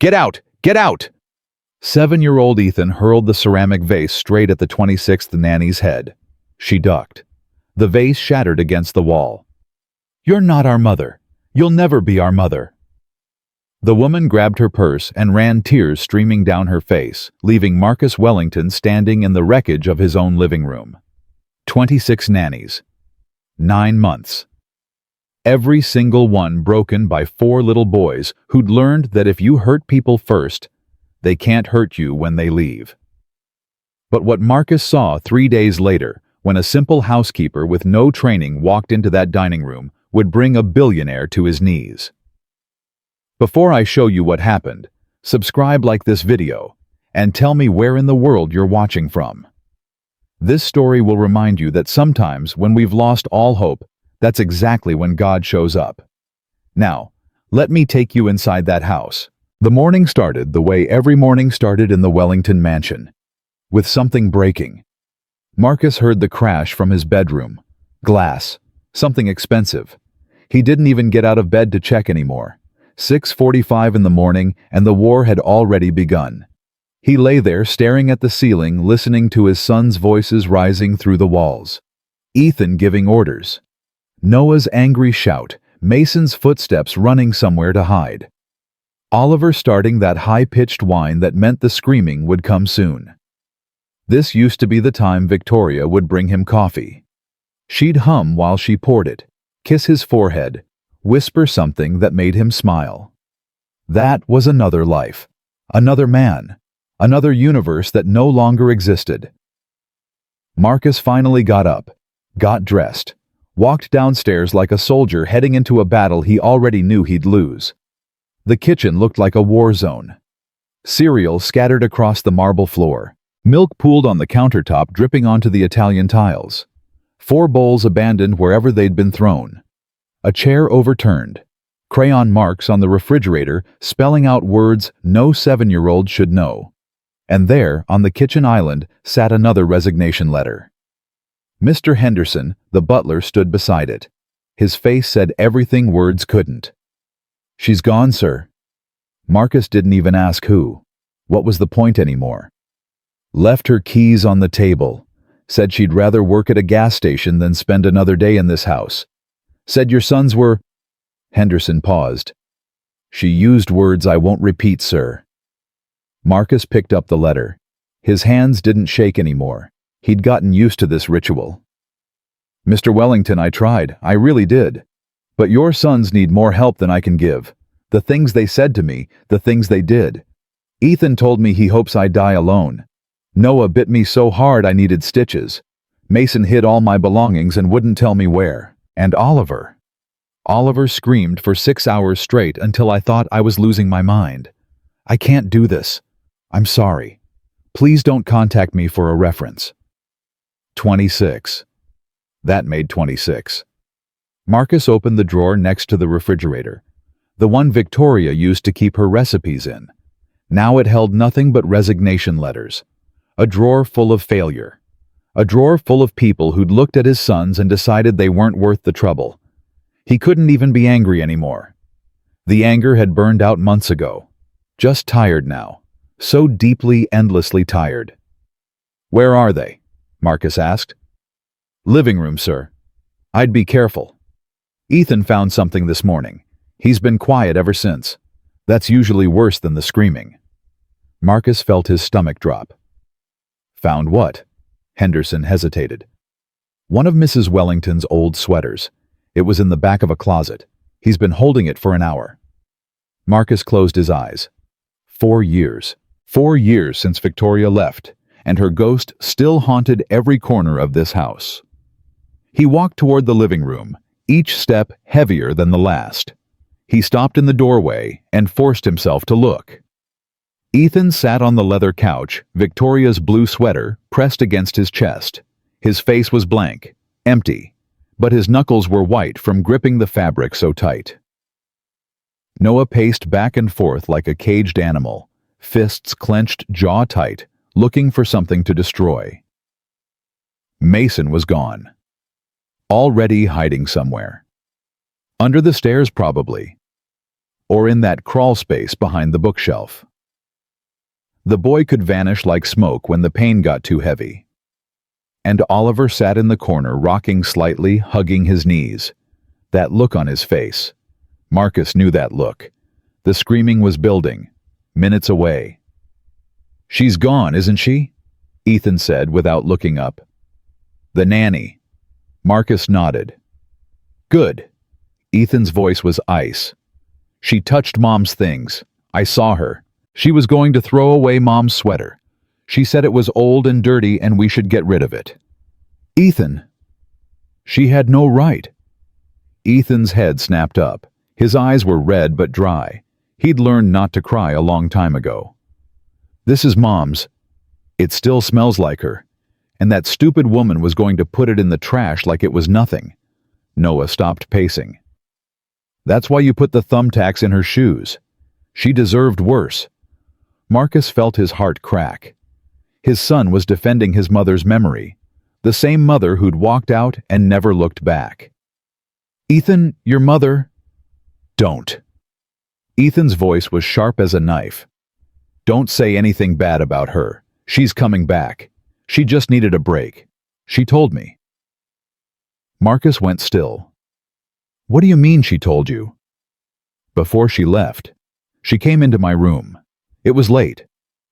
Get out! Get out! 7-year-old Ethan hurled the ceramic vase straight at the 26th nanny's head. She ducked. The vase shattered against the wall. "You're not our mother. You'll never be our mother." The woman grabbed her purse and ran, tears streaming down her face, leaving Marcus Wellington standing in the wreckage of his own living room. 26 nannies. 9 months. Every single one broken by 4 little boys who'd learned that if you hurt people first, they can't hurt you when they leave. But what Marcus saw 3 days later, when a simple housekeeper with no training walked into that dining room, would bring a billionaire to his knees. Before I show you what happened, subscribe, like this video, and tell me where in the world you're watching from. This story will remind you that sometimes when we've lost all hope, that's exactly when God shows up. Now, let me take you inside that house. The morning started the way every morning started in the Wellington mansion, with something breaking. Marcus heard the crash from his bedroom. Glass. Something expensive. He didn't even get out of bed to check anymore. 6:45 in the morning, and the war had already begun. He lay there staring at the ceiling, listening to his son's voices rising through the walls. Ethan giving orders. Noah's angry shout, Mason's footsteps running somewhere to hide. Oliver starting that high-pitched whine that meant the screaming would come soon. This used to be the time Victoria would bring him coffee. She'd hum while she poured it, kiss his forehead, whisper something that made him smile. That was another life, another man, another universe that no longer existed. Marcus finally got up, got dressed, walked downstairs like a soldier heading into a battle he already knew he'd lose. The kitchen looked like a war zone. Cereal scattered across the marble floor, milk pooled on the countertop dripping onto the Italian tiles. 4 bowls abandoned wherever they'd been thrown. A chair overturned. Crayon marks on the refrigerator spelling out words no 7-year-old should know. And there, on the kitchen island, sat another resignation letter. Mr. Henderson, the butler, stood beside it. His face said everything words couldn't. "She's gone, sir." Marcus didn't even ask who. What was the point anymore? Left her keys on the table. Said she'd rather work at a gas station than spend another day in this house. Said your sons were... Henderson paused. "She used words I won't repeat, sir." Marcus picked up the letter. His hands didn't shake anymore. He'd gotten used to this ritual. "Mr. Wellington, I tried. I really did. But your sons need more help than I can give. The things they said to me, the things they did. Ethan told me he hopes I die alone. Noah bit me so hard I needed stitches. Mason hid all my belongings and wouldn't tell me where. And Oliver. Oliver screamed for 6 hours straight until I thought I was losing my mind. I can't do this. I'm sorry. Please don't contact me for a reference." 26. That made 26. Marcus opened the drawer next to the refrigerator, the one Victoria used to keep her recipes in. Now it held nothing but resignation letters. A drawer full of failure. A drawer full of people who'd looked at his sons and decided they weren't worth the trouble. He couldn't even be angry anymore. The anger had burned out months ago. Just tired now. So deeply, endlessly tired. "Where are they?" Marcus asked. "Living room, sir." "I'd be careful. Ethan found something this morning. He's been quiet ever since. That's usually worse than the screaming." Marcus felt his stomach drop. "Found what?" Henderson hesitated. "One of Mrs. Wellington's old sweaters. It was in the back of a closet. He's been holding it for an hour." Marcus closed his eyes. 4 years. 4 years since Victoria left, and her ghost still haunted every corner of this house. He walked toward the living room, each step heavier than the last. He stopped in the doorway and forced himself to look. Ethan sat on the leather couch, Victoria's blue sweater pressed against his chest. His face was blank, empty, but his knuckles were white from gripping the fabric so tight. Noah paced back and forth like a caged animal, fists clenched jaw tight, looking for something to destroy. Mason was gone. Already hiding somewhere. Under the stairs, probably. or in that crawl space behind the bookshelf. The boy could vanish like smoke when the pain got too heavy. And Oliver sat in the corner, rocking slightly, hugging his knees. That look on his face. Marcus knew that look. The screaming was building, minutes away. "She's gone, isn't she?" Ethan said without looking up. "The nanny." Marcus nodded. "Good." Ethan's voice was ice. "She touched Mom's things. I saw her. She was going to throw away Mom's sweater. She said it was old and dirty and we should get rid of it." "Ethan." "She had no right." Ethan's head snapped up. His eyes were red but dry. He'd learned not to cry a long time ago. "This is Mom's. It still smells like her. And that stupid woman was going to put it in the trash like it was nothing." Noah stopped pacing. "That's why you put the thumbtacks in her shoes. She deserved worse." Marcus felt his heart crack. His son was defending his mother's memory, the same mother who'd walked out and never looked back. "Ethan, your mother—" "Don't." Ethan's voice was sharp as a knife. "Don't say anything bad about her. She's coming back. She just needed a break. She told me." Marcus went still. "What do you mean she told you?" "Before she left. She came into my room. It was late.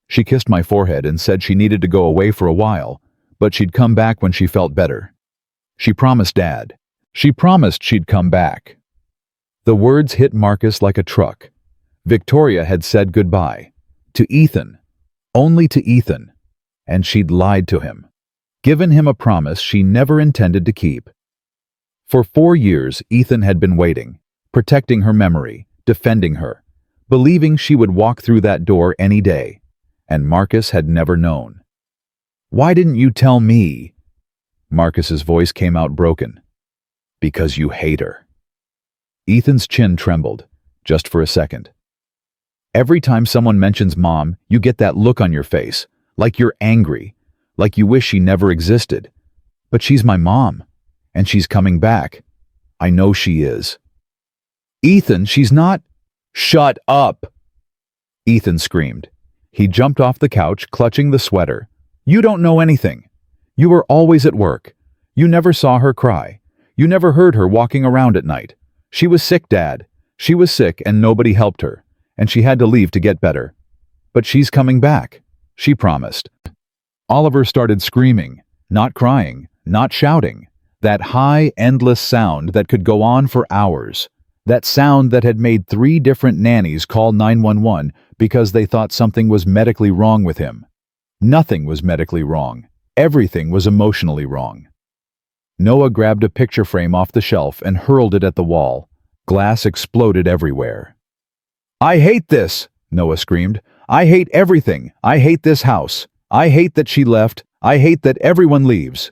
She kissed my forehead and said she needed to go away for a while, but she'd come back when she felt better. She promised Dad. She promised she'd come back." The words hit Marcus like a truck. Victoria had said goodbye. To Ethan. Only to Ethan. And she'd lied to him. Given him a promise she never intended to keep. For 4 years, Ethan had been waiting, protecting her memory, defending her, believing she would walk through that door any day. And Marcus had never known. "Why didn't you tell me?" Marcus's voice came out broken. "Because you hate her." Ethan's chin trembled, just for a second. "Every time someone mentions Mom, you get that look on your face, like you're angry, like you wish she never existed. But she's my mom, and she's coming back. I know she is." "Ethan, she's not—" "Shut up!" Ethan screamed. He jumped off the couch, clutching the sweater. "You don't know anything. You were always at work. You never saw her cry. You never heard her walking around at night. She was sick, Dad. She was sick and nobody helped her, and she had to leave to get better. But she's coming back. She promised." Oliver started screaming, not crying, not shouting. That high, endless sound that could go on for hours. That sound that had made 3 different nannies call 911 because they thought something was medically wrong with him. Nothing was medically wrong. Everything was emotionally wrong. Noah grabbed a picture frame off the shelf and hurled it at the wall. Glass exploded everywhere. "I hate this!" Noah screamed. "I hate everything. I hate this house. I hate that she left. I hate that everyone leaves."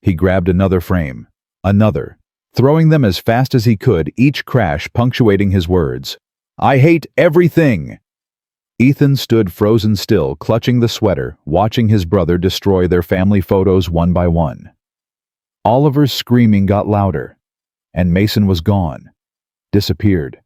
He grabbed another frame. Another. Throwing them as fast as he could, each crash punctuating his words. "I hate everything!" Ethan stood frozen still, clutching the sweater, watching his brother destroy their family photos one by one. Oliver's screaming got louder, and Mason was gone. Disappeared.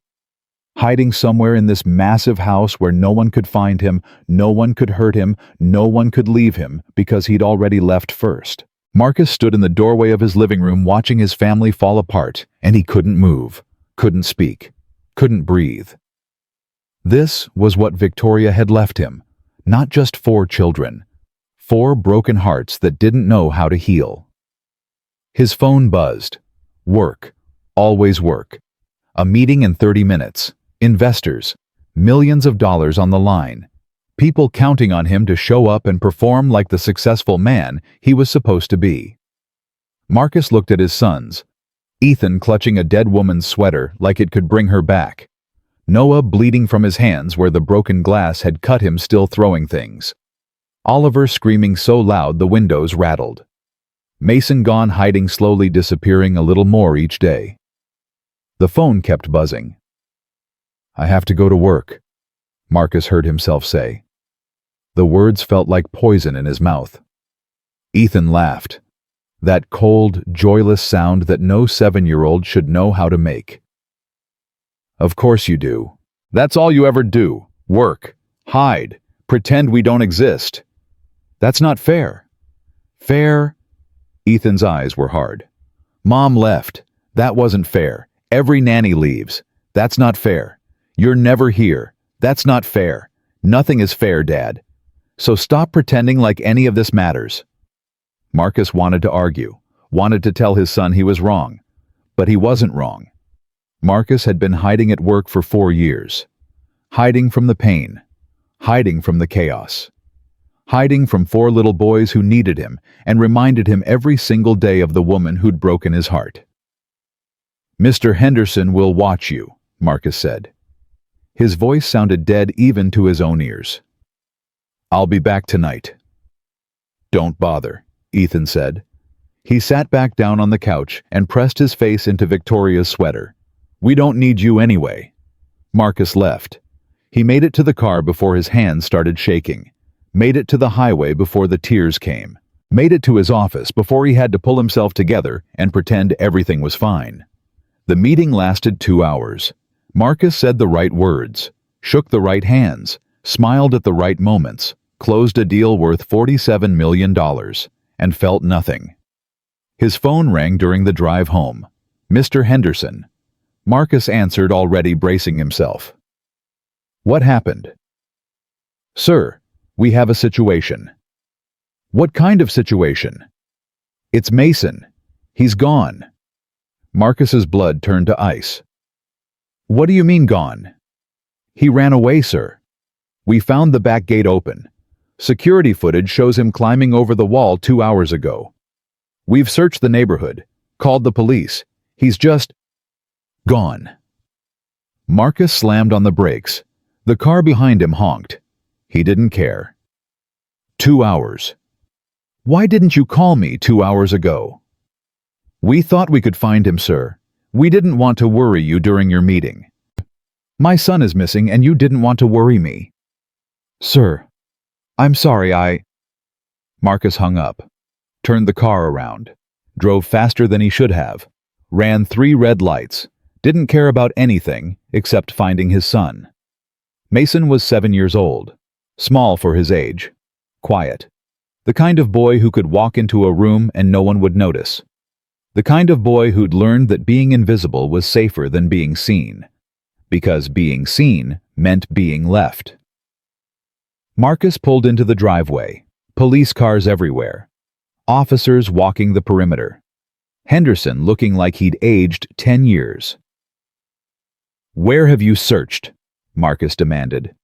Hiding somewhere in this massive house where no one could find him, no one could hurt him, no one could leave him because he'd already left first. Marcus stood in the doorway of his living room watching his family fall apart, and he couldn't move, couldn't speak, couldn't breathe. This was what Victoria had left him, not just 4 children, 4 broken hearts that didn't know how to heal. His phone buzzed. Work. Always work. A meeting in 30 minutes. Investors. Millions of dollars on the line. People counting on him to show up and perform like the successful man he was supposed to be. Marcus looked at his sons. Ethan clutching a dead woman's sweater like it could bring her back. Noah bleeding from his hands where the broken glass had cut him still throwing things. Oliver screaming so loud the windows rattled. Mason gone, hiding, slowly disappearing a little more each day. The phone kept buzzing. "I have to go to work," Marcus heard himself say. The words felt like poison in his mouth. Ethan laughed. That cold, joyless sound that no 7-year-old should know how to make. "Of course you do," That's all you ever do. Work. Hide. Pretend we don't exist. That's not fair. Fair? Ethan's eyes were hard. Mom left. That wasn't fair. Every nanny leaves. That's not fair. You're never here. That's not fair. Nothing is fair, Dad. So stop pretending like any of this matters. Marcus wanted to argue, wanted to tell his son he was wrong. But he wasn't wrong. Marcus had been hiding at work for 4 years. Hiding from the pain. Hiding from the chaos. Hiding from 4 little boys who needed him and reminded him every single day of the woman who'd broken his heart. Mr. Henderson will watch you, Marcus said. His voice sounded dead even to his own ears. I'll be back tonight. Don't bother, Ethan said. He sat back down on the couch and pressed his face into Victoria's sweater. We don't need you anyway. Marcus left. He made it to the car before his hands started shaking. Made it to the highway before the tears came. Made it to his office before he had to pull himself together and pretend everything was fine. The meeting lasted 2 hours. Marcus said the right words, shook the right hands, smiled at the right moments, closed a deal worth $47 million, and felt nothing. His phone rang during the drive home. Mr. Henderson. Marcus answered, already bracing himself. What happened? Sir, we have a situation. What kind of situation? It's Mason. He's gone. Marcus's blood turned to ice. What do you mean gone? He ran away, sir. We found the back gate open. Security footage shows him climbing over the wall 2 hours ago. We've searched the neighborhood, called the police. He's just gone. Marcus slammed on the brakes. The car behind him honked. He didn't care. 2 hours. Why didn't you call me 2 hours ago? We thought we could find him, sir. We didn't want to worry you during your meeting. My son is missing and you didn't want to worry me. Sir, I'm sorry, Marcus hung up, turned the car around, drove faster than he should have, ran 3 red lights, didn't care about anything except finding his son. Mason was 7 years old, small for his age, quiet. The kind of boy who could walk into a room and no one would notice. The kind of boy who'd learned that being invisible was safer than being seen, because being seen meant being left. Marcus pulled into the driveway, police cars everywhere, officers walking the perimeter. Henderson looking like he'd aged 10 years. Where have you searched? Marcus demanded.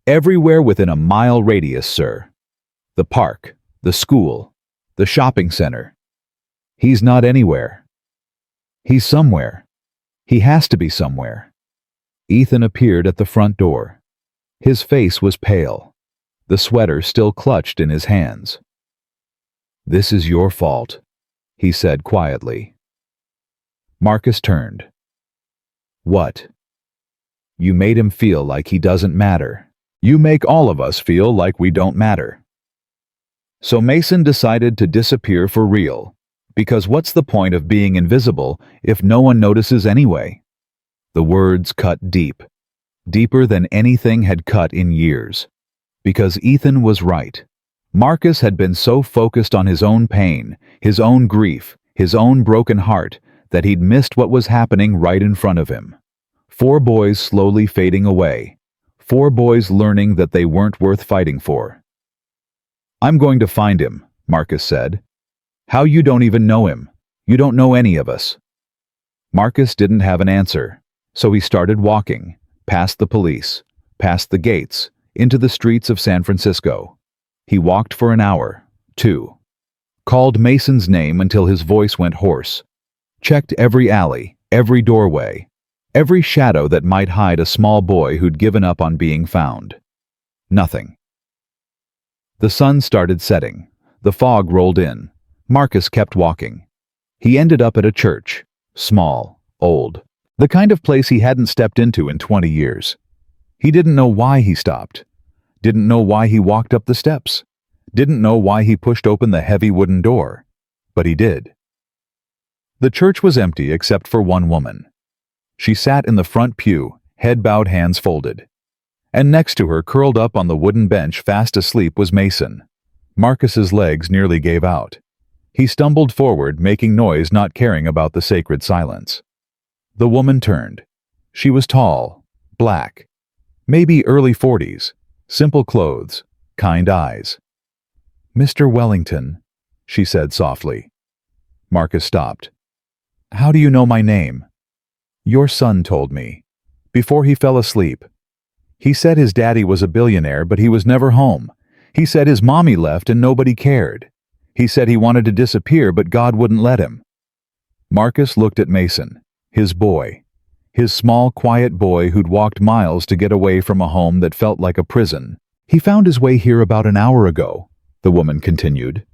Everywhere within a mile radius, sir. The park, the school, the shopping center. He's not anywhere. He's somewhere. He has to be somewhere. Ethan appeared at the front door. His face was pale, the sweater still clutched in his hands. This is your fault, he said quietly. Marcus turned. What? You made him feel like he doesn't matter. You make all of us feel like we don't matter. So Mason decided to disappear for real, because what's the point of being invisible if no one notices anyway? The words cut deep, deeper than anything had cut in years. Because Ethan was right. Marcus had been so focused on his own pain, his own grief, his own broken heart, that he'd missed what was happening right in front of him. 4 boys slowly fading away. 4 boys learning that they weren't worth fighting for. I'm going to find him, Marcus said. How you don't even know him? You don't know any of us. Marcus didn't have an answer, so he started walking, past the police, past the gates, into the streets of San Francisco. He walked for an hour, 2. Called Mason's name until his voice went hoarse. Checked every alley, every doorway, every shadow that might hide a small boy who'd given up on being found. Nothing. The sun started setting. The fog rolled in. Marcus kept walking. He ended up at a church. Small, old. The kind of place he hadn't stepped into in 20 years. He didn't know why he stopped. Didn't know why he walked up the steps. Didn't know why he pushed open the heavy wooden door. But he did. The church was empty except for one woman. She sat in the front pew, head bowed, hands folded. And next to her, curled up on the wooden bench, fast asleep, was Mason. Marcus's legs nearly gave out. He stumbled forward, making noise, not caring about the sacred silence. The woman turned. She was tall, black, maybe early 40s, simple clothes, kind eyes. "Mr. Wellington," she said softly. Marcus stopped. "How do you know my name?" "Your son told me. Before he fell asleep. He said his daddy was a billionaire, but he was never home. He said his mommy left and nobody cared. He said he wanted to disappear, but God wouldn't let him." Marcus looked at Mason, his boy, his small, quiet boy who'd walked miles to get away from a home that felt like a prison. "He found his way here about an hour ago," the woman continued.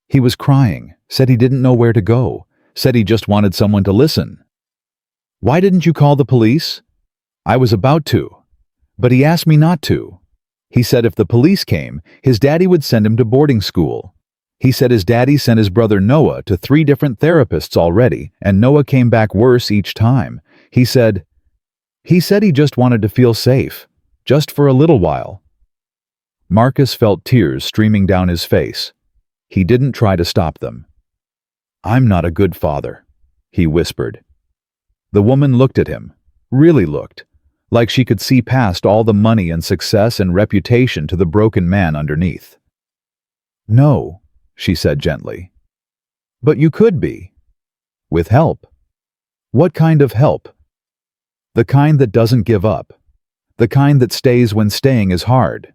"He was crying, said he didn't know where to go, said he just wanted someone to listen." "Why didn't you call the police?" "I was about to, but he asked me not to. He said if the police came, his daddy would send him to boarding school. He said his daddy sent his brother Noah to 3 different therapists already, and Noah came back worse each time. He said he just wanted to feel safe, just for a little while." Marcus felt tears streaming down his face. He didn't try to stop them. "I'm not a good father," he whispered. The woman looked at him, really looked, like she could see past all the money and success and reputation to the broken man underneath. "No," she said gently. "But you could be. With help." "What kind of help?" "The kind that doesn't give up. The kind that stays when staying is hard.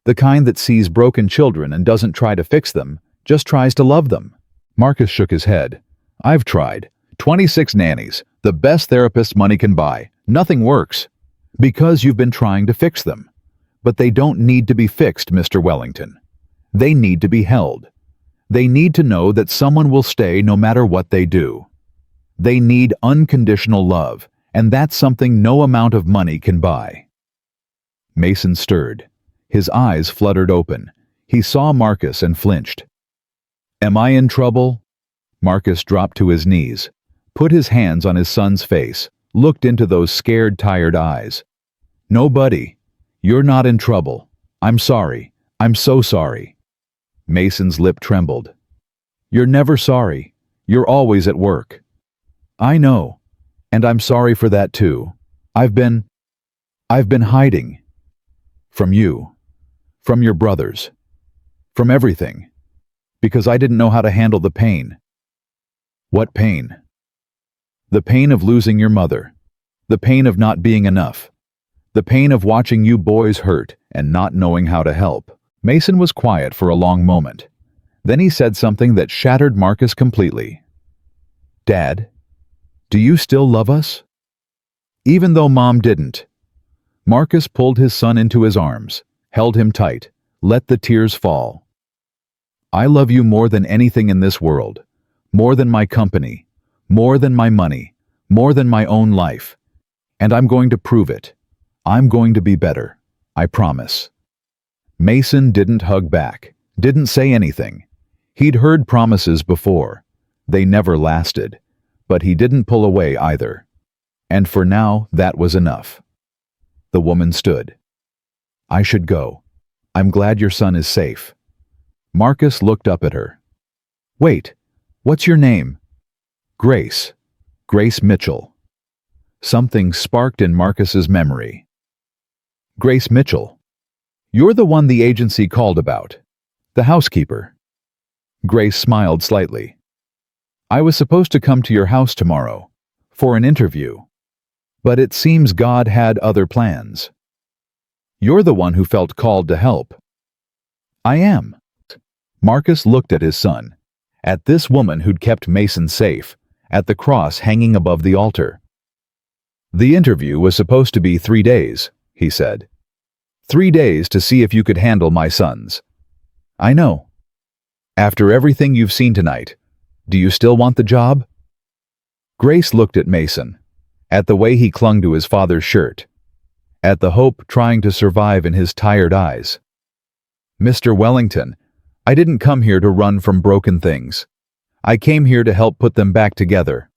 The kind that sees broken children and doesn't try to fix them, just tries to love them." Marcus shook his head. "I've tried. 26 nannies, the best therapists money can buy. Nothing works. Because you've been trying to fix them. But they don't need to be fixed, Mr. Wellington. They need to be held. They need to know that someone will stay no matter what they do. They need unconditional love, and that's something no amount of money can buy." Mason stirred. His eyes fluttered open. He saw Marcus and flinched. "Am I in trouble?" Marcus dropped to his knees, put his hands on his son's face, looked into those scared, tired eyes. "No, buddy. You're not in trouble. I'm sorry. I'm so sorry." Mason's lip trembled. "You're never sorry. You're always at work." "I know. And I'm sorry for that too. I've been hiding. From you. From your brothers. From everything. Because I didn't know how to handle the pain." "What pain?" "The pain of losing your mother. The pain of not being enough. The pain of watching you boys hurt and not knowing how to help." Mason was quiet for a long moment. Then he said something that shattered Marcus completely. "Dad, do you still love us?" "Even though Mom didn't." Marcus pulled his son into his arms, held him tight, let the tears fall. "I love you more than anything in this world, more than my company, more than my money, more than my own life. And I'm going to prove it. I'm going to be better. I promise." Mason didn't hug back, didn't say anything. He'd heard promises before. They never lasted. But he didn't pull away either. And for now, that was enough. The woman stood. "I should go. I'm glad your son is safe." Marcus looked up at her. "Wait, what's your name?" "Grace. Grace Mitchell." Something sparked in Marcus's memory. "Grace Mitchell. You're the one the agency called about. The housekeeper." Grace smiled slightly. "I was supposed to come to your house tomorrow, for an interview. But it seems God had other plans. You're the one who felt called to help." "I am." Marcus looked at his son, at this woman who'd kept Mason safe, at the cross hanging above the altar. "The interview was supposed to be 3 days, he said. 3 days to see if you could handle my sons. I know. After everything you've seen tonight, do you still want the job?" Grace looked at Mason, at the way he clung to his father's shirt, at the hope trying to survive in his tired eyes. "Mr. Wellington, I didn't come here to run from broken things. I came here to help put them back together."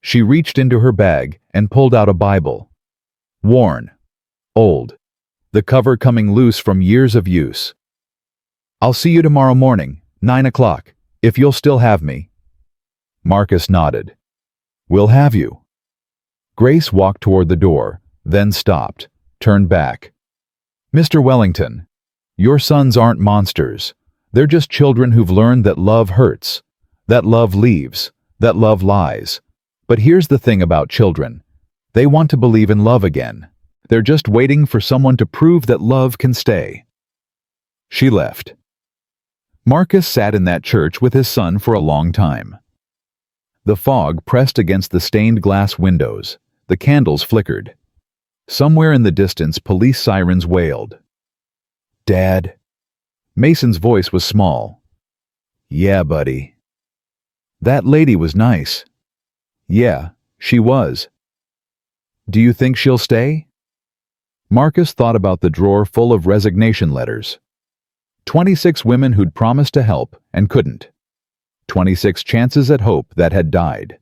She reached into her bag and pulled out a Bible. Worn. Old. The cover coming loose from years of use. "I'll see you tomorrow morning, 9 o'clock, if you'll still have me." Marcus nodded. "We'll have you." Grace walked toward the door, then stopped, turned back. "Mr. Wellington, your sons aren't monsters. They're just children who've learned that love hurts, that love leaves, that love lies. But here's the thing about children. They want to believe in love again. They're just waiting for someone to prove that love can stay." She left. Marcus sat in that church with his son for a long time. The fog pressed against the stained glass windows. The candles flickered. Somewhere in the distance, police sirens wailed. "Dad?" Mason's voice was small. "Yeah, buddy." "That lady was nice." "Yeah, she was." "Do you think she'll stay?" Marcus thought about the drawer full of resignation letters. 26 women who'd promised to help and couldn't. 26 chances at hope that had died.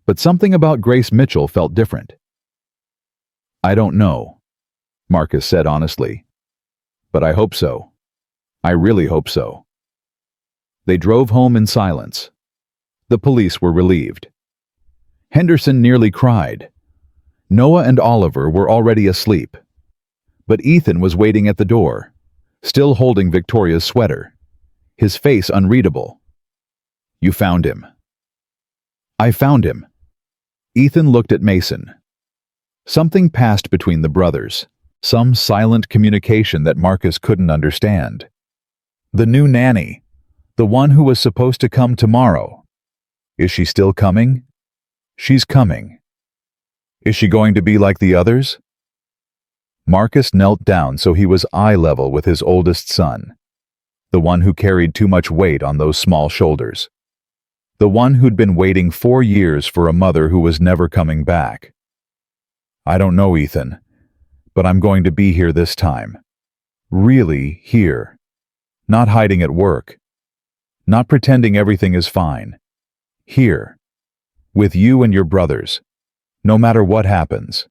But something about Grace Mitchell felt different. "I don't know," Marcus said honestly. "But I hope so. I really hope so." They drove home in silence. The police were relieved. Henderson nearly cried. Noah and Oliver were already asleep. But Ethan was waiting at the door, still holding Victoria's sweater, his face unreadable. "You found him." "I found him." Ethan looked at Mason. Something passed between the brothers, some silent communication that Marcus couldn't understand. "The new nanny, the one who was supposed to come tomorrow. Is she still coming?" "She's coming." "Is she going to be like the others?" Marcus knelt down so he was eye level with his oldest son, the one who carried too much weight on those small shoulders, the one who'd been waiting 4 years for a mother who was never coming back. "I don't know, Ethan, but I'm going to be here this time. Really here. Not hiding at work. Not pretending everything is fine. Here. With you and your brothers. No matter what happens."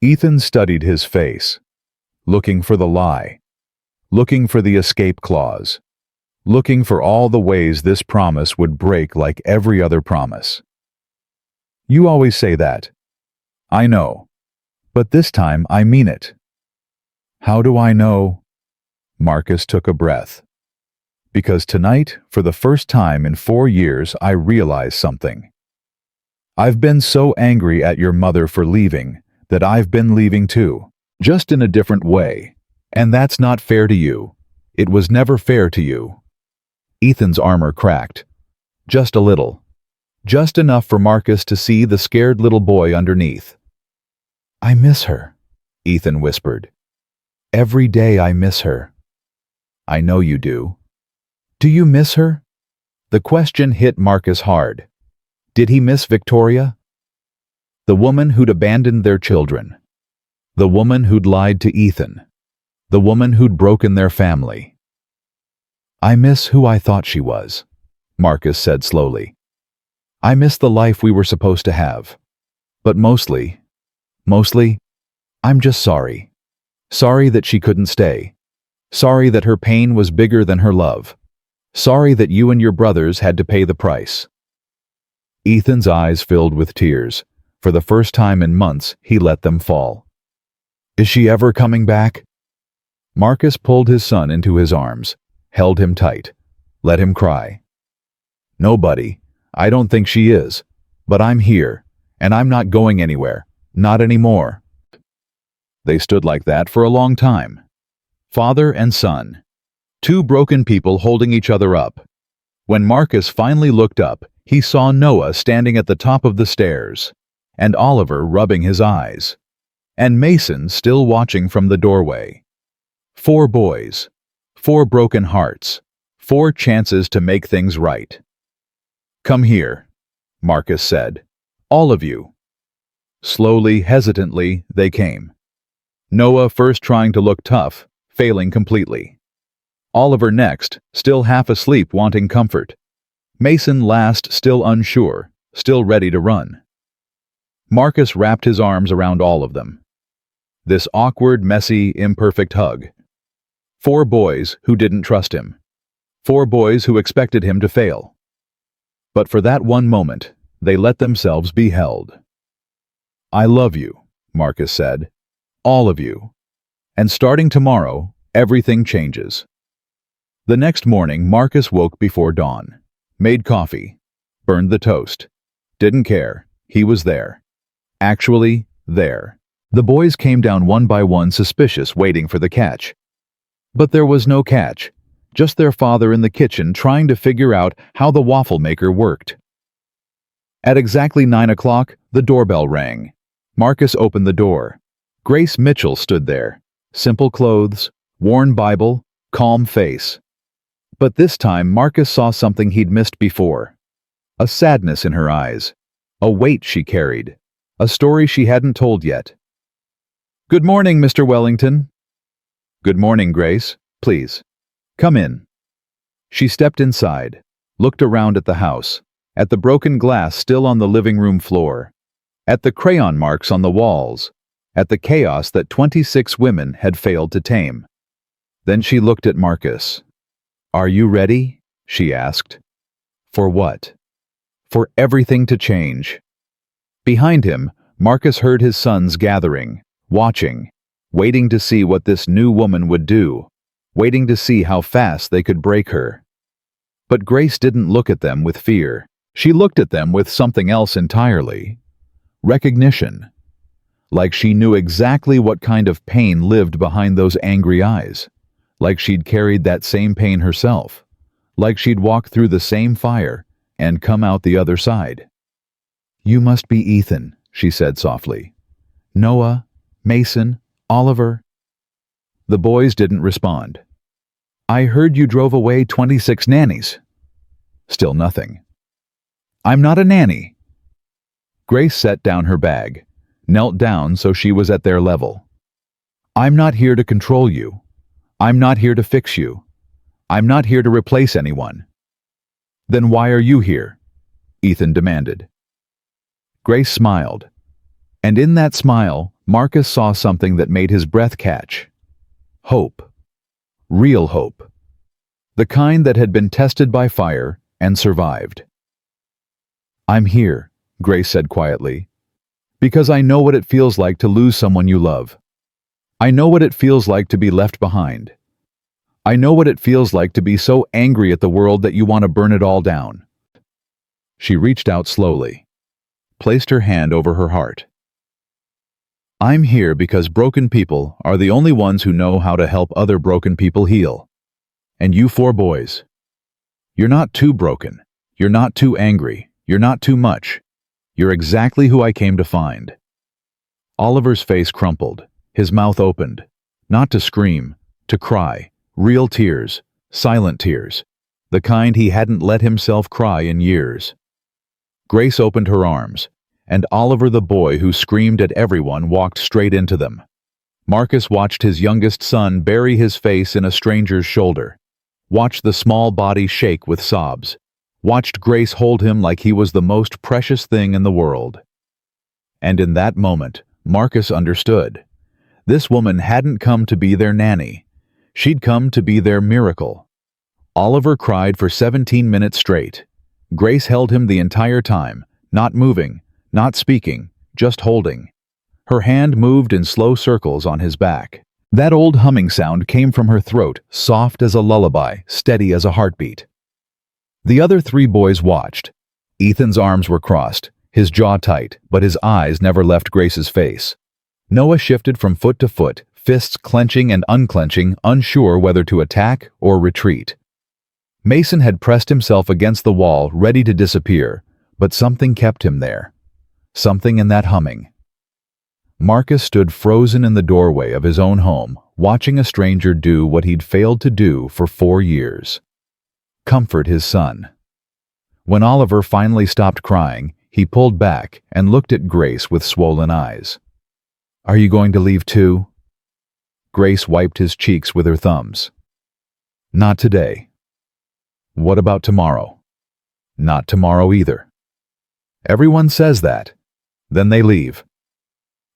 Ethan studied his face, looking for the lie, looking for the escape clause, looking for all the ways this promise would break like every other promise. "You always say that." "I know. But this time I mean it." "How do I know?" Marcus took a breath. "Because tonight, for the first time in 4 years, I realized something. I've been so angry at your mother for leaving that I've been leaving too, just in a different way. And that's not fair to you. It was never fair to you." Ethan's armor cracked. Just a little. Just enough for Marcus to see the scared little boy underneath. "I miss her," Ethan whispered. "Every day I miss her." "I know you do." "Do you miss her?" The question hit Marcus hard. Did he miss Victoria? The woman who'd abandoned their children. The woman who'd lied to Ethan. The woman who'd broken their family. "I miss who I thought she was," Marcus said slowly. "I miss the life we were supposed to have. But mostly, I'm just sorry. Sorry that she couldn't stay. Sorry that her pain was bigger than her love. Sorry that you and your brothers had to pay the price." Ethan's eyes filled with tears. For the first time in months, he let them fall. "Is she ever coming back?" Marcus pulled his son into his arms, held him tight, let him cry. "No, buddy, I don't think she is. But I'm here, and I'm not going anywhere. Not anymore." They stood like that for a long time. Father and son. 2 broken people holding each other up. When Marcus finally looked up, he saw Noah standing at the top of the stairs, and Oliver rubbing his eyes, and Mason still watching from the doorway. 4 boys, 4 broken hearts, 4 chances to make things right. "Come here," Marcus said. "All of you." Slowly, hesitantly, they came. Noah first trying to look tough, failing completely. Oliver next, still half asleep wanting comfort. Mason last, still unsure, still ready to run. Marcus wrapped his arms around all of them. This awkward, messy, imperfect hug. 4 boys who didn't trust him. 4 boys who expected him to fail. But for that one moment, they let themselves be held. "I love you," Marcus said. "All of you. And starting tomorrow, everything changes." The next morning, Marcus woke before dawn, made coffee, burned the toast. Didn't care. He was there. Actually, there. The boys came down one by one, suspicious, waiting for the catch. But there was no catch, just their father in the kitchen trying to figure out how the waffle maker worked. At exactly 9 o'clock, the doorbell rang. Marcus opened the door. Grace Mitchell stood there. Simple clothes, worn Bible, calm face. But this time Marcus saw something he'd missed before. A sadness in her eyes. A weight she carried. A story she hadn't told yet. "Good morning, Mr. Wellington." "Good morning, Grace. Please, come in." She stepped inside, looked around at the house, at the broken glass still on the living room floor, at the crayon marks on the walls, at the chaos that 26 women had failed to tame. Then she looked at Marcus. "Are you ready?" she asked. "For what?" "For everything to change." Behind him, Marcus heard his sons gathering, watching, waiting to see what this new woman would do, waiting to see how fast they could break her. But Grace didn't look at them with fear. She looked at them with something else entirely. Recognition. Like she knew exactly what kind of pain lived behind those angry eyes. Like she'd carried that same pain herself. Like she'd walked through the same fire and come out the other side. "You must be Ethan," she said softly. "Noah, Mason, Oliver." The boys didn't respond. "I heard you drove away 26 nannies." Still nothing. "I'm not a nanny." Grace set down her bag, knelt down so she was at their level. "I'm not here to control you. I'm not here to fix you. I'm not here to replace anyone." "Then why are you here?" Ethan demanded. Grace smiled. And in that smile, Marcus saw something that made his breath catch. Hope. Real hope. The kind that had been tested by fire and survived. "I'm here," Grace said quietly, "because I know what it feels like to lose someone you love. I know what it feels like to be left behind. I know what it feels like to be so angry at the world that you want to burn it all down." She reached out slowly, placed her hand over her heart. "I'm here because broken people are the only ones who know how to help other broken people heal. And you 4 boys. You're not too broken. You're not too angry. You're not too much. You're exactly who I came to find." Oliver's face crumpled, his mouth opened, not to scream, to cry, real tears, silent tears, the kind he hadn't let himself cry in years. Grace opened her arms, and Oliver, the boy who screamed at everyone, walked straight into them. Marcus watched his youngest son bury his face in a stranger's shoulder, watched the small body shake with sobs, watched Grace hold him like he was the most precious thing in the world. And in that moment, Marcus understood. This woman hadn't come to be their nanny. She'd come to be their miracle. Oliver cried for 17 minutes straight. Grace held him the entire time, not moving, not speaking, just holding. Her hand moved in slow circles on his back. That old humming sound came from her throat, soft as a lullaby, steady as a heartbeat. The other 3 boys watched. Ethan's arms were crossed, his jaw tight, but his eyes never left Grace's face. Noah shifted from foot to foot, fists clenching and unclenching, unsure whether to attack or retreat. Mason had pressed himself against the wall, ready to disappear, but something kept him there. Something in that humming. Marcus stood frozen in the doorway of his own home, watching a stranger do what he'd failed to do for 4 years. Comfort his son. When Oliver finally stopped crying, he pulled back and looked at Grace with swollen eyes. "Are you going to leave too?" Grace wiped his cheeks with her thumbs. "Not today." "What about tomorrow?" "Not tomorrow either." "Everyone says that. Then they leave.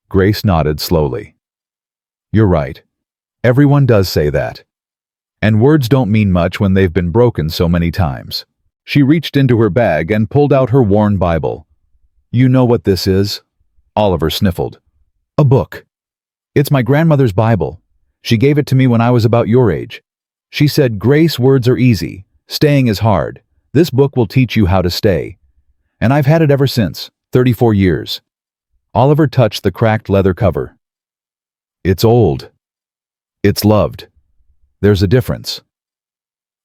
Grace nodded slowly. You're right. Everyone does say that. And words don't mean much when they've been broken so many times. She reached into her bag and pulled out her worn Bible. You know what this is? Oliver sniffled. A book. It's my grandmother's Bible. She gave it to me when I was about your age. She said, Grace, words are easy. Staying is hard. This book will teach you how to stay. And I've had it ever since, 34 years. Oliver touched the cracked leather cover. It's old. It's loved. There's a difference.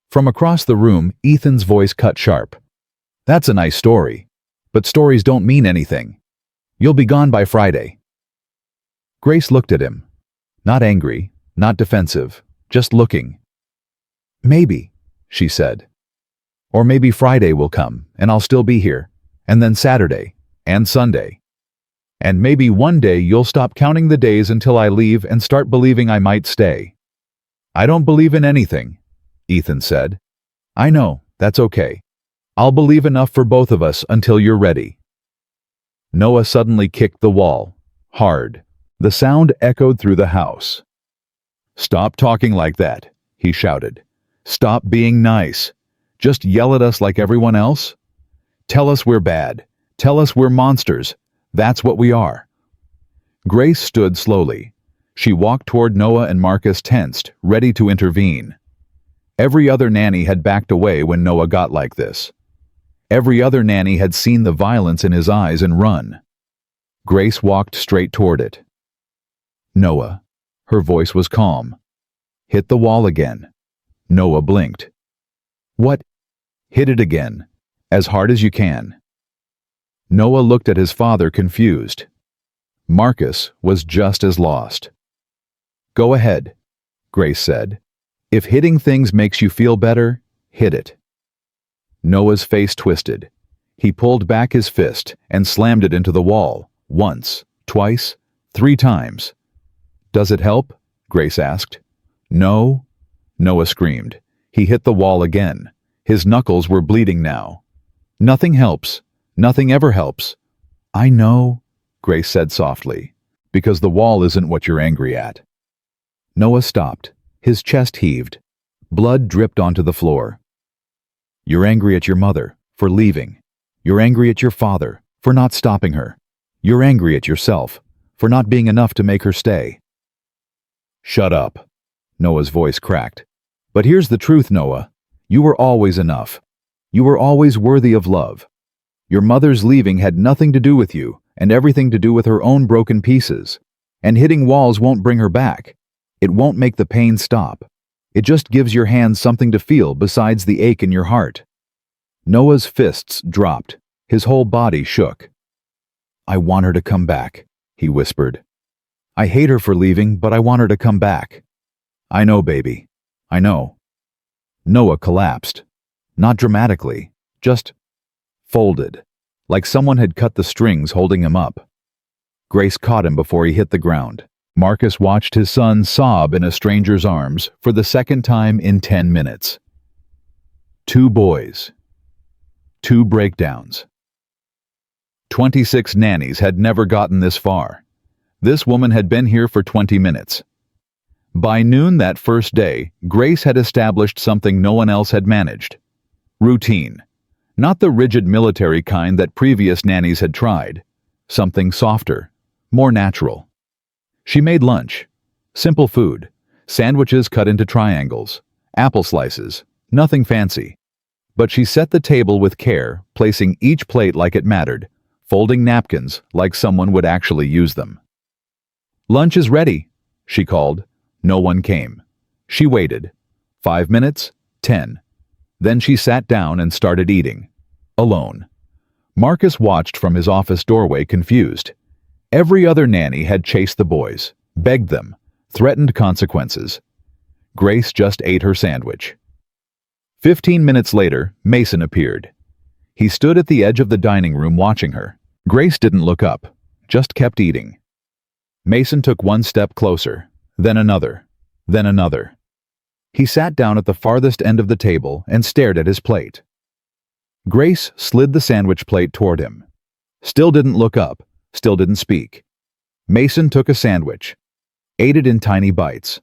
From across the room, Ethan's voice cut sharp. That's a nice story. But stories don't mean anything. You'll be gone by Friday. Grace looked at him. Not angry, not defensive, just looking. Maybe, she said. Or maybe Friday will come, and I'll still be here. And then Saturday, and Sunday. And maybe one day you'll stop counting the days until I leave and start believing I might stay. I don't believe in anything, Ethan said. I know, that's okay. I'll believe enough for both of us until you're ready. Noah suddenly kicked the wall, hard. The sound echoed through the house. Stop talking like that, he shouted. Stop being nice. Just yell at us like everyone else? Tell us we're bad. Tell us we're monsters. That's what we are. Grace stood slowly. She walked toward Noah and Marcus, tensed, ready to intervene. Every other nanny had backed away when Noah got like this. Every other nanny had seen the violence in his eyes and run. Grace walked straight toward it. Noah. Her voice was calm. Hit the wall again. Noah blinked. What? Hit it again. As hard as you can. Noah looked at his father, confused. Marcus was just as lost. Go ahead, Grace said. If hitting things makes you feel better, hit it. Noah's face twisted. He pulled back his fist and slammed it into the wall, once, twice, 3 times. Does it help? Grace asked. No, Noah screamed. He hit the wall again. His knuckles were bleeding now. Nothing helps. Nothing ever helps. I know, Grace said softly, because the wall isn't what you're angry at. Noah stopped. His chest heaved. Blood dripped onto the floor. You're angry at your mother for leaving. You're angry at your father for not stopping her. You're angry at yourself for not being enough to make her stay. Shut up, Noah's voice cracked. But here's the truth, Noah. You were always enough. You were always worthy of love. Your mother's leaving had nothing to do with you and everything to do with her own broken pieces. And hitting walls won't bring her back. It won't make the pain stop. It just gives your hands something to feel besides the ache in your heart. Noah's fists dropped. His whole body shook. I want her to come back, he whispered. I hate her for leaving, but I want her to come back. I know, baby. I know. Noah collapsed. Not dramatically, just folded, like someone had cut the strings holding him up. Grace caught him before he hit the ground. Marcus watched his son sob in a stranger's arms for the second time in 10 minutes. 2 boys. 2 breakdowns. 26 nannies had never gotten this far. This woman had been here for 20 minutes. By noon that first day, Grace had established something no one else had managed. Routine. Not the rigid military kind that previous nannies had tried. Something softer, more natural. She made lunch. Simple food. Sandwiches cut into triangles. Apple slices. Nothing fancy. But she set the table with care, placing each plate like it mattered, folding napkins like someone would actually use them. Lunch is ready, she called. No one came. She waited. 5 minutes, 10. Then she sat down and started eating. Alone. Marcus watched from his office doorway, confused. Every other nanny had chased the boys, begged them, threatened consequences. Grace just ate her sandwich. 15 minutes later, Mason appeared. He stood at the edge of the dining room watching her. Grace didn't look up, just kept eating. Mason took 1 step closer, then another, then another. He sat down at the farthest end of the table and stared at his plate. Grace slid the sandwich plate toward him. Still didn't look up, still didn't speak. Mason took a sandwich, ate it in tiny bites.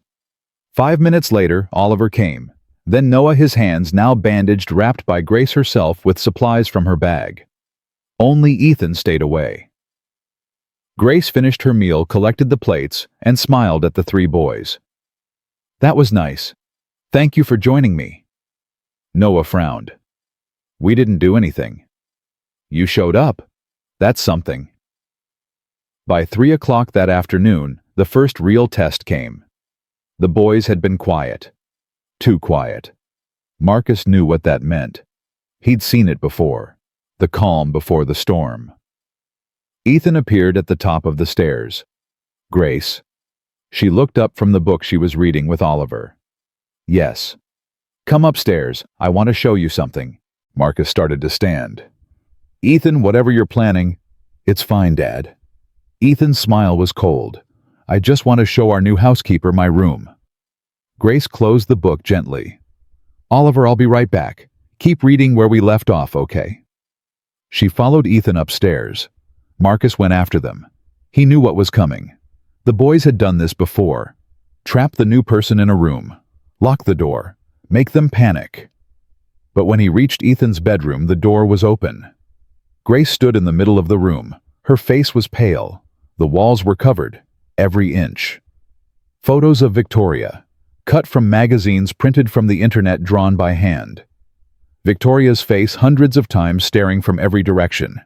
5 minutes later, Oliver came. Then Noah, his hands now bandaged, wrapped by Grace herself with supplies from her bag. Only Ethan stayed away. Grace finished her meal, collected the plates, and smiled at the three boys. "That was nice. Thank you for joining me." Noah frowned. "We didn't do anything." "You showed up. That's something." By 3 o'clock that afternoon, the first real test came. The boys had been quiet. Too quiet. Marcus knew what that meant. He'd seen it before. The calm before the storm. Ethan appeared at the top of the stairs. "Grace." She looked up from the book she was reading with Oliver. "Yes." "Come upstairs. I want to show you something." Marcus started to stand. "Ethan, whatever you're planning." "It's fine, Dad." Ethan's smile was cold. "I just want to show our new housekeeper my room." Grace closed the book gently. "Oliver, I'll be right back. Keep reading where we left off, okay?" She followed Ethan upstairs. Marcus went after them. He knew what was coming. The boys had done this before. Trap the new person in a room. Lock the door. Make them panic. But when he reached Ethan's bedroom, the door was open. Grace stood in the middle of the room. Her face was pale. The walls were covered, every inch. Photos of Victoria, cut from magazines, printed from the internet, drawn by hand. Victoria's face hundreds of times, staring from every direction.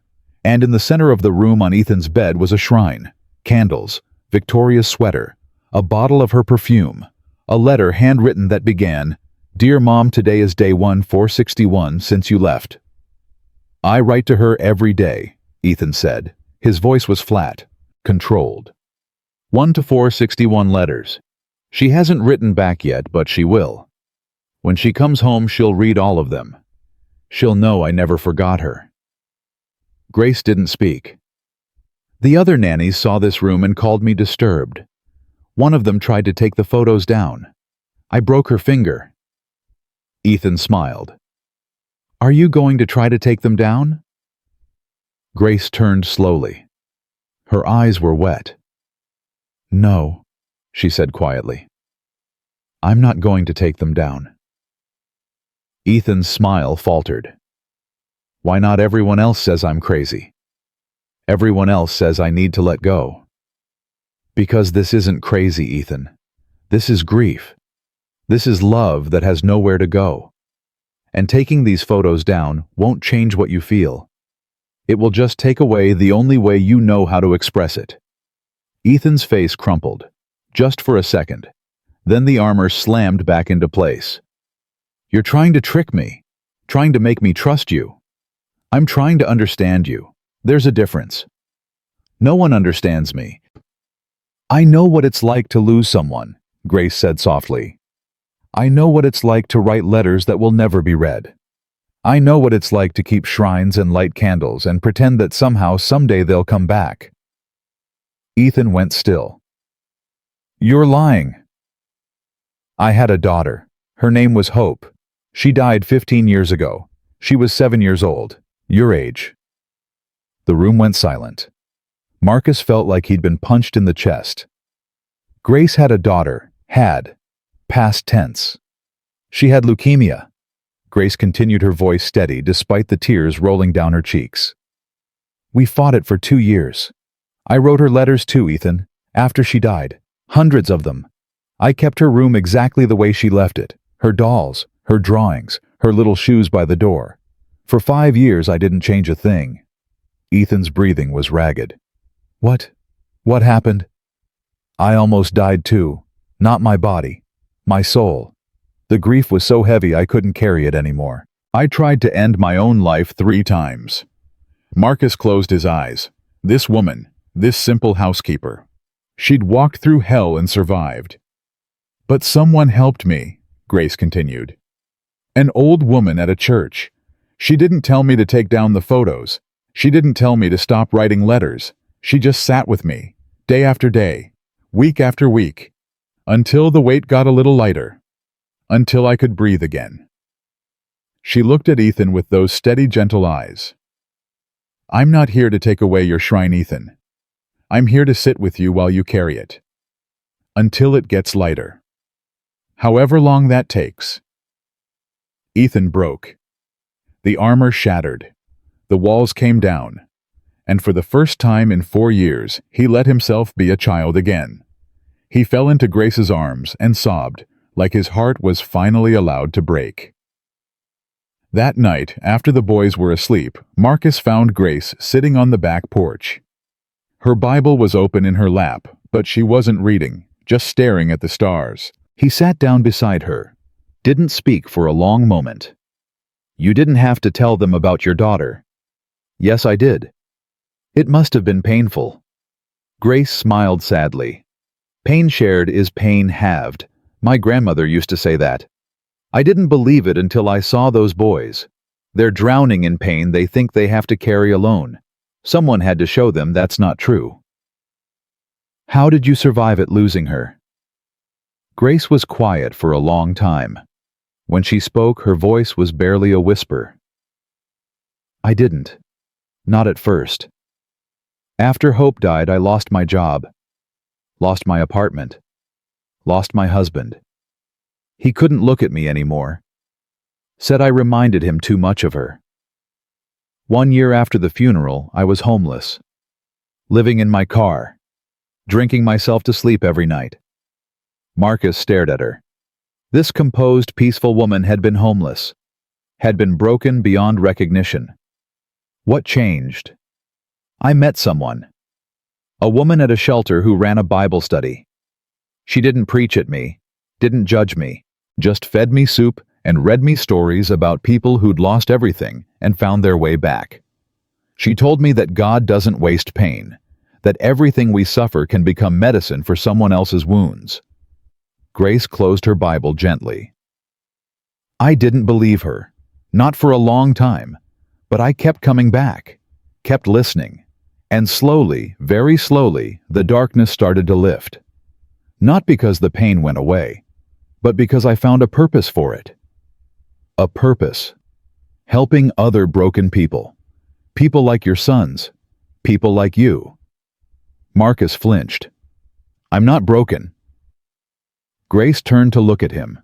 And in the center of the room on Ethan's bed was a shrine. Candles, Victoria's sweater, a bottle of her perfume, a letter handwritten that began, "Dear Mom, today is day 1461 since you left. I write to her every day," Ethan said. His voice was flat, controlled. 1 to 461 letters. She hasn't written back yet, but she will. When she comes home, she'll read all of them. She'll know I never forgot her. Grace didn't speak. "The other nannies saw this room and called me disturbed. One of them tried to take the photos down. I broke her finger." Ethan smiled. "Are you going to try to take them down?" Grace turned slowly. Her eyes were wet. "No," she said quietly. "I'm not going to take them down." Ethan's smile faltered. "Why not? Everyone else says I'm crazy. Everyone else says I need to let go." "Because this isn't crazy, Ethan. This is grief. This is love that has nowhere to go. And taking these photos down won't change what you feel. It will just take away the only way you know how to express it." Ethan's face crumpled, just for a second. Then the armor slammed back into place. "You're trying to trick me, trying to make me trust you. I'm trying to understand you. There's a difference. No one understands me." "I know what it's like to lose someone," Grace said softly. "I know what it's like to write letters that will never be read. I know what it's like to keep shrines and light candles and pretend that somehow, someday they'll come back." Ethan went still. "You're lying." "I had a daughter. Her name was Hope. She died 15 years ago. She was 7 years old. Your age." The room went silent. Marcus felt like he'd been punched in the chest. Grace had a daughter. Had. Past tense. She had leukemia. Grace continued, her voice steady despite the tears rolling down her cheeks. "We fought it for 2 years. I wrote her letters too, Ethan, after she died. Hundreds of them. I kept her room exactly the way she left it. Her dolls, her drawings, her little shoes by the door. For 5 years I didn't change a thing." Ethan's breathing was ragged. What happened?" "I almost died too. Not my body. My soul. The grief was so heavy I couldn't carry it anymore. I tried to end my own life 3 times. Marcus closed his eyes. This woman, this simple housekeeper. She'd walked through hell and survived. "But someone helped me," Grace continued. "An old woman at a church. She didn't tell me to take down the photos. She didn't tell me to stop writing letters. She just sat with me, day after day, week after week, until the weight got a little lighter, until I could breathe again." She looked at Ethan with those steady, gentle eyes. "I'm not here to take away your shrine, Ethan. I'm here to sit with you while you carry it. Until it gets lighter. However long that takes. Ethan broke. The armor shattered. The walls came down. And for the first time in 4 years, he let himself be a child again. He fell into Grace's arms and sobbed, like his heart was finally allowed to break. That night, after the boys were asleep, Marcus found Grace sitting on the back porch. Her Bible was open in her lap, but she wasn't reading, just staring at the stars. He sat down beside her, didn't speak for a long moment. "You didn't have to tell them about your daughter." "Yes, I did." "It must have been painful." Grace smiled sadly. "Pain shared is pain halved. My grandmother used to say that. I didn't believe it until I saw those boys. They're drowning in pain they think they have to carry alone. Someone had to show them that's not true." "How did you survive at losing her?" Grace was quiet for a long time. When she spoke, her voice was barely a whisper. "I didn't. Not at first. After Hope died, I lost my job. Lost my apartment. Lost my husband. He couldn't look at me anymore. Said I reminded him too much of her. 1 year after the funeral, I was homeless. Living in my car. Drinking myself to sleep every night." Marcus stared at her. This composed, peaceful woman had been homeless. Had been broken beyond recognition. What changed? "I met someone. A woman at a shelter who ran a Bible study. She didn't preach at me, didn't judge me, just fed me soup and read me stories about people who'd lost everything and found their way back. She told me that God doesn't waste pain, that everything we suffer can become medicine for someone else's wounds." Grace closed her Bible gently. "I didn't believe her, not for a long time, but I kept coming back, kept listening, and slowly, very slowly, the darkness started to lift. Not because the pain went away, but because I found a purpose for it. A purpose. Helping other broken people. People like your sons. People like you." Marcus flinched. "I'm not broken." Grace turned to look at him.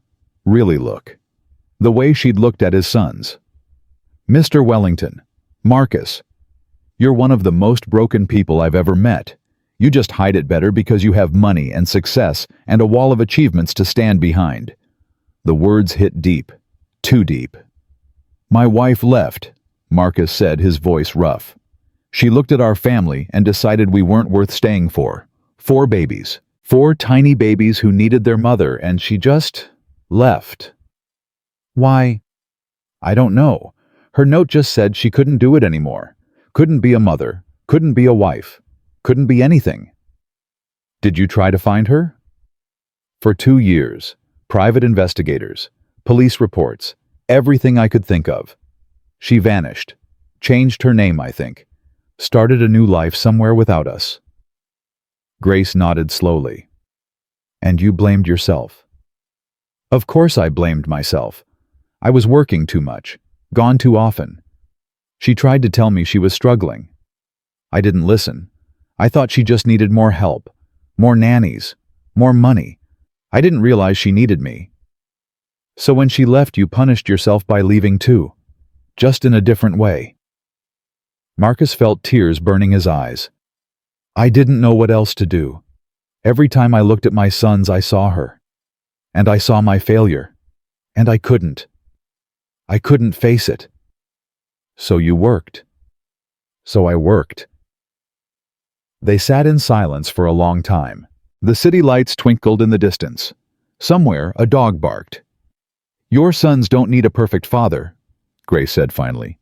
Really look. The way she'd looked at his sons. "Mr. Wellington, Marcus, you're one of the most broken people I've ever met. You just hide it better because you have money and success and a wall of achievements to stand behind." The words hit deep. Too deep. "My wife left," Marcus said, his voice rough. "She looked at our family and decided we weren't worth staying for. 4 babies. 4 tiny babies who needed their mother, and she just left." "Why?" "I don't know. Her note just said she couldn't do it anymore. Couldn't be a mother. Couldn't be a wife. Couldn't be anything." "Did you try to find her?" "For 2 years. Private investigators. Police reports. Everything I could think of. She vanished. Changed her name, I think. Started a new life somewhere without us." Grace nodded slowly. "And you blamed yourself?" "Of course I blamed myself. I was working too much. Gone too often. She tried to tell me she was struggling. I didn't listen. I thought she just needed more help. More nannies. More money. I didn't realize she needed me. So when she left, you punished yourself by leaving too. Just in a different way." Marcus felt tears burning his eyes. "I didn't know what else to do. Every time I looked at my sons, I saw her. And I saw my failure. And I couldn't. I couldn't face it. So you worked." "So I worked." They sat in silence for a long time. The city lights twinkled in the distance. Somewhere, a dog barked. "Your sons don't need a perfect father," Grace said finally.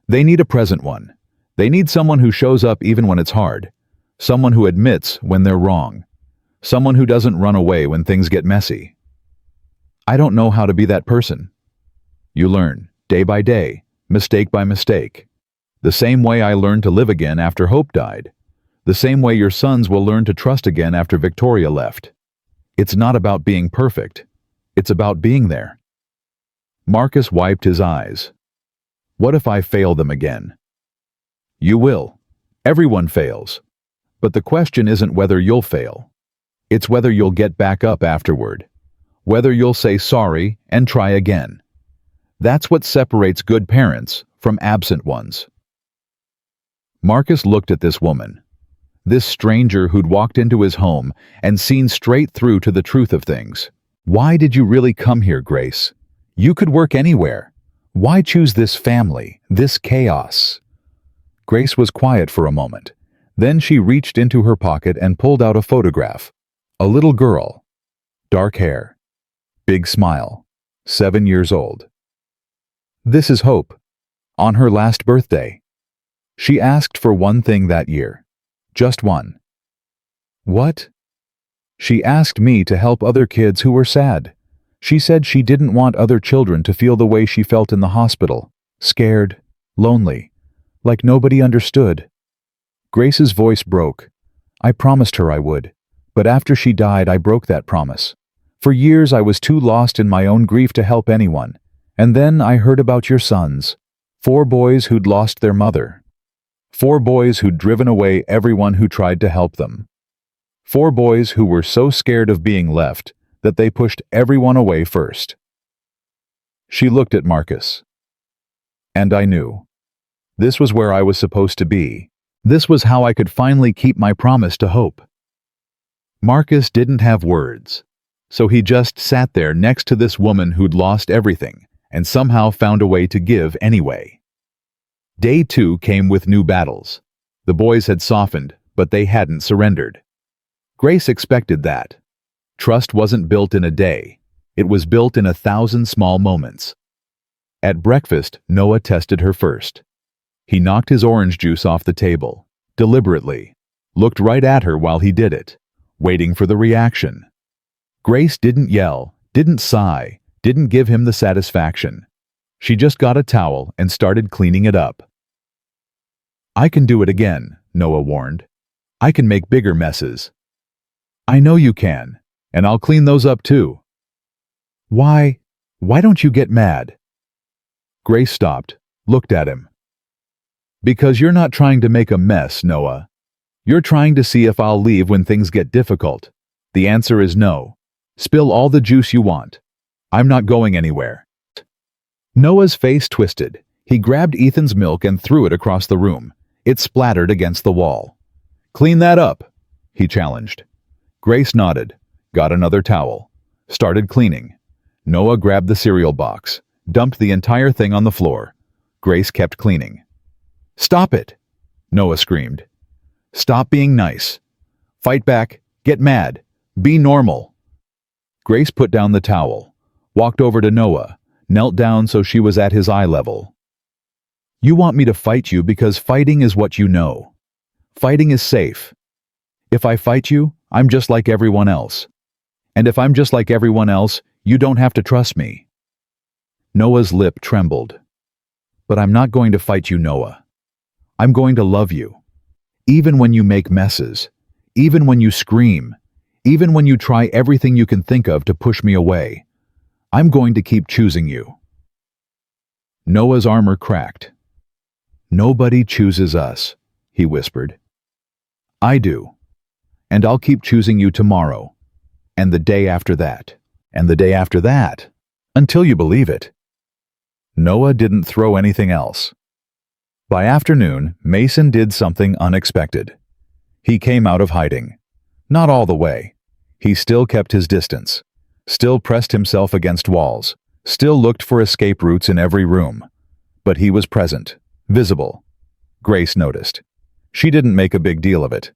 "They need a present one. They need someone who shows up even when it's hard. Someone who admits when they're wrong. Someone who doesn't run away when things get messy." "I don't know how to be that person." "You learn, day by day, mistake by mistake. The same way I learned to live again after Hope died. The same way your sons will learn to trust again after Victoria left. It's not about being perfect. It's about being there." Marcus wiped his eyes. "What if I fail them again?" "You will. Everyone fails. But the question isn't whether you'll fail. It's whether you'll get back up afterward. Whether you'll say sorry and try again. That's what separates good parents from absent ones. Marcus looked at this woman, this stranger who'd walked into his home and seen straight through to the truth of things. Why did you really come here, Grace? You could work anywhere. Why choose this family, this chaos? Grace was quiet for a moment. Then she reached into her pocket and pulled out a photograph. A little girl. Dark hair. Big smile. 7 years old. This is Hope. On her last birthday. She asked for one thing that year. Just one. What? She asked me to help other kids who were sad. She said she didn't want other children to feel the way she felt in the hospital. Scared. Lonely. Like nobody understood. Grace's voice broke. I promised her I would. But after she died, I broke that promise. For years I was too lost in my own grief to help anyone. And then I heard about your sons. 4 boys who'd lost their mother. 4 boys who'd driven away everyone who tried to help them. 4 boys who were so scared of being left that they pushed everyone away first. She looked at Marcus. And I knew. This was where I was supposed to be. This was how I could finally keep my promise to Hope. Marcus didn't have words, so he just sat there next to this woman who'd lost everything and somehow found a way to give anyway. Day 2 came with new battles. The boys had softened, but they hadn't surrendered. Grace expected that. Trust wasn't built in a day. It was built in 1,000 small moments. At breakfast, Noah tested her first. He knocked his orange juice off the table, deliberately, looked right at her while he did it, waiting for the reaction. Grace didn't yell, didn't sigh, didn't give him the satisfaction. She just got a towel and started cleaning it up. I can do it again, Noah warned. I can make bigger messes. I know you can, and I'll clean those up too. Why don't you get mad? Grace stopped, looked at him. Because you're not trying to make a mess, Noah. You're trying to see if I'll leave when things get difficult. The answer is no. Spill all the juice you want. I'm not going anywhere. Noah's face twisted. He grabbed Ethan's milk and threw it across the room. It splattered against the wall. Clean that up, he challenged. Grace nodded, got another towel, started cleaning. Noah grabbed the cereal box, dumped the entire thing on the floor. Grace kept cleaning. Stop it, Noah screamed. Stop being nice. Fight back, get mad, be normal. Grace put down the towel, walked over to Noah, knelt down so she was at his eye level. You want me to fight you because fighting is what you know. Fighting is safe. If I fight you, I'm just like everyone else. And if I'm just like everyone else, you don't have to trust me. Noah's lip trembled. But I'm not going to fight you, Noah. I'm going to love you. Even when you make messes. Even when you scream. Even when you try everything you can think of to push me away. I'm going to keep choosing you. Noah's armor cracked. Nobody chooses us, he whispered. I do. And I'll keep choosing you tomorrow. And the day after that. And the day after that. Until you believe it. Noah didn't throw anything else. By afternoon, Mason did something unexpected. He came out of hiding. Not all the way. He still kept his distance. Still pressed himself against walls. Still looked for escape routes in every room. But he was present. Visible. Grace noticed. She didn't make a big deal of it.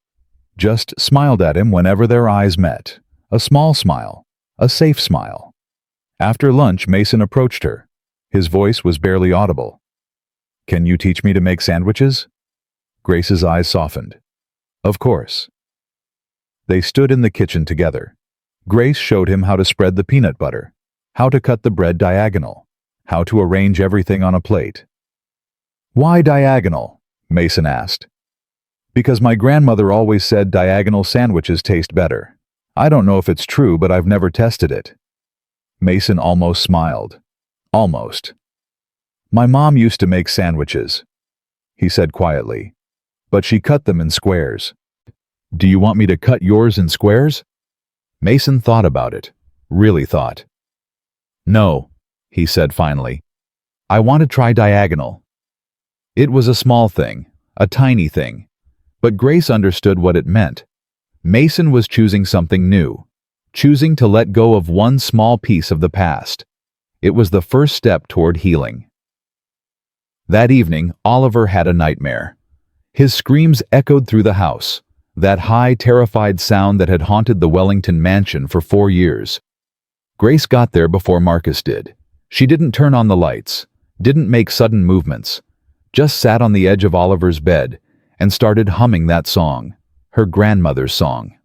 Just smiled at him whenever their eyes met. A small smile. A safe smile. After lunch, Mason approached her. His voice was barely audible. Can you teach me to make sandwiches? Grace's eyes softened. Of course. They stood in the kitchen together. Grace showed him how to spread the peanut butter, how to cut the bread diagonal, how to arrange everything on a plate. Why diagonal? Mason asked. Because my grandmother always said diagonal sandwiches taste better. I don't know if it's true, but I've never tested it. Mason almost smiled. Almost. My mom used to make sandwiches, he said quietly, but she cut them in squares. Do you want me to cut yours in squares? Mason thought about it. Really thought. No, he said finally. I want to try diagonal. It was a small thing, a tiny thing. But Grace understood what it meant. Mason was choosing something new, choosing to let go of one small piece of the past. It was the first step toward healing. That evening, Oliver had a nightmare. His screams echoed through the house, that high, terrified sound that had haunted the Wellington mansion for 4 years. Grace got there before Marcus did. She didn't turn on the lights, didn't make sudden movements, just sat on the edge of Oliver's bed and started humming that song, her grandmother's song.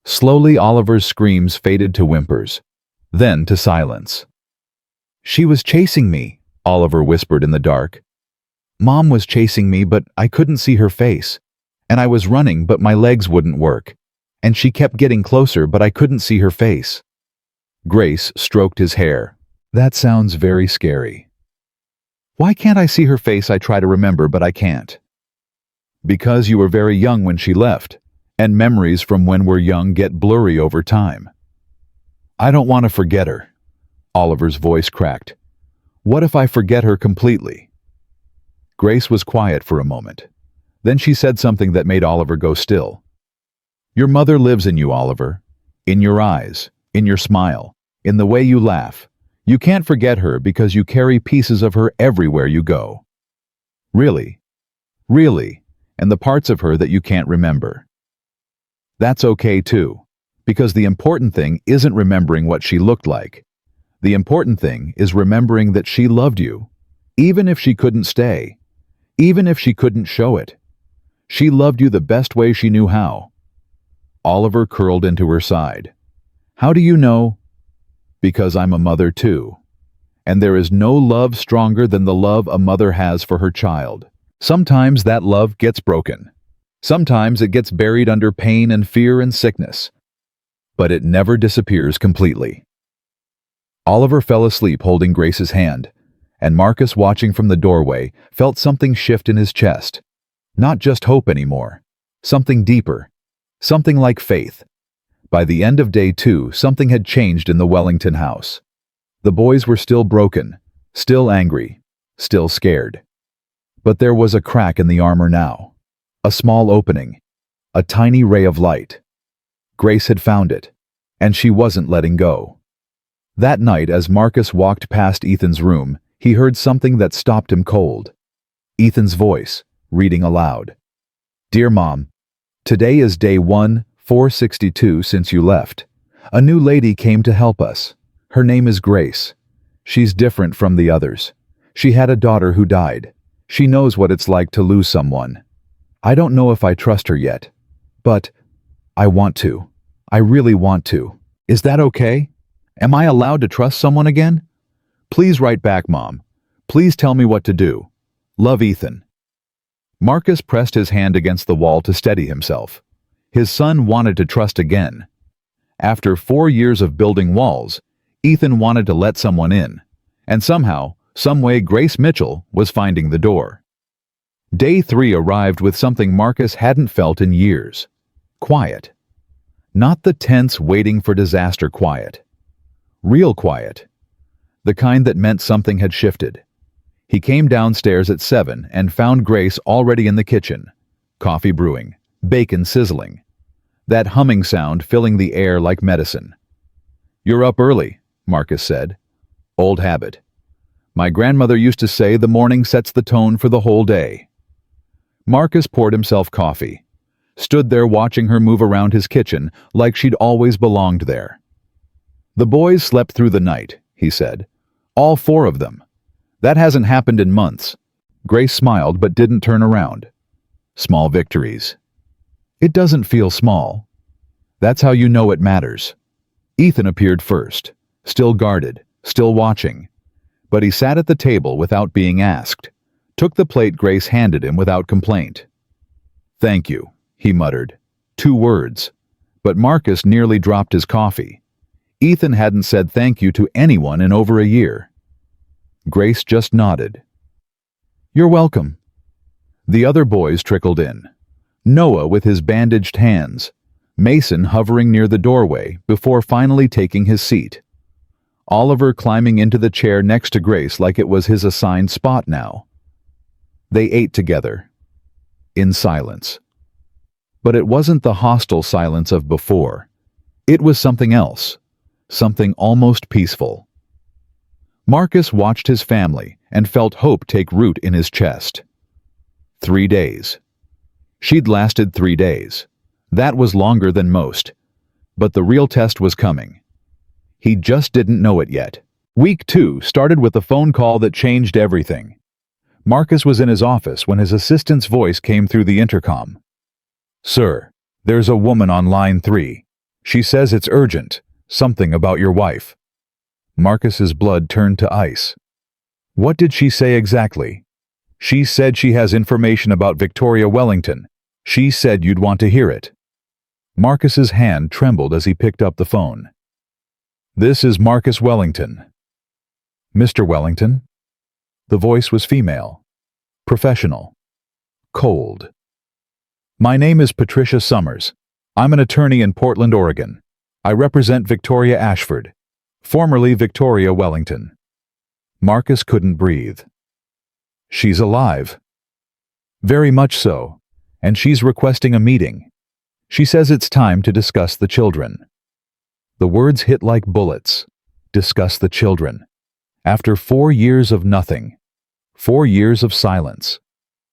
Slowly, Oliver's screams faded to whimpers, then to silence. She was chasing me, Oliver whispered in the dark. Mom was chasing me, but I couldn't see her face. And I was running, but my legs wouldn't work. And she kept getting closer, but I couldn't see her face. Grace stroked his hair. That sounds very scary. Why can't I see her face? I try to remember, but I can't. Because you were very young when she left, and memories from when we're young get blurry over time. I don't want to forget her. Oliver's voice cracked. What if I forget her completely? Grace was quiet for a moment. Then she said something that made Oliver go still. Your mother lives in you, Oliver. In your eyes, in your smile, in the way you laugh. You can't forget her because you carry pieces of her everywhere you go. Really? Really? And the parts of her that you can't remember. That's okay too, because the important thing isn't remembering what she looked like. The important thing is remembering that she loved you, even if she couldn't stay, even if she couldn't show it. She loved you the best way she knew how. Oliver curled into her side. How do you know? Because I'm a mother too. And there is no love stronger than the love a mother has for her child. Sometimes that love gets broken. Sometimes it gets buried under pain and fear and sickness. But it never disappears completely. Oliver fell asleep holding Grace's hand, and Marcus, watching from the doorway, felt something shift in his chest. Not just hope anymore. Something deeper. Something like faith. By the end of day 2, something had changed in the Wellington house. The boys were still broken, still angry, still scared. But there was a crack in the armor now. A small opening. A tiny ray of light. Grace had found it, and she wasn't letting go. That night, as Marcus walked past Ethan's room, he heard something that stopped him cold. Ethan's voice, reading aloud. Dear Mom, today is day 462 since you left. A new lady came to help us. Her name is Grace. She's different from the others. She had a daughter who died. She knows what it's like to lose someone. I don't know if I trust her yet, but I want to. I really want to. Is that okay? Am I allowed to trust someone again? Please write back, Mom. Please tell me what to do. Love, Ethan. Marcus pressed his hand against the wall to steady himself. His son wanted to trust again. After 4 years of building walls, Ethan wanted to let someone in, and somehow, some way, Grace Mitchell was finding the door. Day 3 arrived with something Marcus hadn't felt in years. Quiet. Not the tense waiting for disaster quiet. Real quiet. The kind that meant something had shifted. He came downstairs at 7 and found Grace already in the kitchen. Coffee brewing, bacon sizzling. That humming sound filling the air like medicine. You're up early, Marcus said. Old habit. My grandmother used to say the morning sets the tone for the whole day. Marcus poured himself coffee, stood there watching her move around his kitchen like she'd always belonged there. The boys slept through the night, he said. All 4 of them. That hasn't happened in months. Grace smiled but didn't turn around. Small victories. It doesn't feel small. That's how you know it matters. Ethan appeared first, still guarded, still watching. But he sat at the table without being asked, took the plate Grace handed him without complaint. Thank you, he muttered. 2 words. But Marcus nearly dropped his coffee. Ethan hadn't said thank you to anyone in over a year. Grace just nodded. You're welcome. The other boys trickled in. Noah with his bandaged hands, Mason hovering near the doorway before finally taking his seat. Oliver climbing into the chair next to Grace like it was his assigned spot now. They ate together, in silence. But it wasn't the hostile silence of before. It was something else, something almost peaceful. Marcus watched his family and felt hope take root in his chest. 3 days. She'd lasted 3 days. That was longer than most. But the real test was coming. He just didn't know it yet. Week 2 started with a phone call that changed everything. Marcus was in his office when his assistant's voice came through the intercom. "Sir, there's a woman on line 3. She says it's urgent, something about your wife." Marcus's blood turned to ice. "What did she say exactly?" "She said she has information about Victoria Wellington. She said you'd want to hear it." Marcus's hand trembled as he picked up the phone. "This is Marcus Wellington." "Mr. Wellington?" The voice was female, professional, cold. "My name is Patricia Summers. I'm an attorney in Portland, Oregon. I represent Victoria Ashford, formerly Victoria Wellington." Marcus couldn't breathe. "She's alive." "Very much so, and she's requesting a meeting. She says it's time to discuss the children." The words hit like bullets. Discuss the children. After 4 years of nothing. 4 years of silence.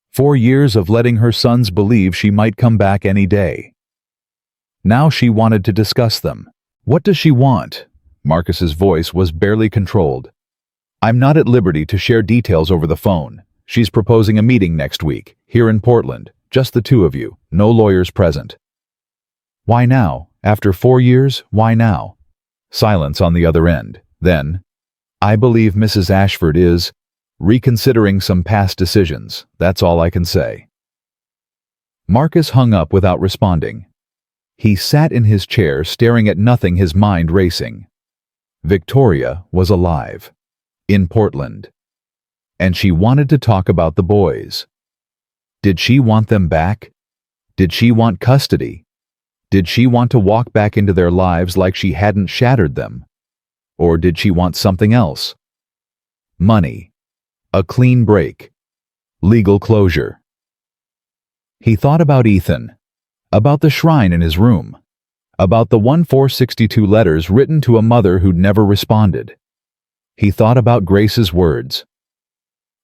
4 years of letting her sons believe she might come back any day. Now she wanted to discuss them. "What does she want?" Marcus's voice was barely controlled. "I'm not at liberty to share details over the phone. She's proposing a meeting next week, here in Portland. Just the two of you, no lawyers present." "Why now? After 4 years, why now?" Silence on the other end. Then, "I believe Mrs. Ashford is reconsidering some past decisions. That's all I can say." Marcus hung up without responding. He sat in his chair staring at nothing, his mind racing. Victoria was alive. In Portland. And she wanted to talk about the boys. Did she want them back? Did she want custody? Did she want to walk back into their lives like she hadn't shattered them? Or did she want something else? Money. A clean break. Legal closure. He thought about Ethan. About the shrine in his room. About the 1462 letters written to a mother who'd never responded. He thought about Grace's words.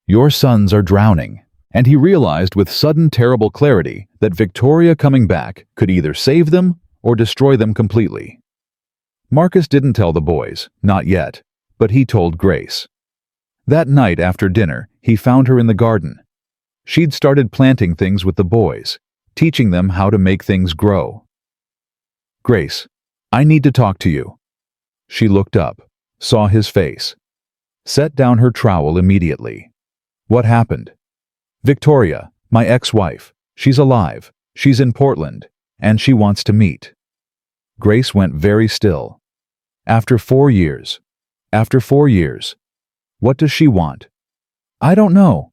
"Your sons are drowning." And he realized with sudden terrible clarity that Victoria coming back could either save them or destroy them completely. Marcus didn't tell the boys, not yet, but he told Grace. That night after dinner, he found her in the garden. She'd started planting things with the boys, teaching them how to make things grow. "Grace, I need to talk to you." She looked up, saw his face, set down her trowel immediately. "What happened?" "Victoria, my ex-wife. She's alive. She's in Portland, and she wants to meet." Grace went very still. After 4 years. After 4 years. What does she want? "I don't know.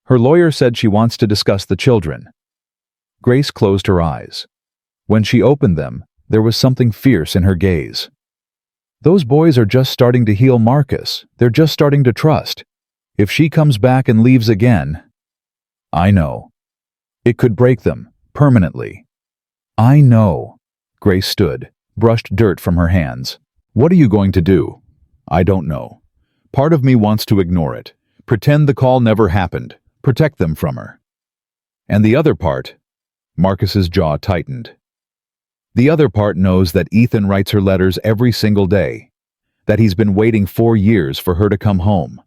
Her lawyer said she wants to discuss the children." Grace closed her eyes. When she opened them, there was something fierce in her gaze. "Those boys are just starting to heal, Marcus. They're just starting to trust. If she comes back and leaves again..." "I know. It could break them, permanently." "I know." Grace stood, brushed dirt from her hands. "What are you going to do?" "I don't know. Part of me wants to ignore it, pretend the call never happened, protect them from her. And the other part..." Marcus's jaw tightened. "The other part knows that Ethan writes her letters every single day, that he's been waiting 4 years for her to come home.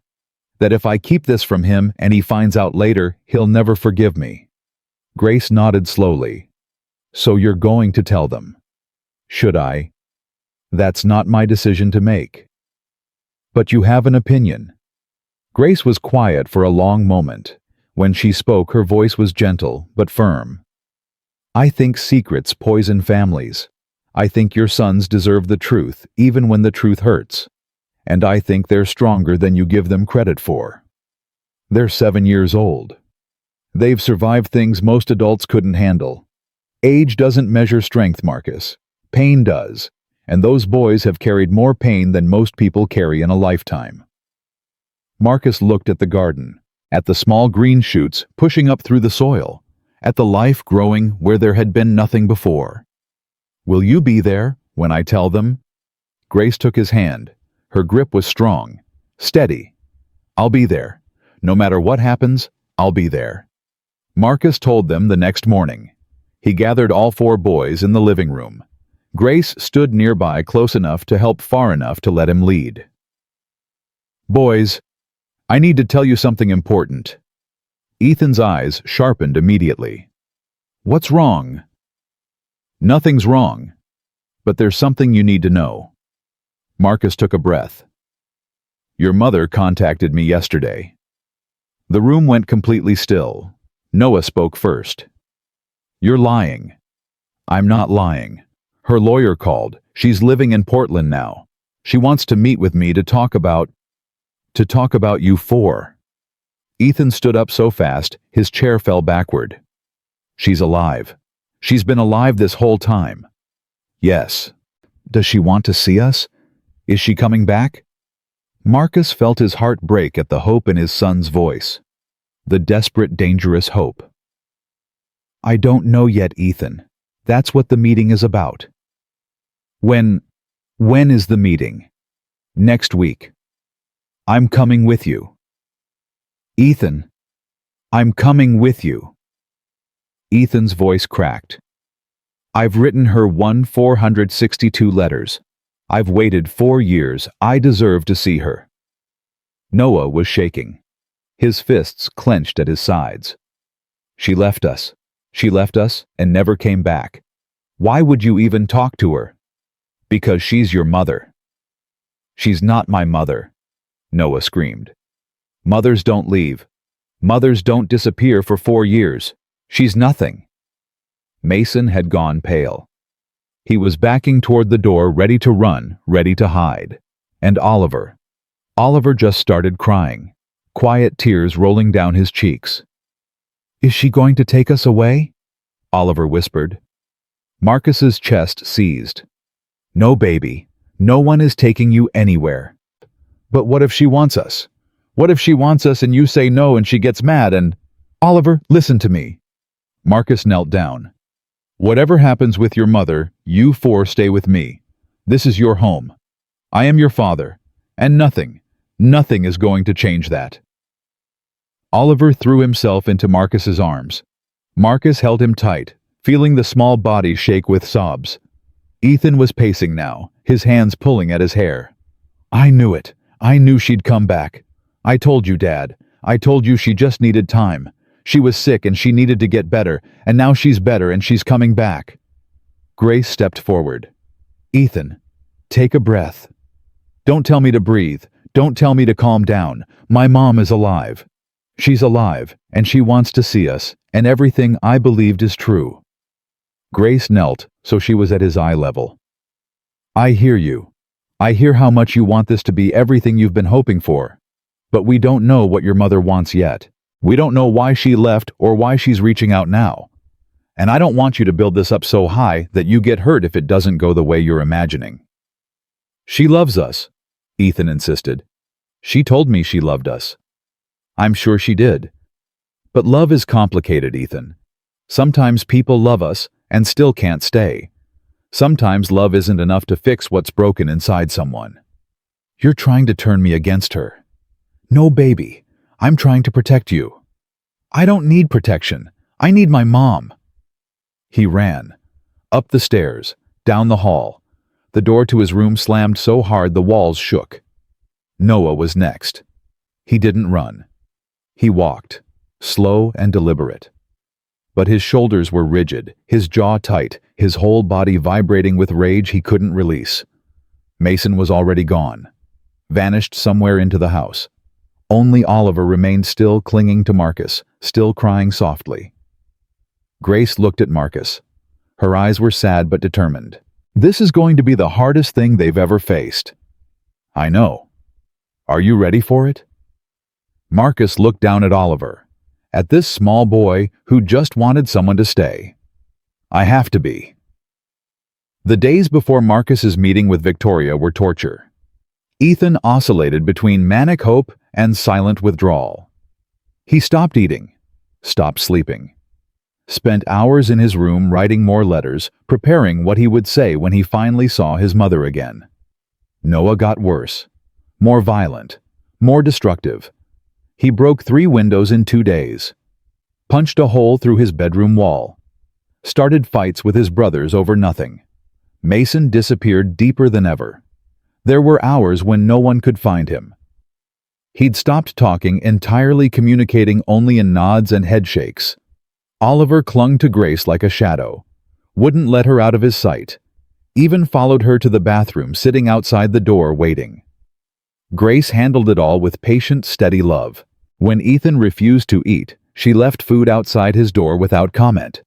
That if I keep this from him and he finds out later, he'll never forgive me." Grace nodded slowly. "So you're going to tell them?" "Should I?" "That's not my decision to make." "But you have an opinion." Grace was quiet for a long moment. When she spoke, her voice was gentle but firm. "I think secrets poison families. I think your sons deserve the truth, even when the truth hurts. And I think they're stronger than you give them credit for. They're 7 years old. They've survived things most adults couldn't handle. Age doesn't measure strength, Marcus. Pain does. And those boys have carried more pain than most people carry in a lifetime. Marcus looked at the garden, at the small green shoots pushing up through the soil, at the life growing where there had been nothing before. Will you be there when I tell them? Grace took his hand. Her grip was strong, steady. I'll be there. No matter what happens, I'll be there. Marcus told them the next morning. He gathered all 4 boys in the living room. Grace stood nearby close enough to help far enough to let him lead. Boys, I need to tell you something important. Ethan's eyes sharpened immediately. What's wrong? Nothing's wrong. But there's something you need to know. Marcus took a breath. Your mother contacted me yesterday. The room went completely still. Noah spoke first. You're lying. I'm not lying. Her lawyer called. She's living in Portland now. She wants to meet with me to talk about you 4. Ethan stood up so fast, his chair fell backward. She's alive. She's been alive this whole time. Yes. Does she want to see us? Is she coming back? Marcus felt his heart break at the hope in his son's voice. The desperate, dangerous hope. I don't know yet, Ethan. That's what the meeting is about. When is the meeting? Next week. I'm coming with you. Ethan, I'm coming with you. Ethan's voice cracked. I've written her 462 letters. I've waited 4 years. I deserve to see her. Noah was shaking. His fists clenched at his sides. She left us. She left us and never came back. Why would you even talk to her? Because she's your mother. She's not my mother, Noah screamed. Mothers don't leave. Mothers don't disappear for 4 years. She's nothing. Mason had gone pale. He was backing toward the door, ready to run, ready to hide. And Oliver just started crying, quiet tears rolling down his cheeks. Is she going to take us away? Oliver whispered. Marcus's chest seized. No, baby. No one is taking you anywhere. But what if she wants us? What if she wants us and you say no and she gets mad and... Oliver, listen to me. Marcus knelt down. Whatever happens with your mother, you 4 stay with me. This is your home. I am your father. And nothing is going to change that. Oliver threw himself into Marcus's arms. Marcus held him tight, feeling the small body shake with sobs. Ethan was pacing now, his hands pulling at his hair. I knew it. I knew she'd come back. I told you, Dad. I told you she just needed time. She was sick and she needed to get better, and now she's better and she's coming back. Grace stepped forward. Ethan, take a breath. Don't tell me to breathe. Don't tell me to calm down. My mom is alive. She's alive, and she wants to see us, and everything I believed is true. Grace knelt, so she was at his eye level. I hear you. I hear how much you want this to be everything you've been hoping for. But we don't know what your mother wants yet. We don't know why she left or why she's reaching out now. And I don't want you to build this up so high that you get hurt if it doesn't go the way you're imagining. She loves us, Ethan insisted. She told me she loved us. I'm sure she did. But love is complicated, Ethan. Sometimes people love us and still can't stay. Sometimes love isn't enough to fix what's broken inside someone. You're trying to turn me against her. No, baby. I'm trying to protect you. I don't need protection. I need my mom. He ran. Up the stairs, down the hall. The door to his room slammed so hard the walls shook. Noah was next. He didn't run. He walked, slow and deliberate. But his shoulders were rigid, his jaw tight, his whole body vibrating with rage he couldn't release. Mason was already gone, vanished somewhere into the house. Only Oliver remained still, clinging to Marcus, still crying softly. Grace looked at Marcus. Her eyes were sad but determined. This is going to be the hardest thing they've ever faced. I know. Are you ready for it? Marcus looked down at Oliver, at this small boy who just wanted someone to stay. I have to be. The days before Marcus's meeting with Victoria were torture. Ethan oscillated between manic hope and silent withdrawal. He stopped eating, stopped sleeping, spent hours in his room writing more letters, preparing what he would say when he finally saw his mother again. Noah got worse, more violent, more destructive. He broke 3 windows in 2 days, punched a hole through his bedroom wall, started fights with his brothers over nothing. Mason disappeared deeper than ever. There were hours when no one could find him. He'd stopped talking, entirely communicating only in nods and headshakes. Oliver clung to Grace like a shadow, wouldn't let her out of his sight, even followed her to the bathroom, sitting outside the door waiting. Grace handled it all with patient, steady love. When Ethan refused to eat, she left food outside his door without comment.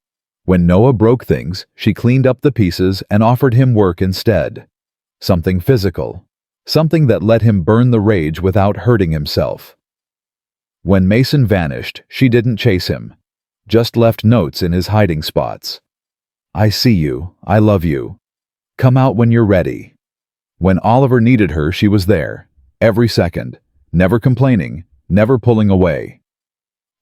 When Noah broke things, she cleaned up the pieces and offered him work instead. Something physical. Something that let him burn the rage without hurting himself. When Mason vanished, she didn't chase him, just left notes in his hiding spots. I see you, I love you. Come out when you're ready. When Oliver needed her, she was there, every second, never complaining, never pulling away.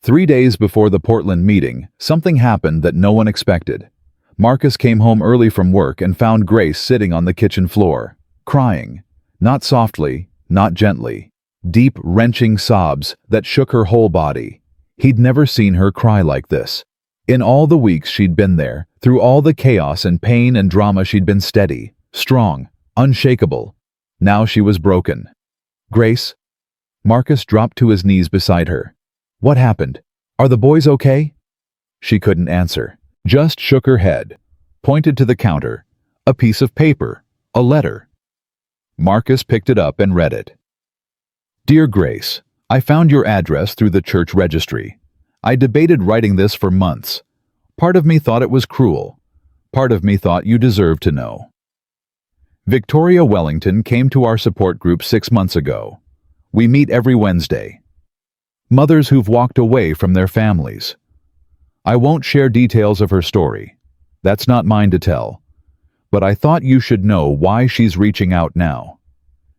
3 days before the Portland meeting, something happened that no one expected. Marcus came home early from work and found Grace sitting on the kitchen floor, crying. Not softly, not gently. Deep, wrenching sobs that shook her whole body. He'd never seen her cry like this. In all the weeks she'd been there, through all the chaos and pain and drama, she'd been steady, strong, unshakable. Now she was broken. Grace? Marcus dropped to his knees beside her. What happened? Are the boys okay? She couldn't answer, just shook her head, pointed to the counter. A piece of paper, a letter. Marcus picked it up and read it. Dear Grace, I found your address through the church registry. I debated writing this for months. Part of me thought it was cruel. Part of me thought you deserved to know. Victoria Wellington came to our support group 6 months ago. We meet every Wednesday. Mothers who've walked away from their families. I won't share details of her story. That's not mine to tell. But I thought you should know why she's reaching out now.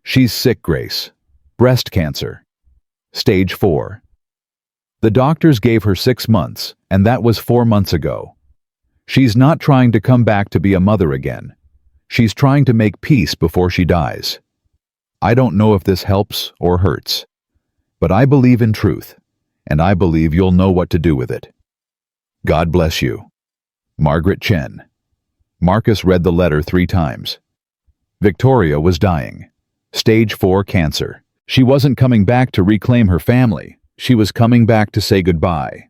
She's sick, Grace. Breast cancer. Stage 4. The doctors gave her 6 months, and that was 4 months ago. She's not trying to come back to be a mother again. She's trying to make peace before she dies. I don't know if this helps or hurts. But I believe in truth, and I believe you'll know what to do with it. God bless you. Margaret Chen. Marcus read the letter 3 times. Victoria was dying. Stage 4 cancer. She wasn't coming back to reclaim her family. She was coming back to say goodbye.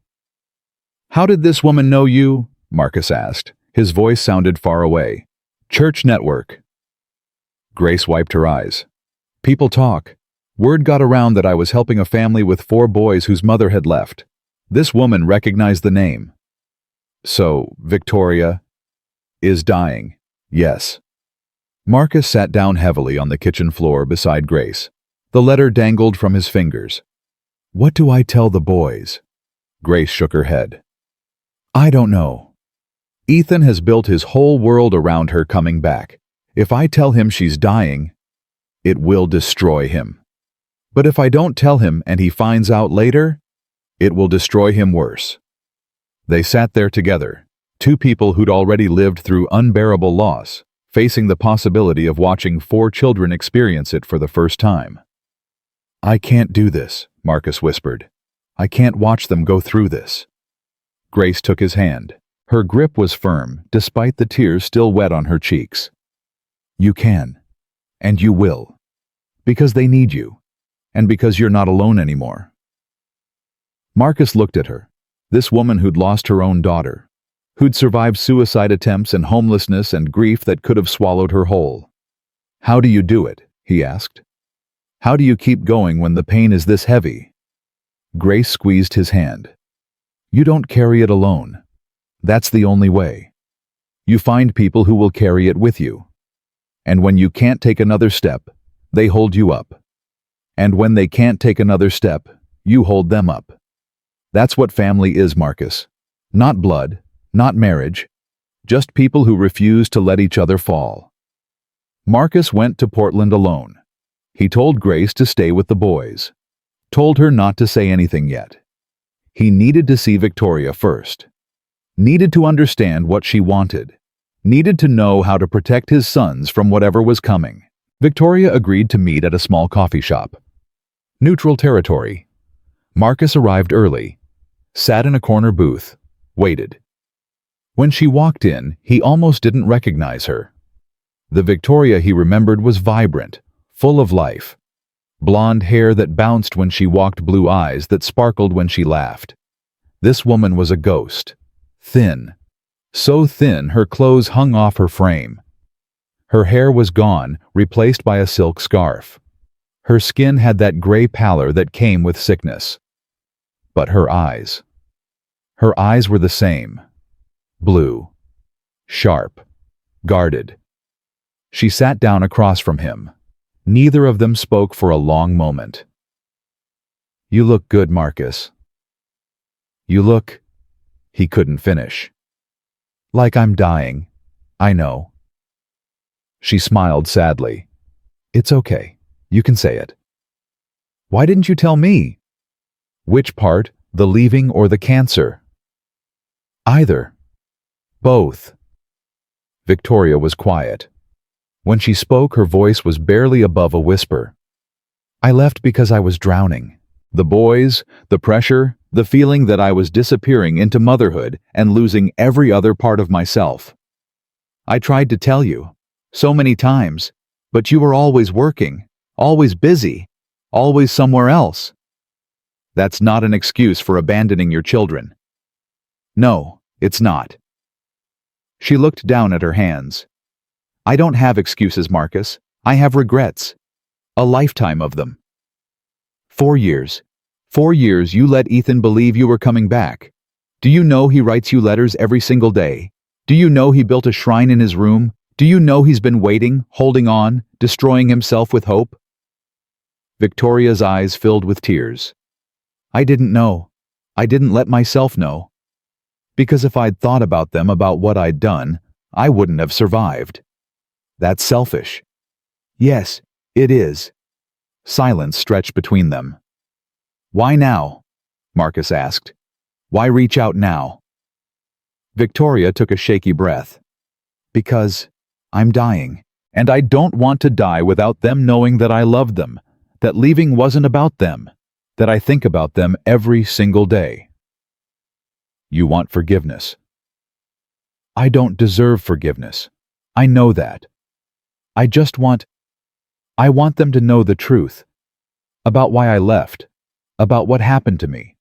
How did this woman know you? Marcus asked. His voice sounded far away. Church network. Grace wiped her eyes. People talk. Word got around that I was helping a family with 4 boys whose mother had left. This woman recognized the name. So, Victoria is dying. Yes. Marcus sat down heavily on the kitchen floor beside Grace. The letter dangled from his fingers. What do I tell the boys? Grace shook her head. I don't know. Ethan has built his whole world around her coming back. If I tell him she's dying, it will destroy him. But if I don't tell him and he finds out later, it will destroy him worse. They sat there together, 2 people who'd already lived through unbearable loss, facing the possibility of watching 4 children experience it for the first time. I can't do this, Marcus whispered. I can't watch them go through this. Grace took his hand. Her grip was firm, despite the tears still wet on her cheeks. You can, and you will, because they need you. And because you're not alone anymore. Marcus looked at her, this woman who'd lost her own daughter, who'd survived suicide attempts and homelessness and grief that could have swallowed her whole. How do you do it? He asked. How do you keep going when the pain is this heavy? Grace squeezed his hand. You don't carry it alone. That's the only way. You find people who will carry it with you. And when you can't take another step, they hold you up. And when they can't take another step, you hold them up. That's what family is, Marcus. Not blood, not marriage. just people who refused to let each other fall. Marcus went to Portland alone. He told Grace to stay with the boys. Told her not to say anything yet. He needed to see Victoria first. Needed to understand what she wanted. Needed to know how to protect his sons from whatever was coming. Victoria agreed to meet at a small coffee shop. Neutral territory. Marcus arrived early, sat in a corner booth, waited. When she walked in, he almost didn't recognize her. The Victoria he remembered was vibrant, full of life. Blonde hair that bounced when she walked, blue eyes that sparkled when she laughed. This woman was a ghost. Thin. So thin her clothes hung off her frame. Her hair was gone, replaced by a silk scarf. Her skin had that gray pallor that came with sickness. But her eyes were the same. Blue. Sharp. Guarded. She sat down across from him. Neither of them spoke for a long moment. "You look good, Marcus." "You look—" He couldn't finish. "Like I'm dying. I know." She smiled sadly. "It's okay. You can say it." "Why didn't you tell me?" "Which part, the leaving or the cancer?" "Either." "Both." Victoria was quiet. When she spoke, her voice was barely above a whisper. "I left because I was drowning. The boys, the pressure, the feeling that I was disappearing into motherhood and losing every other part of myself. I tried to tell you, so many times, but you were always working, always busy, always somewhere else. That's not an excuse for abandoning your children." "No, it's not." She looked down at her hands. "I don't have excuses, Marcus. I have regrets. A lifetime of them. 4 years. 4 years you let Ethan believe you were coming back. Do you know he writes you letters every single day? Do you know he built a shrine in his room? Do you know he's been waiting, holding on, destroying himself with hope?" Victoria's eyes filled with tears. "I didn't know. I didn't let myself know. Because if I'd thought about them, about what I'd done, I wouldn't have survived. That's selfish." "Yes, it is." Silence stretched between them. "Why now?" Marcus asked. "Why reach out now?" Victoria took a shaky breath. "Because I'm dying, and I don't want to die without them knowing that I loved them, that leaving wasn't about them, that I think about them every single day." "You want forgiveness." "I don't deserve forgiveness. I know that. I want them to know the truth. About why I left. About what happened to me.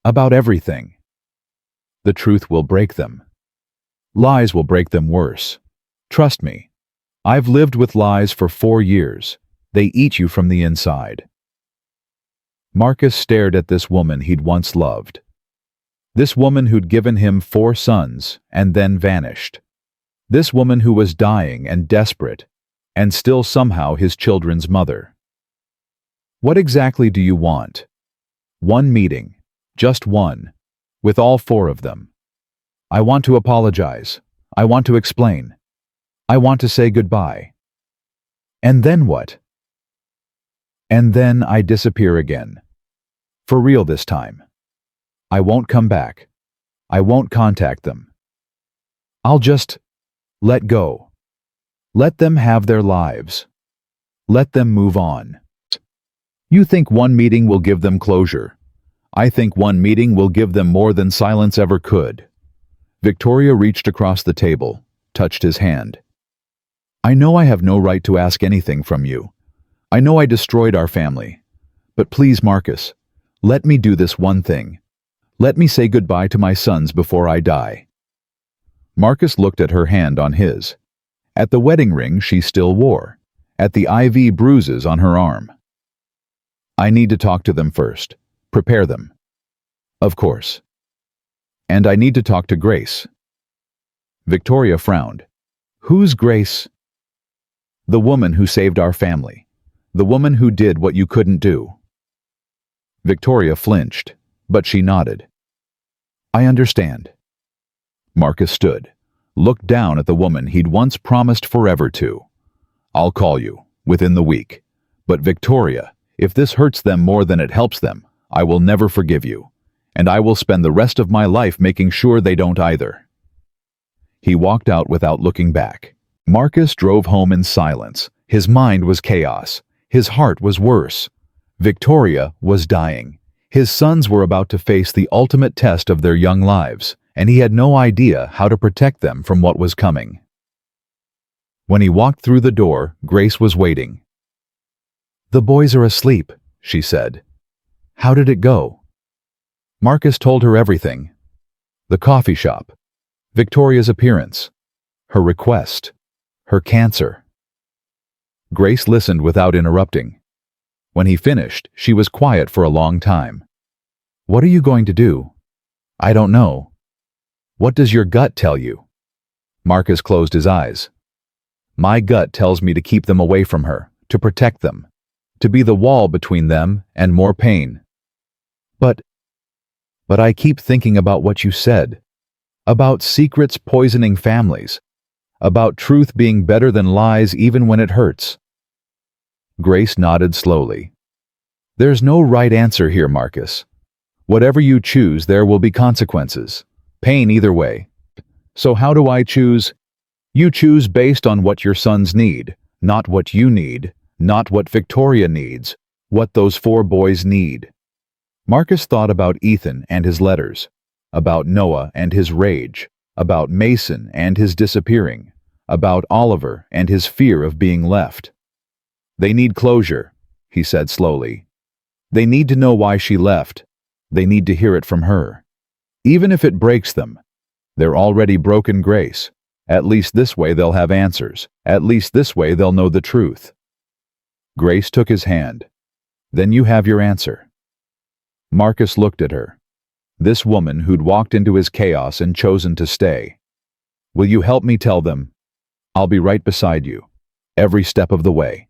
About everything. The truth will break them. Lies will break them worse. Trust me. I've lived with lies for 4 years. They eat you from the inside." Marcus stared at this woman he'd once loved. This woman who'd given him 4 sons and then vanished. This woman who was dying and desperate, and still somehow his children's mother. "What exactly do you want?" "One meeting, just one, with all 4 of them. I want to apologize. I want to explain. I want to say goodbye." "And then what?" "And then I disappear again. For real this time. I won't come back. I won't contact them. I'll just let go. Let them have their lives. Let them move on." You think one meeting will give them closure. I think one meeting will give them more than silence ever could. Victoria reached across the table, touched his hand. "I know I have no right to ask anything from you. I know I destroyed our family. But please, Marcus, let me do this one thing. Let me say goodbye to my sons before I die." Marcus looked at her hand on his. At the wedding ring she still wore. At the IV bruises on her arm. "I need to talk to them first. Prepare them." "Of course." "And I need to talk to Grace." Victoria frowned. "Who's Grace?" "The woman who saved our family. The woman who did what you couldn't do." Victoria flinched, but she nodded. "I understand." Marcus stood, looked down at the woman he'd once promised forever to. "I'll call you, within the week. But Victoria, if this hurts them more than it helps them, I will never forgive you. And I will spend the rest of my life making sure they don't either." He walked out without looking back. Marcus drove home in silence. His mind was chaos. His heart was worse. Victoria was dying. His sons were about to face the ultimate test of their young lives, and he had no idea how to protect them from what was coming. When he walked through the door, Grace was waiting. "The boys are asleep," she said. "How did it go?" Marcus told her everything. The coffee shop, Victoria's appearance, her request, her cancer. Grace listened without interrupting. When he finished, she was quiet for a long time. "What are you going to do?" "I don't know." "What does your gut tell you?" Marcus closed his eyes. "My gut tells me to keep them away from her, to protect them, to be the wall between them and more pain. But I keep thinking about what you said, about secrets poisoning families, about truth being better than lies even when it hurts." Grace nodded slowly. "There's no right answer here, Marcus. Whatever you choose, there will be consequences. Pain either way. So how do I choose? You choose based on what your sons need, not what you need, not what Victoria needs, what those 4 boys need." Marcus thought about Ethan and his letters, about Noah and his rage, about Mason and his disappearing, about Oliver and his fear of being left. "They need closure," he said slowly. "They need to know why she left. They need to hear it from her. Even if it breaks them. They're already broken, Grace. At least this way they'll have answers. At least this way they'll know the truth." Grace took his hand. "Then you have your answer." Marcus looked at her. This woman who'd walked into his chaos and chosen to stay. "Will you help me tell them? I'll be right beside you, every step of the way."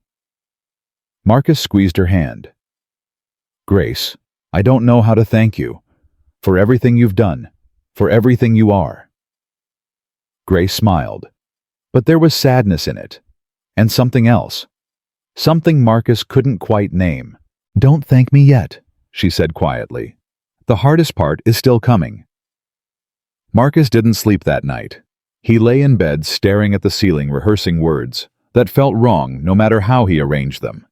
Marcus squeezed her hand. "Grace, I don't know how to thank you, for everything you've done, for everything you are." Grace smiled, but there was sadness in it, and something else, something Marcus couldn't quite name. "Don't thank me yet," she said quietly. "The hardest part is still coming." Marcus didn't sleep that night. He lay in bed staring at the ceiling, rehearsing words that felt wrong no matter how he arranged them.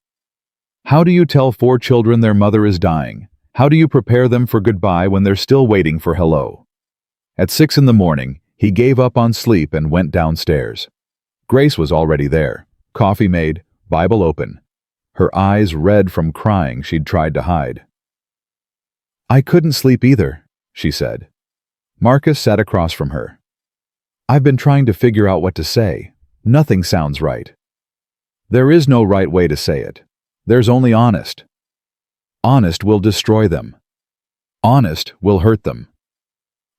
How do you tell 4 children their mother is dying? How do you prepare them for goodbye when they're still waiting for hello? At 6 in the morning, he gave up on sleep and went downstairs. Grace was already there, coffee made, Bible open, her eyes red from crying she'd tried to hide. "I couldn't sleep either," she said. Marcus sat across from her. "I've been trying to figure out what to say. Nothing sounds right." "There is no right way to say it. There's only honest. Honest will destroy them. Honest will hurt them.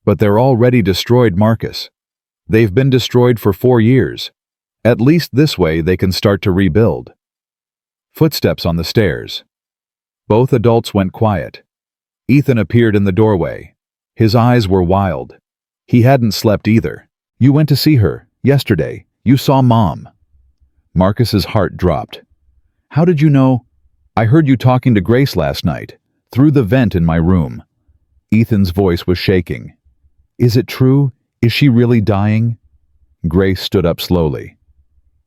But they're already destroyed, Marcus. They've been destroyed for 4 years. At least this way they can start to rebuild." Footsteps on the stairs. Both adults went quiet. Ethan appeared in the doorway. His eyes were wild. He hadn't slept either. "You went to see her, yesterday. You saw Mom." Marcus's heart dropped. "How did you know?" "I heard you talking to Grace last night, through the vent in my room." Ethan's voice was shaking. "Is it true? Is she really dying?" Grace stood up slowly.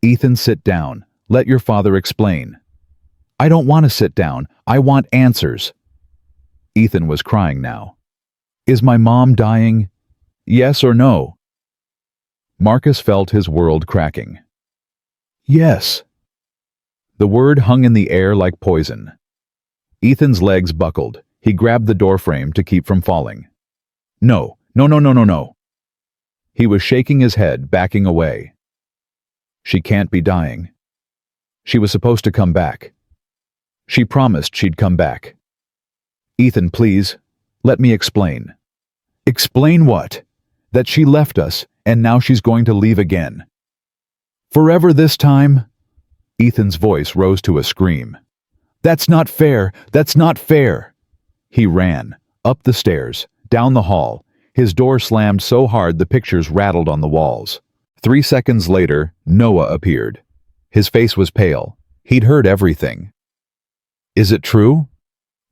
"Ethan, sit down. Let your father explain." "I don't want to sit down. I want answers." Ethan was crying now. "Is my mom dying? Yes or no?" Marcus felt his world cracking. "Yes." The word hung in the air like poison. Ethan's legs buckled. He grabbed the doorframe to keep from falling. "No, no, no, no, no, no." He was shaking his head, backing away. "She can't be dying. She was supposed to come back. She promised she'd come back." "Ethan, please, let me explain." "Explain what?" "That she left us, and now she's going to leave again." "Forever this time?" Ethan's voice rose to a scream. "That's not fair! That's not fair!" He ran, up the stairs, down the hall, His door slammed so hard the pictures rattled on the walls. 3 seconds later, Noah appeared. His face was pale. He'd heard everything. "Is it true?"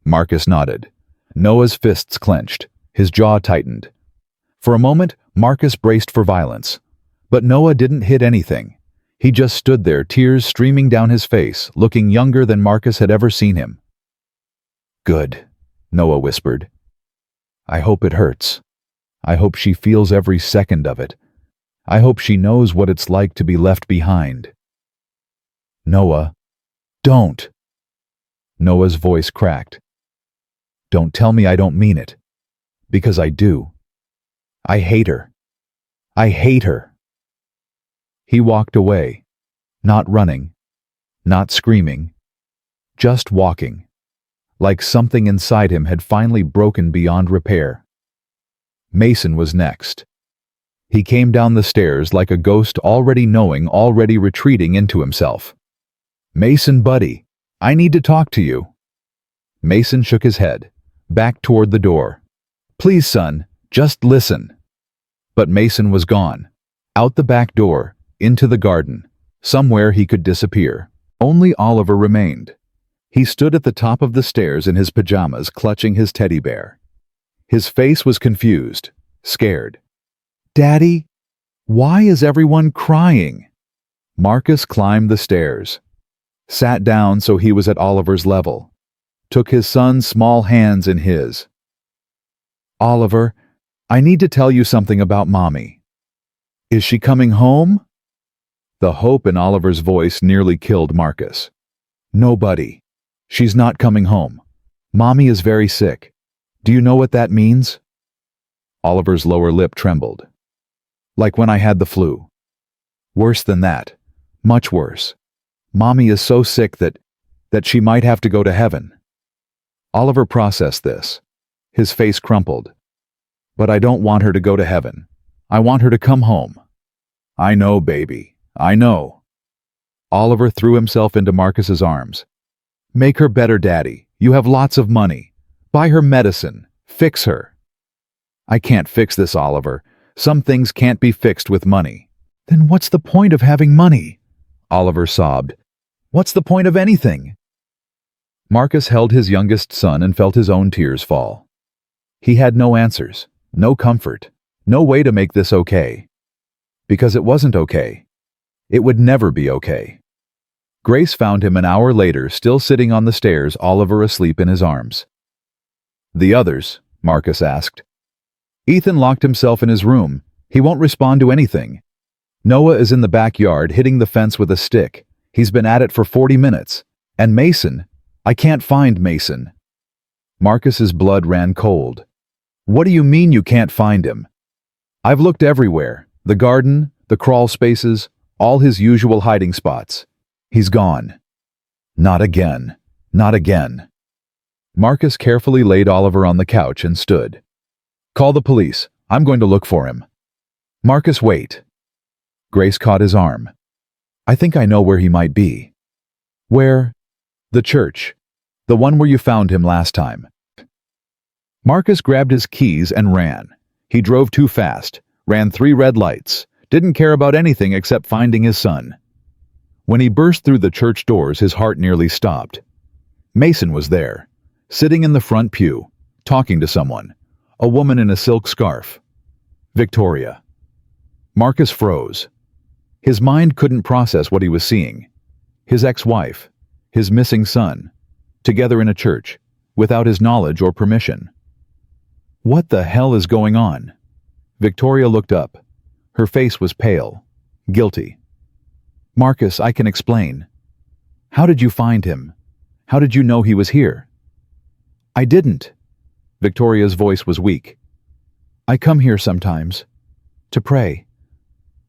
Marcus nodded. Noah's fists clenched. His jaw tightened. For a moment, Marcus braced for violence. But Noah didn't hit anything. He just stood there, tears streaming down his face, looking younger than Marcus had ever seen him. "Good," Noah whispered. "I hope it hurts. I hope she feels every second of it. I hope she knows what it's like to be left behind." "Noah, don't." Noah's voice cracked. "Don't tell me I don't mean it. Because I do. I hate her. I hate her." He walked away, not running, not screaming, just walking, like something inside him had finally broken beyond repair. Mason was next. He came down the stairs like a ghost, already knowing, already retreating into himself. "Mason, buddy, I need to talk to you." Mason shook his head, back toward the door. "Please, son, just listen." But Mason was gone. Out the back door, into the garden. Somewhere he could disappear. Only Oliver remained. He stood at the top of the stairs in his pajamas, clutching his teddy bear. His face was confused, scared. "Daddy, why is everyone crying?" Marcus climbed the stairs, sat down so he was at Oliver's level, took his son's small hands in his. "Oliver, I need to tell you something about Mommy." "Is she coming home?" The hope in Oliver's voice nearly killed Marcus. "No, buddy. She's not coming home. Mommy is very sick. Do you know what that means?" Oliver's lower lip trembled. "Like when I had the flu. Worse than that. Much worse. Mommy is so sick that she might have to go to heaven." Oliver processed this. His face crumpled. "But I don't want her to go to heaven. I want her to come home." "I know, baby. I know." Oliver threw himself into Marcus's arms. "Make her better, Daddy. You have lots of money. Buy her medicine. Fix her." "I can't fix this, Oliver. Some things can't be fixed with money." "Then what's the point of having money?" Oliver sobbed. "What's the point of anything?" Marcus held his youngest son and felt his own tears fall. He had no answers, no comfort, no way to make this okay. Because it wasn't okay. It would never be okay. Grace found him an hour later, still sitting on the stairs, Oliver asleep in his arms. "The others?" Marcus asked. "Ethan locked himself in his room. He won't respond to anything. Noah is in the backyard hitting the fence with a stick. He's been at it for 40 minutes. And Mason, I can't find Mason." Marcus's blood ran cold. "What do you mean you can't find him?" "I've looked everywhere. The garden, the crawl spaces, all his usual hiding spots. He's gone." "Not again. Not again." Marcus carefully laid Oliver on the couch and stood. "Call the police. I'm going to look for him." "Marcus, wait." Grace caught his arm. "I think I know where he might be." "Where?" "The church. The one where you found him last time." Marcus grabbed his keys and ran. He drove too fast, ran 3 red lights, didn't care about anything except finding his son. When he burst through the church doors, his heart nearly stopped. Mason was there, sitting in the front pew, talking to someone, a woman in a silk scarf. Victoria. Marcus froze. His mind couldn't process what he was seeing. His ex-wife, his missing son, together in a church, without his knowledge or permission. What the hell is going on? Victoria looked up. Her face was pale, guilty. "Marcus, I can explain. How did you find him? How did you know he was here?" "I didn't." Victoria's voice was weak. "I come here sometimes. To pray.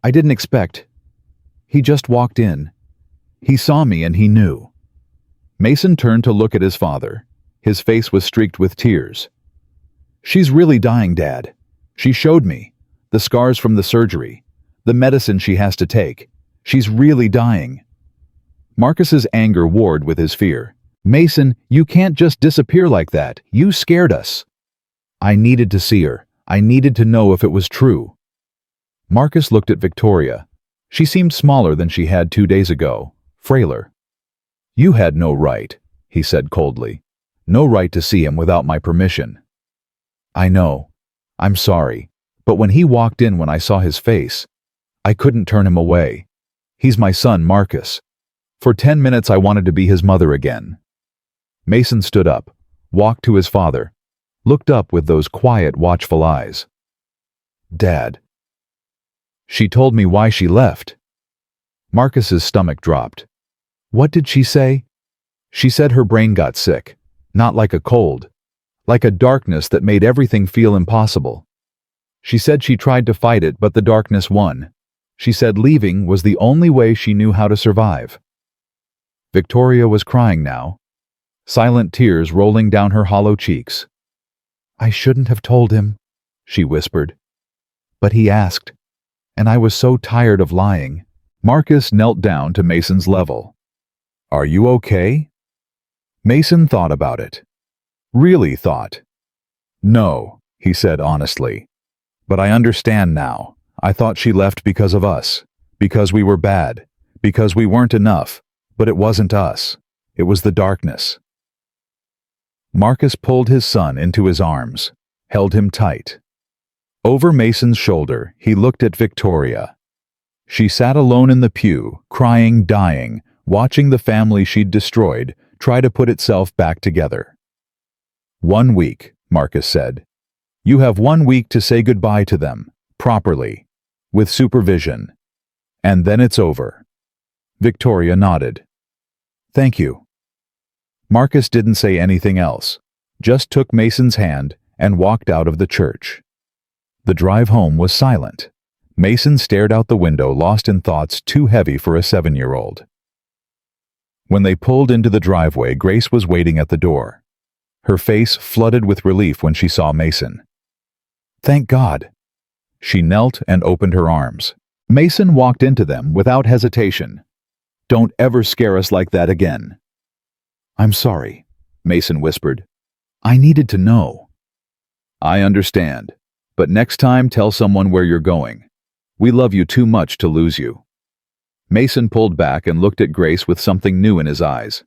I didn't expect. He just walked in. He saw me and he knew." Mason turned to look at his father. His face was streaked with tears. "She's really dying, Dad. She showed me. The scars from the surgery. The medicine she has to take. She's really dying." Marcus's anger warred with his fear. "Mason, you can't just disappear like that. You scared us." "I needed to see her. I needed to know if it was true. Marcus looked at Victoria. She seemed smaller than she had 2 days ago, frailer. You had no right, he said coldly. No right to see him without my permission. I know. I'm sorry. But when he walked in, when I saw his face, I couldn't turn him away. He's my son, Marcus. For 10 minutes I wanted to be his mother again. Mason stood up, walked to his father, looked up with those quiet, watchful eyes. Dad. She told me why she left. Marcus's stomach dropped. What did she say? She said her brain got sick, not like a cold, like a darkness that made everything feel impossible. She said she tried to fight it, but the darkness won. She said leaving was the only way she knew how to survive. Victoria was crying now, silent tears rolling down her hollow cheeks. I shouldn't have told him, she whispered. But he asked, and I was so tired of lying. Marcus knelt down to Mason's level. Are you okay? Mason thought about it. Really thought. No, he said honestly. But I understand now. I thought she left because of us, because we were bad, because we weren't enough, but it wasn't us. It was the darkness. Marcus pulled his son into his arms, held him tight. Over Mason's shoulder, he looked at Victoria. She sat alone in the pew, crying, dying, watching the family she'd destroyed try to put itself back together. 1 week, Marcus said. You have 1 week to say goodbye to them, properly, with supervision. And then it's over. Victoria nodded. Thank you. Marcus didn't say anything else, just took Mason's hand and walked out of the church. The drive home was silent. Mason stared out the window, lost in thoughts too heavy for a 7-year-old. When they pulled into the driveway, Grace was waiting at the door. Her face flooded with relief when she saw Mason. Thank God. She knelt and opened her arms. Mason walked into them without hesitation. Don't ever scare us like that again. I'm sorry, Mason whispered. I needed to know. I understand, but next time tell someone where you're going. We love you too much to lose you. Mason pulled back and looked at Grace with something new in his eyes.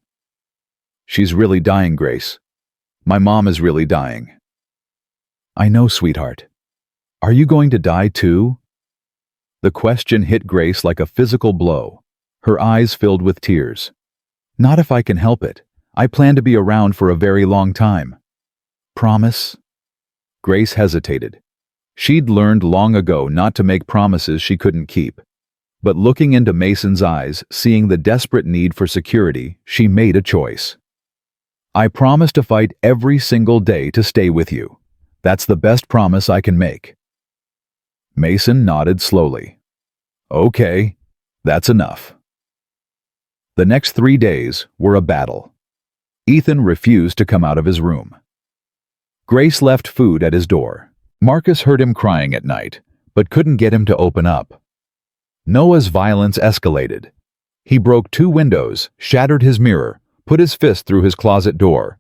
She's really dying, Grace. My mom is really dying. I know, sweetheart. Are you going to die too? The question hit Grace like a physical blow. Her eyes filled with tears. Not if I can help it. I plan to be around for a very long time. Promise? Grace hesitated. She'd learned long ago not to make promises she couldn't keep. But looking into Mason's eyes, seeing the desperate need for security, she made a choice. I promise to fight every single day to stay with you. That's the best promise I can make. Mason nodded slowly. Okay, that's enough. The next 3 days were a battle. Ethan refused to come out of his room. Grace left food at his door. Marcus heard him crying at night, but couldn't get him to open up. Noah's violence escalated. He broke 2 windows, shattered his mirror, put his fist through his closet door.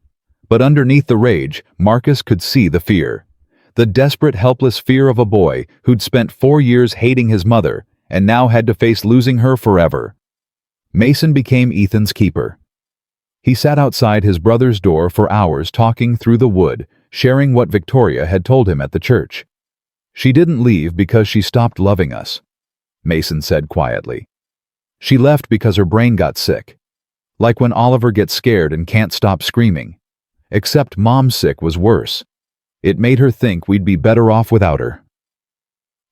But underneath the rage, Marcus could see the fear. The desperate, helpless fear of a boy who'd spent 4 years hating his mother and now had to face losing her forever. Mason became Ethan's keeper. He sat outside his brother's door for hours, talking through the wood, sharing what Victoria had told him at the church. She didn't leave because she stopped loving us, Mason said quietly. She left because her brain got sick. Like when Oliver gets scared and can't stop screaming. Except Mom's sick was worse. It made her think we'd be better off without her.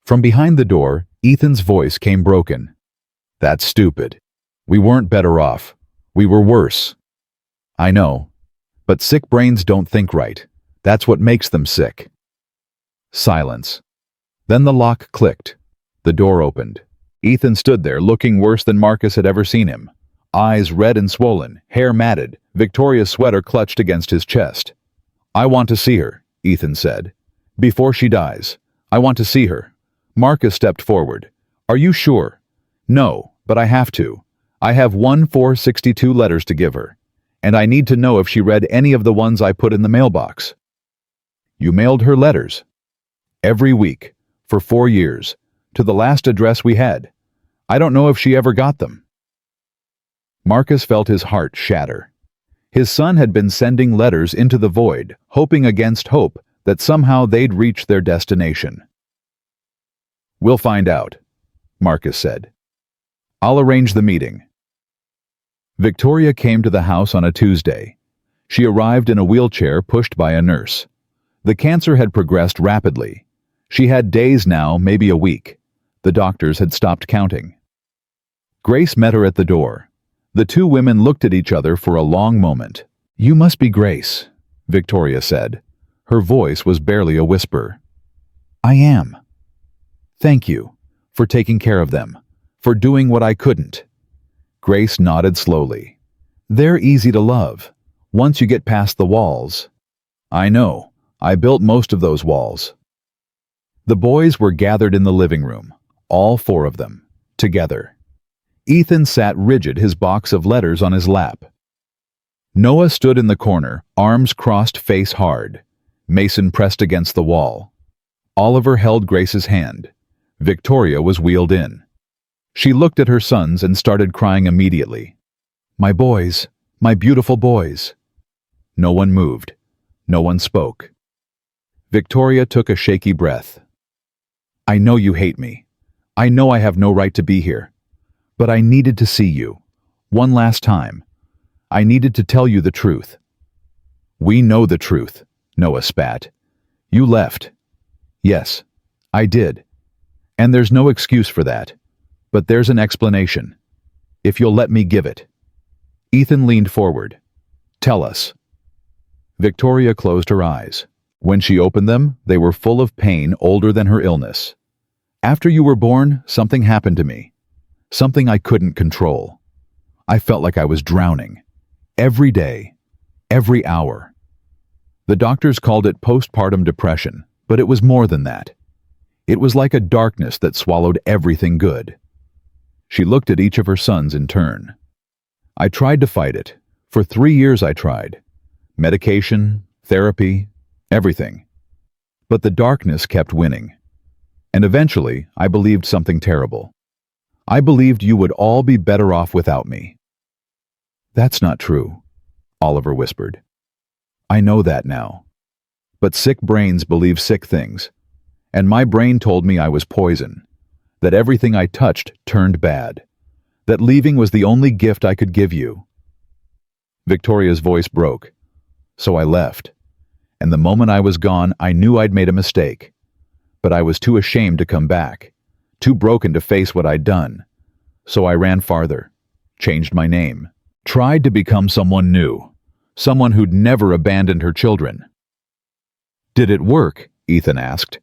From behind the door, Ethan's voice came broken. That's stupid. We weren't better off. We were worse. I know. But sick brains don't think right. That's what makes them sick. Silence. Then the lock clicked. The door opened. Ethan stood there looking worse than Marcus had ever seen him. Eyes red and swollen, hair matted, Victoria's sweater clutched against his chest. I want to see her, Ethan said. Before she dies. I want to see her. Marcus stepped forward. Are you sure? No, but I have to. I have 462 letters to give her. And I need to know if she read any of the ones I put in the mailbox. You mailed her letters? Every week, for 4 years, to the last address we had. I don't know if she ever got them." Marcus felt his heart shatter. His son had been sending letters into the void, hoping against hope that somehow they'd reach their destination. "We'll find out," Marcus said. "I'll arrange the meeting." Victoria came to the house on a Tuesday. She arrived in a wheelchair pushed by a nurse. The cancer had progressed rapidly. She had days now, maybe a week. The doctors had stopped counting. Grace met her at the door. The two women looked at each other for a long moment. "You must be Grace," Victoria said. Her voice was barely a whisper. "I am. Thank you for taking care of them, for doing what I couldn't." Grace nodded slowly. "They're easy to love, once you get past the walls." "I know. I built most of those walls." The boys were gathered in the living room, all 4 of them, together. Ethan sat rigid, his box of letters on his lap. Noah stood in the corner, arms crossed, face hard. Mason pressed against the wall. Oliver held Grace's hand. Victoria was wheeled in. She looked at her sons and started crying immediately. "My boys, my beautiful boys." No one moved. No one spoke. Victoria took a shaky breath. "I know you hate me. I know I have no right to be here. But I needed to see you. One last time. I needed to tell you the truth." "We know the truth," Noah spat. "You left." "Yes, I did. And there's no excuse for that. But there's an explanation. If you'll let me give it." Ethan leaned forward. "Tell us." Victoria closed her eyes. When she opened them, they were full of pain older than her illness. "After you were born, something happened to me. Something I couldn't control. I felt like I was drowning. Every day. Every hour. The doctors called it postpartum depression, but it was more than that. It was like a darkness that swallowed everything good." She looked at each of her sons in turn. "I tried to fight it. For 3 years I tried. Medication, therapy, everything. But the darkness kept winning. And eventually, I believed something terrible. I believed you would all be better off without me." "That's not true," Oliver whispered. "I know that now. But sick brains believe sick things. And my brain told me I was poison, that everything I touched turned bad, that leaving was the only gift I could give you." Victoria's voice broke. "So I left. And the moment I was gone, I knew I'd made a mistake. But I was too ashamed to come back, too broken to face what I'd done. So I ran farther, changed my name, tried to become someone new, someone who'd never abandoned her children." "Did it work?" Ethan asked.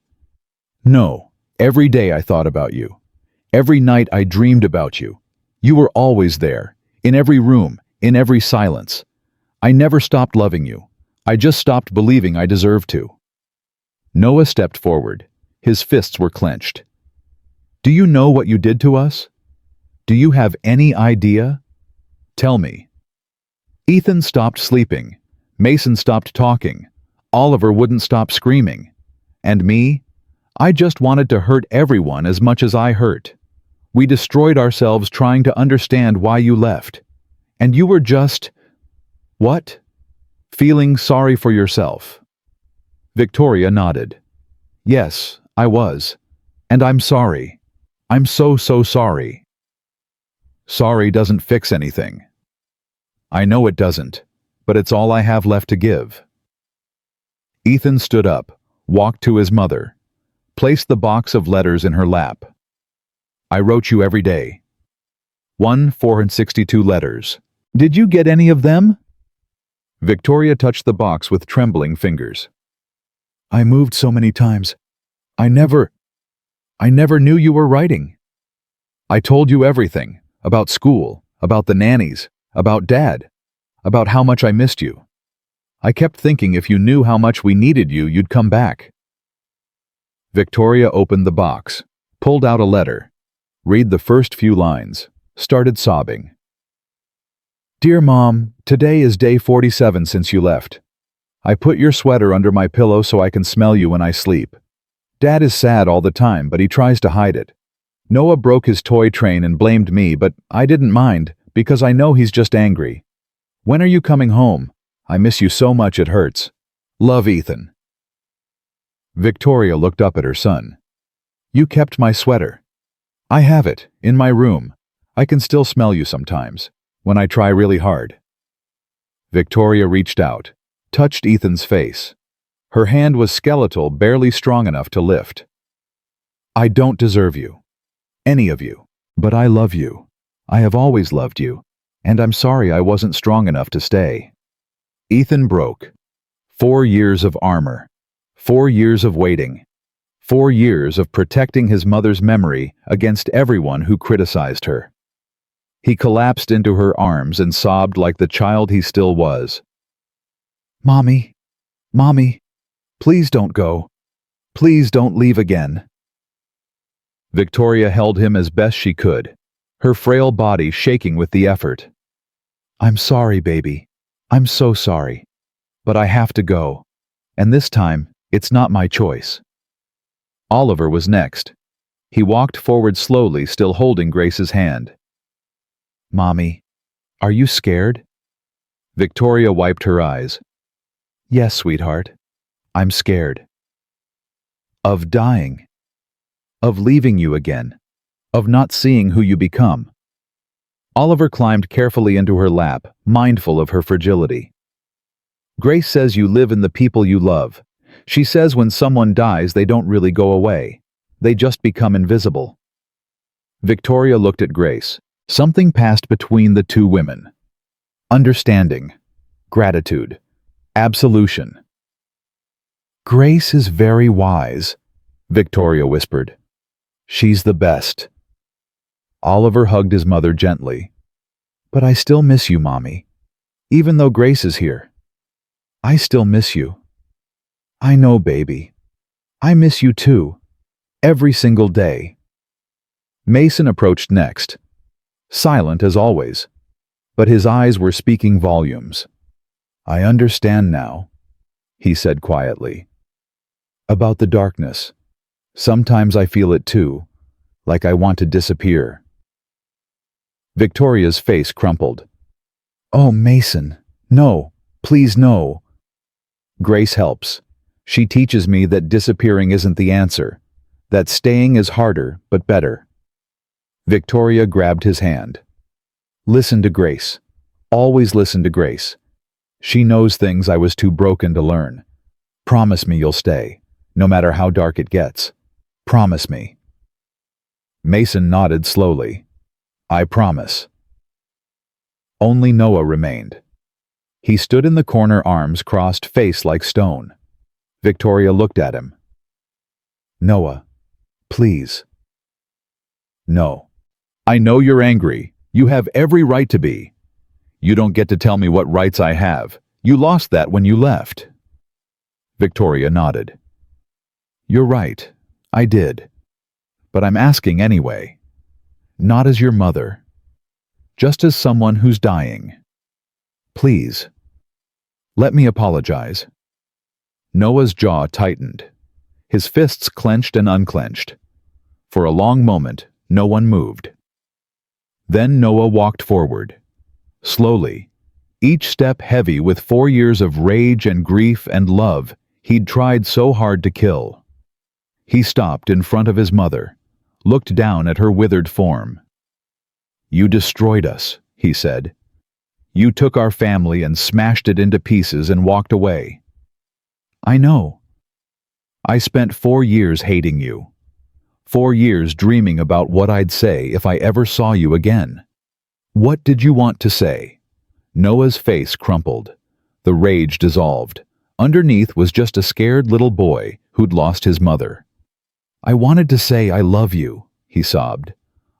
"No. Every day I thought about you. Every night I dreamed about you. You were always there, in every room, in every silence. I never stopped loving you. I just stopped believing I deserved to." Noah stepped forward. His fists were clenched. "Do you know what you did to us? Do you have any idea? Tell me." Ethan stopped sleeping. Mason stopped talking. Oliver wouldn't stop screaming. And me? I just wanted to hurt everyone as much as I hurt. We destroyed ourselves trying to understand why you left. And you were just... what? Feeling sorry for yourself. Victoria nodded. "Yes, I was. And I'm sorry. I'm so sorry." "Sorry doesn't fix anything." "I know it doesn't, but it's all I have left to give." Ethan stood up, walked to his mother, placed the box of letters in her lap. "I wrote you every day. 462 letters. Did you get any of them?" Victoria touched the box with trembling fingers. "I moved so many times. I never knew you were writing. I told you everything, about school, about the nannies, about Dad, about how much I missed you. I kept thinking if you knew how much we needed you, you'd come back." Victoria opened the box, pulled out a letter, read the first few lines, started sobbing. "Dear Mom, today is day 47 since you left. I put your sweater under my pillow so I can smell you when I sleep. Dad is sad all the time, but he tries to hide it. Noah broke his toy train and blamed me, but I didn't mind because I know he's just angry. When are you coming home? I miss you so much it hurts. Love, Ethan. Victoria looked up at her son. You kept my sweater. I have it, in my room. I can still smell you sometimes, when I try really hard. Victoria reached out, touched Ethan's face. Her hand was skeletal, barely strong enough to lift. I don't deserve you. Any of you. But I love you. I have always loved you. And I'm sorry I wasn't strong enough to stay. Ethan broke. 4 years of armor. 4 years of waiting. 4 years of protecting his mother's memory against everyone who criticized her. He collapsed into her arms and sobbed like the child he still was. Mommy, Mommy, please don't go. Please don't leave again. Victoria held him as best she could, her frail body shaking with the effort. I'm sorry, baby. I'm so sorry. But I have to go. And this time, it's not my choice. Oliver was next. He walked forward slowly, still holding Grace's hand. Mommy, are you scared? Victoria wiped her eyes. Yes, sweetheart. I'm scared. Of dying. Of leaving you again. Of not seeing who you become. Oliver climbed carefully into her lap, mindful of her fragility. Grace says you live in the people you love. She says when someone dies, they don't really go away. They just become invisible. Victoria looked at Grace. Something passed between the two women. Understanding. Gratitude. Absolution. Grace is very wise, Victoria whispered. She's the best. Oliver hugged his mother gently. But I still miss you, Mommy. Even though Grace is here. I still miss you. I know, baby. I miss you too. Every single day. Mason approached next. Silent as always. But his eyes were speaking volumes. I understand now, he said quietly. About the darkness. Sometimes I feel it too, like I want to disappear. Victoria's face crumpled. Oh, Mason, no, please no. Grace helps. She teaches me that disappearing isn't the answer, that staying is harder but better. Victoria grabbed his hand. Listen to Grace. Always listen to Grace. She knows things I was too broken to learn. Promise me you'll stay, no matter how dark it gets. Promise me. Mason nodded slowly. I promise. Only Noah remained. He stood in the corner, arms crossed, face like stone. Victoria looked at him. Noah, please. No. I know you're angry. You have every right to be. You don't get to tell me what rights I have. You lost that when you left. Victoria nodded. You're right. I did. But I'm asking anyway. Not as your mother. Just as someone who's dying. Please. Let me apologize. Noah's jaw tightened. His fists clenched and unclenched. For a long moment, no one moved. Then Noah walked forward. Slowly, each step heavy with 4 years of rage and grief and love he'd tried so hard to kill. He stopped in front of his mother, looked down at her withered form. You destroyed us, he said. You took our family and smashed it into pieces and walked away. I know. I spent 4 years hating you. 4 years dreaming about what I'd say if I ever saw you again. What did you want to say? Noah's face crumpled. The rage dissolved. Underneath was just a scared little boy who'd lost his mother. I wanted to say I love you, he sobbed.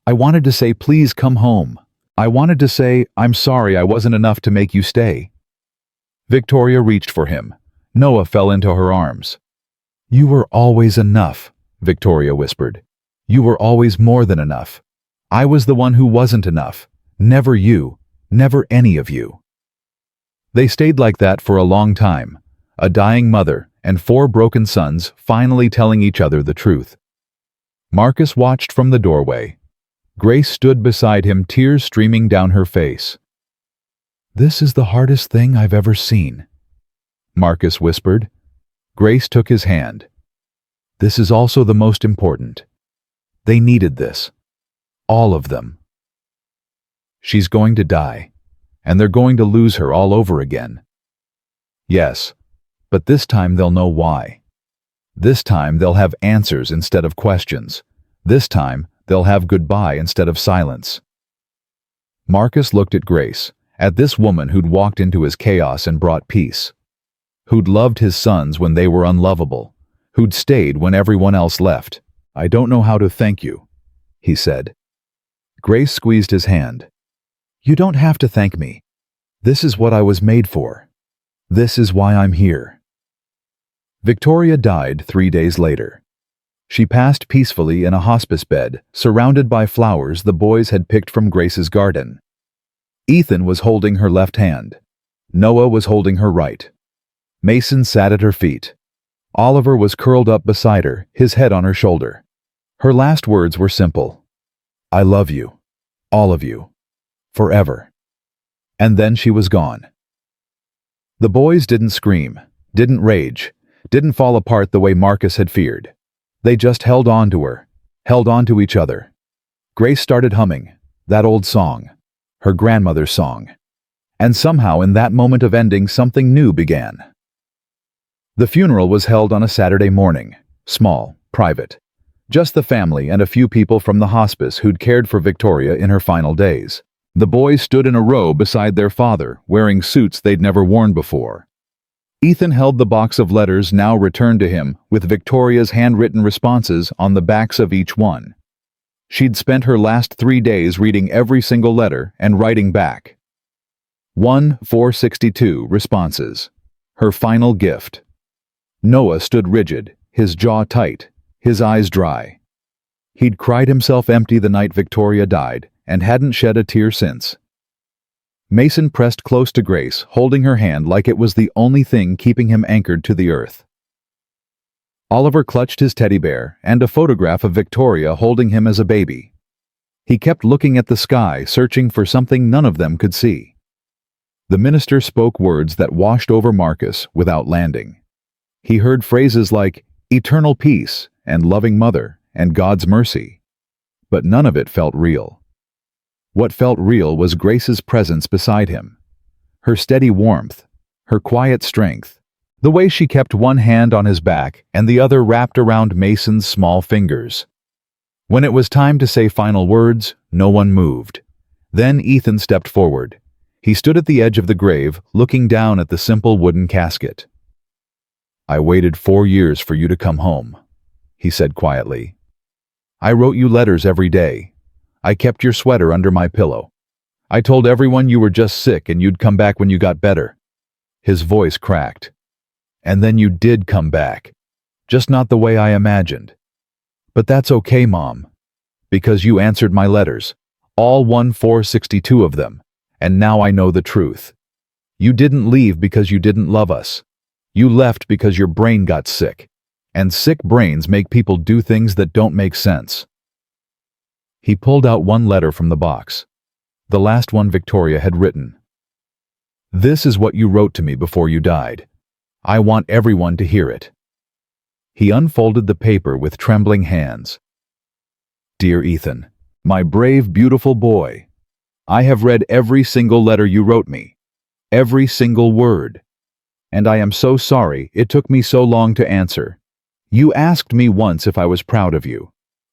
I wanted to say please come home. I wanted to say I'm sorry I wasn't enough to make you stay. Victoria reached for him. Noah fell into her arms. You were always enough, Victoria whispered. You were always more than enough. I was the one who wasn't enough. Never you. Never any of you. They stayed like that for a long time, a dying mother and 4 broken sons finally telling each other the truth. Marcus watched from the doorway. Grace stood beside him, tears streaming down her face. "This is the hardest thing I've ever seen," Marcus whispered. Grace took his hand. "This is also the most important. They needed this. All of them. She's going to die, and they're going to lose her all over again. Yes, but this time they'll know why. This time they'll have answers instead of questions. This time they'll have goodbye instead of silence." Marcus looked at Grace, at this woman who'd walked into his chaos and brought peace, who'd loved his sons when they were unlovable, who'd stayed when everyone else left. "I don't know how to thank you," he said. Grace squeezed his hand. "You don't have to thank me. This is what I was made for. This is why I'm here." Victoria died 3 days later. She passed peacefully in a hospice bed, surrounded by flowers the boys had picked from Grace's garden. Ethan was holding her left hand. Noah was holding her right. Mason sat at her feet. Oliver was curled up beside her, his head on her shoulder. Her last words were simple. "I love you. All of you. Forever." And then she was gone. The boys didn't scream, didn't rage, didn't fall apart the way Marcus had feared. They just held on to her, held on to each other. Grace started humming, that old song, her grandmother's song. And somehow in that moment of ending, something new began. The funeral was held on a Saturday morning, small, private. Just the family and a few people from the hospice who'd cared for Victoria in her final days. The boys stood in a row beside their father, wearing suits they'd never worn before. Ethan held the box of letters now returned to him, with Victoria's handwritten responses on the backs of each one. She'd spent her last 3 days reading every single letter and writing back. 462 responses. Her final gift. Noah stood rigid, his jaw tight, his eyes dry. He'd cried himself empty the night Victoria died, and hadn't shed a tear since. Mason pressed close to Grace, holding her hand like it was the only thing keeping him anchored to the earth. Oliver clutched his teddy bear and a photograph of Victoria holding him as a baby. He kept looking at the sky, searching for something none of them could see. The minister spoke words that washed over Marcus without landing. He heard phrases like eternal peace and loving mother and God's mercy. But none of it felt real. What felt real was Grace's presence beside him. Her steady warmth, her quiet strength, the way she kept one hand on his back and the other wrapped around Mason's small fingers. When it was time to say final words, no one moved. Then Ethan stepped forward. He stood at the edge of the grave, looking down at the simple wooden casket. "I waited 4 years for you to come home," he said quietly. "I wrote you letters every day. I kept your sweater under my pillow. I told everyone you were just sick and you'd come back when you got better." His voice cracked. "And then you did come back. Just not the way I imagined. But that's okay, Mom. Because you answered my letters. All 462 of them. And now I know the truth. You didn't leave because you didn't love us. You left because your brain got sick. And sick brains make people do things that don't make sense." He pulled out one letter from the box. The last one Victoria had written. "This is what you wrote to me before you died. I want everyone to hear it." He unfolded the paper with trembling hands. "Dear Ethan, my brave, beautiful boy, I have read every single letter you wrote me. Every single word. And I am so sorry it took me so long to answer. You asked me once if I was proud of you.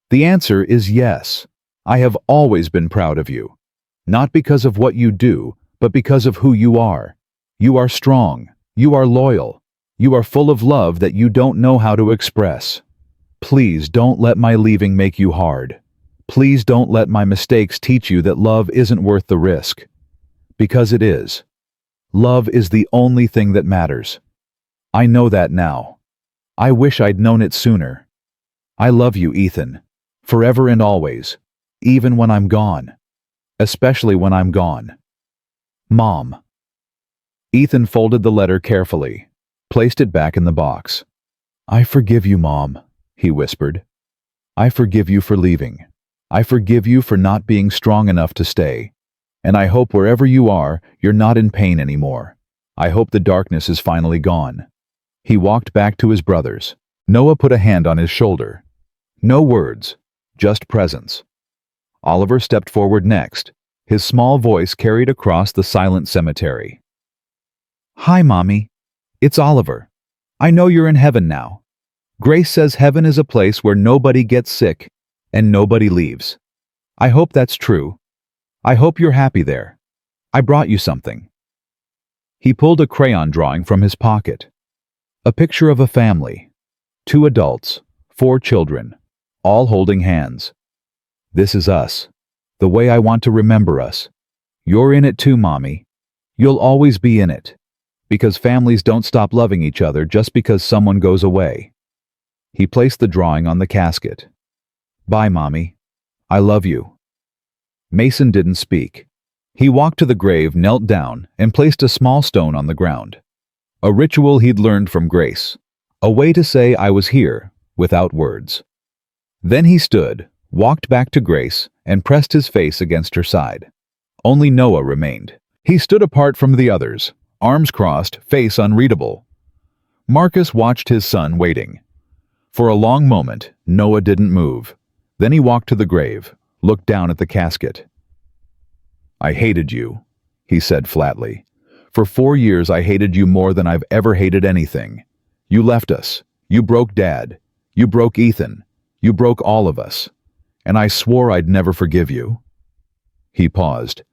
The answer is yes. I have always been proud of you. Not because of what you do, but because of who you are. You are strong. You are loyal. You are full of love that you don't know how to express. Please don't let my leaving make you hard. Please don't let my mistakes teach you that love isn't worth the risk. Because it is. Love is the only thing that matters. I know that now. I wish I'd known it sooner. I love you, Ethan. Forever and always. Even when I'm gone. Especially when I'm gone. Mom." Ethan folded the letter carefully. placed it back in the box. "I forgive you, Mom," he whispered. "I forgive you for leaving. I forgive you for not being strong enough to stay. And I hope wherever you are, you're not in pain anymore. I hope the darkness is finally gone." He walked back to his brothers. Noah put a hand on his shoulder. No words, just presence. Oliver stepped forward next, his small voice carried across the silent cemetery. "Hi, Mommy. It's Oliver. I know you're in heaven now. Grace says heaven is a place where nobody gets sick and nobody leaves. I hope that's true. I hope you're happy there. I brought you something." He pulled a crayon drawing from his pocket. A picture of a family. 2 adults, 4 children, all holding hands. "This is us. The way I want to remember us. You're in it too, Mommy. You'll always be in it. Because families don't stop loving each other just because someone goes away." He placed the drawing on the casket. "Bye, Mommy. I love you." Mason didn't speak. He walked to the grave, knelt down, and placed a small stone on the ground. A ritual he'd learned from Grace. A way to say "I was here," without words. Then he stood, walked back to Grace, and pressed his face against her side. Only Noah remained. He stood apart from the others, arms crossed, face unreadable. Marcus watched his son waiting. For a long moment, Noah didn't move. Then he walked to the grave, looked down at the casket. "I hated you," he said flatly. "For 4 years I hated you more than I've ever hated anything. You left us. You broke Dad. You broke Ethan. You broke all of us. And I swore I'd never forgive you." He paused.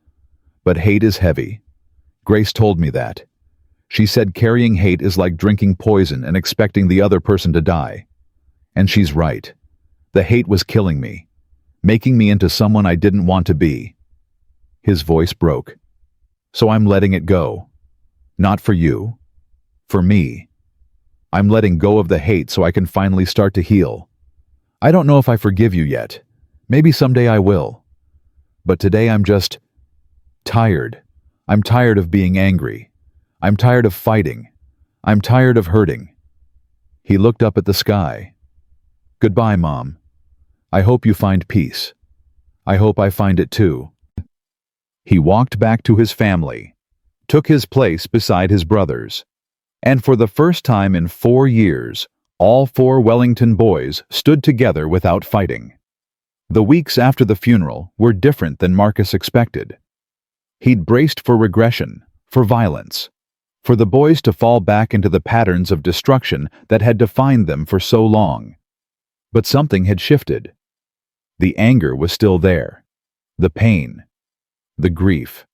"But hate is heavy. Grace told me that. She said carrying hate is like drinking poison and expecting the other person to die. And she's right. The hate was killing me, making me into someone I didn't want to be." His voice broke. "So I'm letting it go. Not for you. For me. I'm letting go of the hate so I can finally start to heal. I don't know if I forgive you yet. Maybe someday I will. But today I'm just tired. I'm tired of being angry. I'm tired of fighting. I'm tired of hurting." He looked up at the sky. "Goodbye, Mom. I hope you find peace. I hope I find it too." He walked back to his family, took his place beside his brothers, and for the first time in 4 years, all 4 Wellington boys stood together without fighting. The weeks after the funeral were different than Marcus expected. He'd braced for regression, for violence, for the boys to fall back into the patterns of destruction that had defined them for so long. But something had shifted. The anger was still there, the pain, the grief.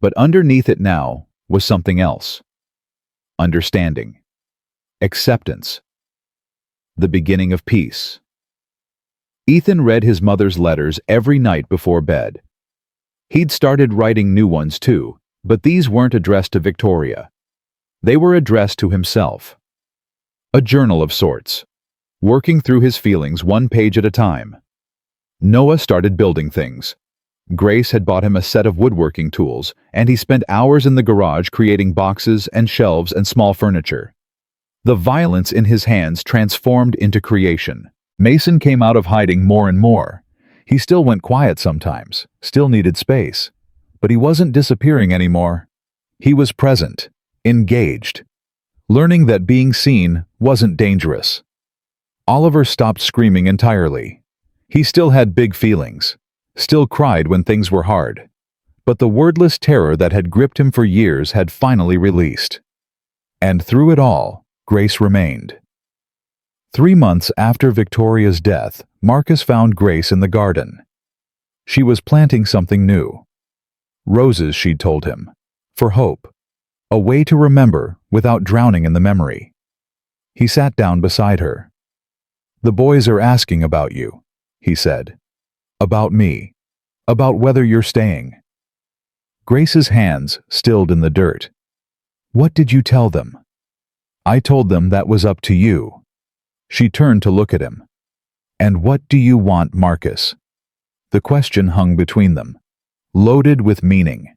But underneath it now was something else. Understanding. Acceptance. The beginning of peace. Ethan read his mother's letters every night before bed. He'd started writing new ones too, but these weren't addressed to Victoria. They were addressed to himself. A journal of sorts, working through his feelings 1 page at a time. Noah started building things. Grace had bought him a set of woodworking tools, and he spent hours in the garage creating boxes and shelves and small furniture. The violence in his hands transformed into creation. Mason came out of hiding more and more. He still went quiet sometimes, still needed space. But he wasn't disappearing anymore. He was present, engaged, learning that being seen wasn't dangerous. Oliver stopped screaming entirely. He still had big feelings, still cried when things were hard. But the wordless terror that had gripped him for years had finally released. And through it all, Grace remained. 3 months after Victoria's death, Marcus found Grace in the garden. She was planting something new. Roses, she'd told him, for hope. A way to remember without drowning in the memory. He sat down beside her. "The boys are asking about you," he said. "About me. About whether you're staying." Grace's hands stilled in the dirt. "What did you tell them?" "I told them that was up to you." She turned to look at him. "And what do you want, Marcus?" The question hung between them, loaded with meaning.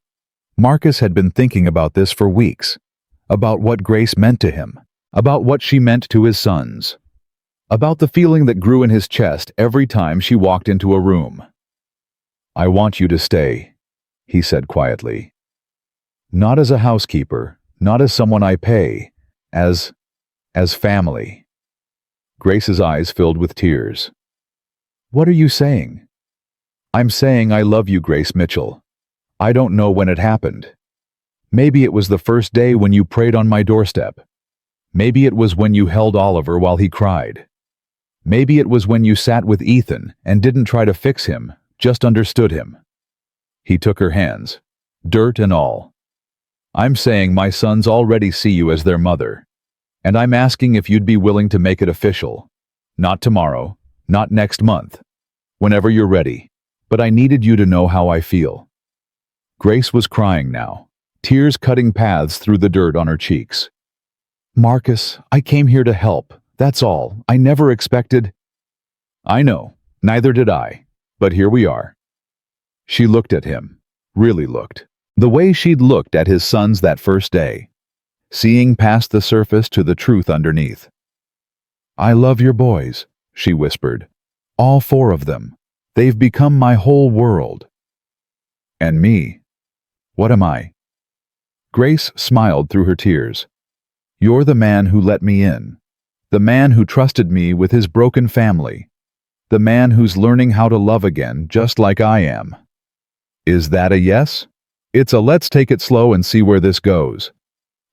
Marcus had been thinking about this for weeks. about what Grace meant to him, about what she meant to his sons, about the feeling that grew in his chest every time she walked into a room. "I want you to stay," he said quietly. "Not as a housekeeper, not as someone I pay, as family." Grace's eyes filled with tears. "What are you saying?" "I'm saying I love you, Grace Mitchell. I don't know when it happened. Maybe it was the first day when you prayed on my doorstep. Maybe it was when you held Oliver while he cried. Maybe it was when you sat with Ethan and didn't try to fix him, just understood him." He took her hands, dirt and all. "I'm saying my sons already see you as their mother, and I'm asking if you'd be willing to make it official. Not tomorrow, not next month, whenever you're ready, but I needed you to know how I feel." Grace was crying now, tears cutting paths through the dirt on her cheeks. "Marcus, I came here to help, that's all. I never expected—" "I know, neither did I, but here we are." She looked at him, really looked, the way she'd looked at his sons that first day, seeing past the surface to the truth underneath. "I love your boys," she whispered. "All 4 of them. They've become my whole world." "And me? What am I?" Grace smiled through her tears. "You're the man who let me in. The man who trusted me with his broken family. The man who's learning how to love again just like I am." "Is that a yes?" "It's a let's take it slow and see where this goes."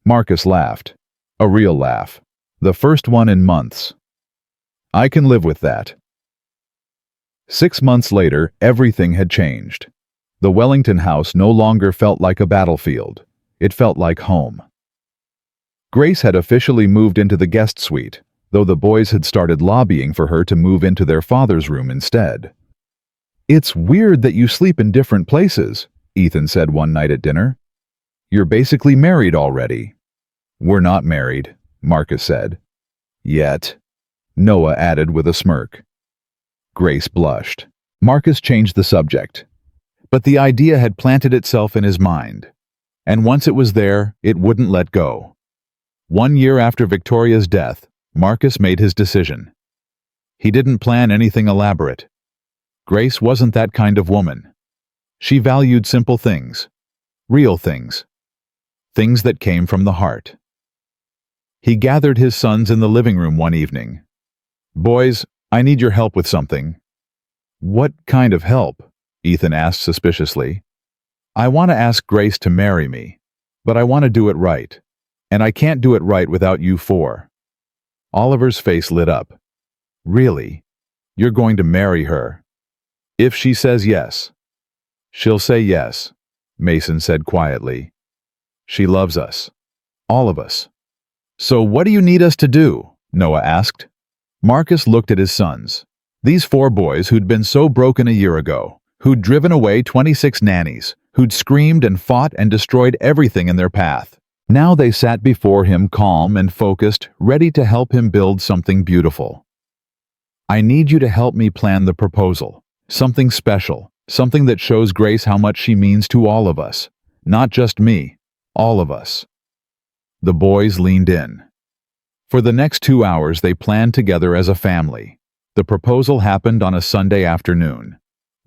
Marcus laughed. A real laugh. The first one in months. "I can live with that." 6 months later, everything had changed. The Wellington house no longer felt like a battlefield. It felt like home. Grace had officially moved into the guest suite, though the boys had started lobbying for her to move into their father's room instead. "It's weird that you sleep in different places," Ethan said one night at dinner. "You're basically married already." "We're not married," Marcus said. "Yet," Noah added with a smirk. Grace blushed. Marcus changed the subject. But the idea had planted itself in his mind. And once it was there, it wouldn't let go. 1 year after Victoria's death, Marcus made his decision. He didn't plan anything elaborate. Grace wasn't that kind of woman. She valued simple things, real things, things that came from the heart. He gathered his sons in the living room one evening. "Boys, I need your help with something." "What kind of help?" Ethan asked suspiciously. "I want to ask Grace to marry me, but I want to do it right. And I can't do it right without you 4. Oliver's face lit up. "Really? You're going to marry her?" "If she says yes." "She'll say yes," Mason said quietly. "She loves us. All of us." "So what do you need us to do?" Noah asked. Marcus looked at his sons. These 4 boys who'd been so broken a year ago, who'd driven away 26 nannies, who'd screamed and fought and destroyed everything in their path. Now they sat before him calm and focused, ready to help him build something beautiful. "I need you to help me plan the proposal. Something special, something that shows Grace how much she means to all of us. Not just me, all of us." The boys leaned in. For the next 2 hours they planned together as a family. The proposal happened on a Sunday afternoon.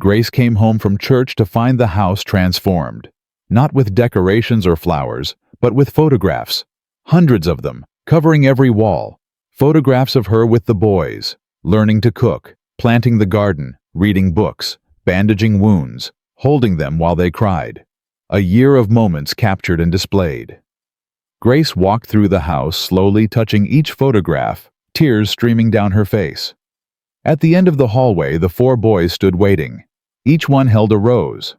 Grace came home from church to find the house transformed. Not with decorations or flowers, but with photographs. Hundreds of them, covering every wall. Photographs of her with the boys, learning to cook, planting the garden, reading books, bandaging wounds, holding them while they cried. A year of moments captured and displayed. Grace walked through the house, slowly touching each photograph, tears streaming down her face. At the end of the hallway, the 4 boys stood waiting. Each one held a rose.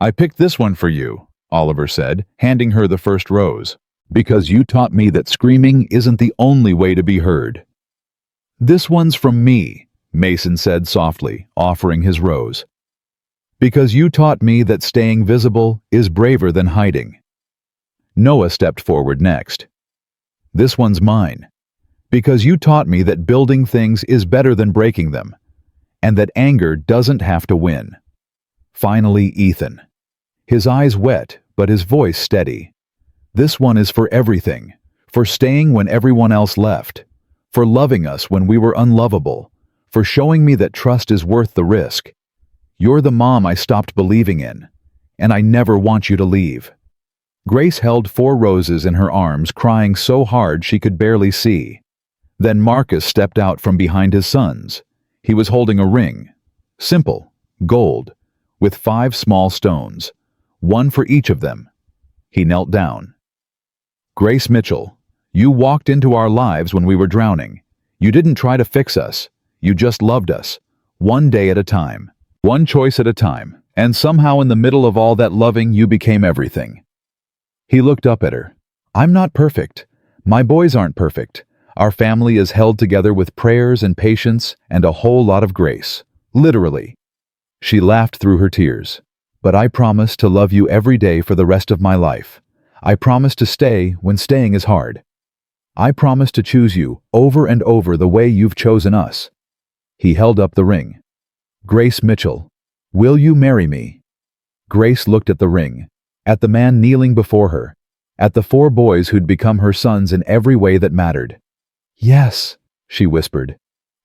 "I picked this one for you," Oliver said, handing her the first rose, "because you taught me that screaming isn't the only way to be heard." "This one's from me," Mason said softly, offering his rose. "Because you taught me that staying visible is braver than hiding." Noah stepped forward next. "This one's mine. Because you taught me that building things is better than breaking them, and that anger doesn't have to win." Finally, Ethan. His eyes wet, but his voice steady. This one is for everything. For staying when everyone else left. For loving us when we were unlovable. For showing me that trust is worth the risk. You're the mom I stopped believing in. And I never want you to leave." Grace held 4 roses in her arms, crying so hard she could barely see. Then Marcus stepped out from behind his sons. He was holding a ring. Simple, gold, with 5 small stones. 1 for each of them. He knelt down. "Grace Mitchell, you walked into our lives when we were drowning. You didn't try to fix us. You just loved us. 1 day at a time. 1 choice at a time. And somehow in the middle of all that loving, you became everything." He looked up at her. "I'm not perfect. My boys aren't perfect. Our family is held together with prayers and patience and a whole lot of grace. Literally." She laughed through her tears. "But I promise to love you every day for the rest of my life. I promise to stay when staying is hard. I promise to choose you over and over the way you've chosen us." He held up the ring. "Grace Mitchell, will you marry me?" Grace looked at the ring, at the man kneeling before her, at the 4 boys who'd become her sons in every way that mattered. "Yes," she whispered.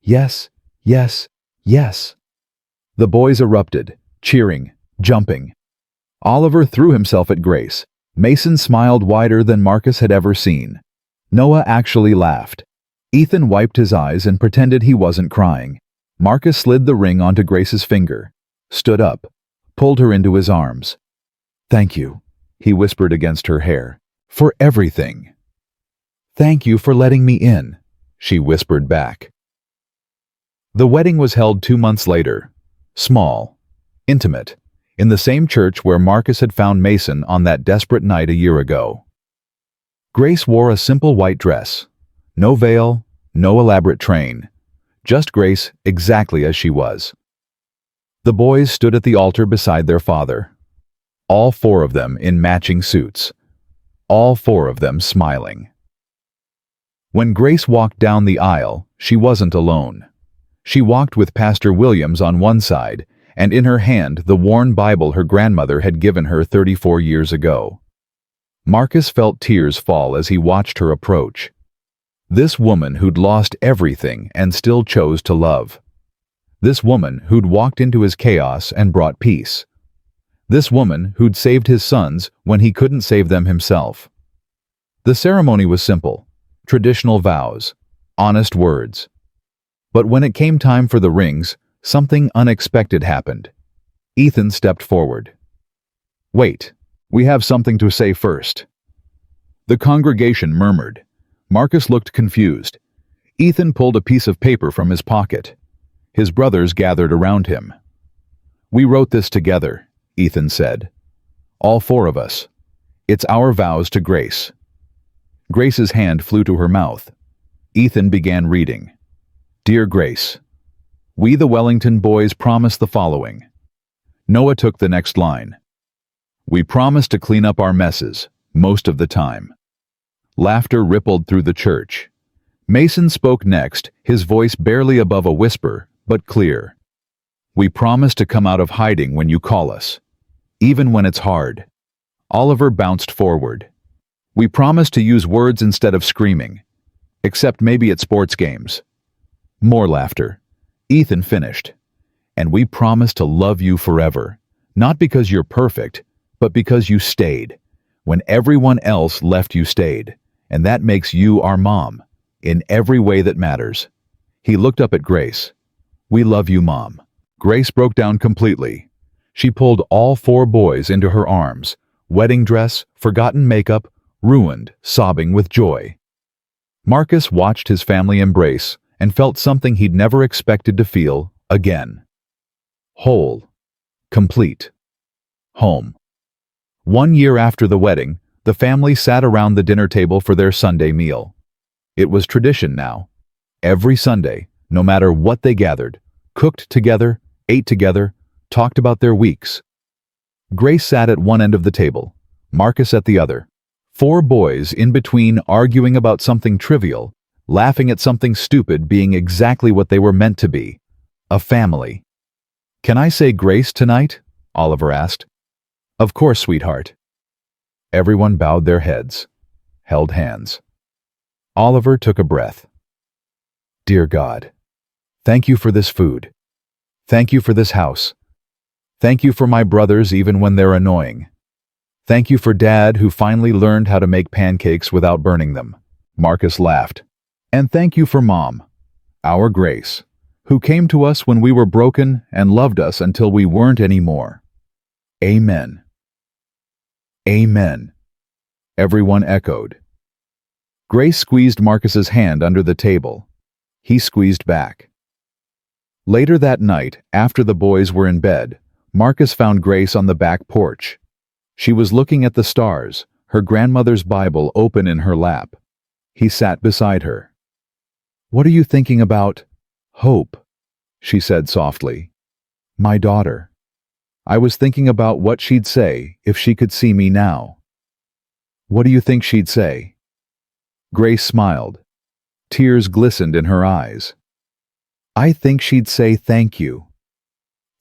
"Yes, yes, yes." The boys erupted, cheering, jumping. Oliver threw himself at Grace. Mason smiled wider than Marcus had ever seen. Noah actually laughed. Ethan wiped his eyes and pretended he wasn't crying. Marcus slid the ring onto Grace's finger, stood up, pulled her into his arms. "Thank you," he whispered against her hair, "for everything." "Thank you for letting me in," she whispered back. The wedding was held 2 months later. Small, intimate, in the same church where Marcus had found Mason on that desperate night a year ago. Grace wore a simple white dress. No veil, no elaborate train. Just Grace exactly as she was. The boys stood at the altar beside their father. All 4 of them in matching suits. All 4 of them smiling. When Grace walked down the aisle, she wasn't alone. She walked with Pastor Williams on one side, and in her hand the worn Bible her grandmother had given her 34 years ago. Marcus felt tears fall as he watched her approach. This woman who'd lost everything and still chose to love. This woman who'd walked into his chaos and brought peace. This woman who'd saved his sons when he couldn't save them himself. The ceremony was simple, traditional vows, honest words. But when it came time for the rings, something unexpected happened. Ethan stepped forward. "Wait, we have something to say first." The congregation murmured. Marcus looked confused. Ethan pulled a piece of paper from his pocket. His brothers gathered around him. "We wrote this together," Ethan said. "All 4 of us. It's our vows to Grace." Grace's hand flew to her mouth. Ethan began reading. "Dear Grace, we the Wellington boys promise the following." Noah took the next line. "We promise to clean up our messes, most of the time." Laughter rippled through the church. Mason spoke next, his voice barely above a whisper, but clear. "We promise to come out of hiding when you call us, even when it's hard." Oliver bounced forward. "We promise to use words instead of screaming, except maybe at sports games." More laughter. Ethan finished. "And we promise to love you forever, not because you're perfect, but because you stayed. When everyone else left, you stayed, and that makes you our mom, in every way that matters." He looked up at Grace. "We love you, Mom." Grace broke down completely. She pulled all 4 boys into her arms, wedding dress, forgotten makeup, ruined, sobbing with joy. Marcus watched his family embrace and felt something he'd never expected to feel again. Whole. Complete. Home. 1 year after the wedding, the family sat around the dinner table for their Sunday meal. It was tradition now. Every Sunday, no matter what they gathered, cooked together, ate together, talked about their weeks. Grace sat at one end of the table, Marcus at the other. 4 boys in between arguing about something trivial, laughing at something stupid being exactly what they were meant to be. A family. "Can I say grace tonight?" Oliver asked. "Of course, sweetheart." Everyone bowed their heads, held hands. Oliver took a breath. Dear God, thank you for this food. Thank you for this house. Thank you for my brothers even when they're annoying. Thank you for Dad who finally learned how to make pancakes without burning them. Marcus laughed. And thank you for Mom, our Grace, who came to us when we were broken and loved us until we weren't anymore. Amen. Amen. Everyone echoed. Grace squeezed Marcus's hand under the table. He squeezed back. Later that night, after the boys were in bed, Marcus found Grace on the back porch. She was looking at the stars, her grandmother's Bible open in her lap. He sat beside her. What are you thinking about? Hope, she said softly. My daughter. I was thinking about what she'd say if she could see me now. What do you think she'd say? Grace smiled. Tears glistened in her eyes. I think she'd say thank you.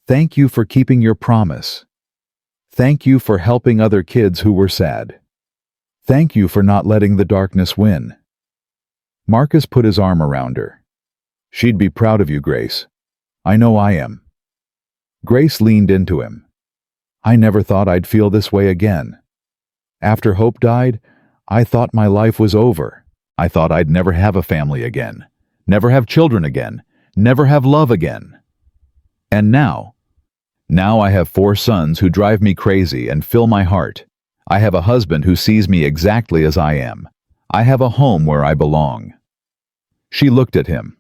Thank you for keeping your promise. Thank you for helping other kids who were sad. Thank you for not letting the darkness win. Marcus put his arm around her. She'd be proud of you, Grace. I know I am. Grace leaned into him. I never thought I'd feel this way again. After Hope died, I thought my life was over. I thought I'd never have a family again, never have children again, never have love again. And now I have 4 sons who drive me crazy and fill my heart. I have a husband who sees me exactly as I am. I have a home where I belong. She looked at him.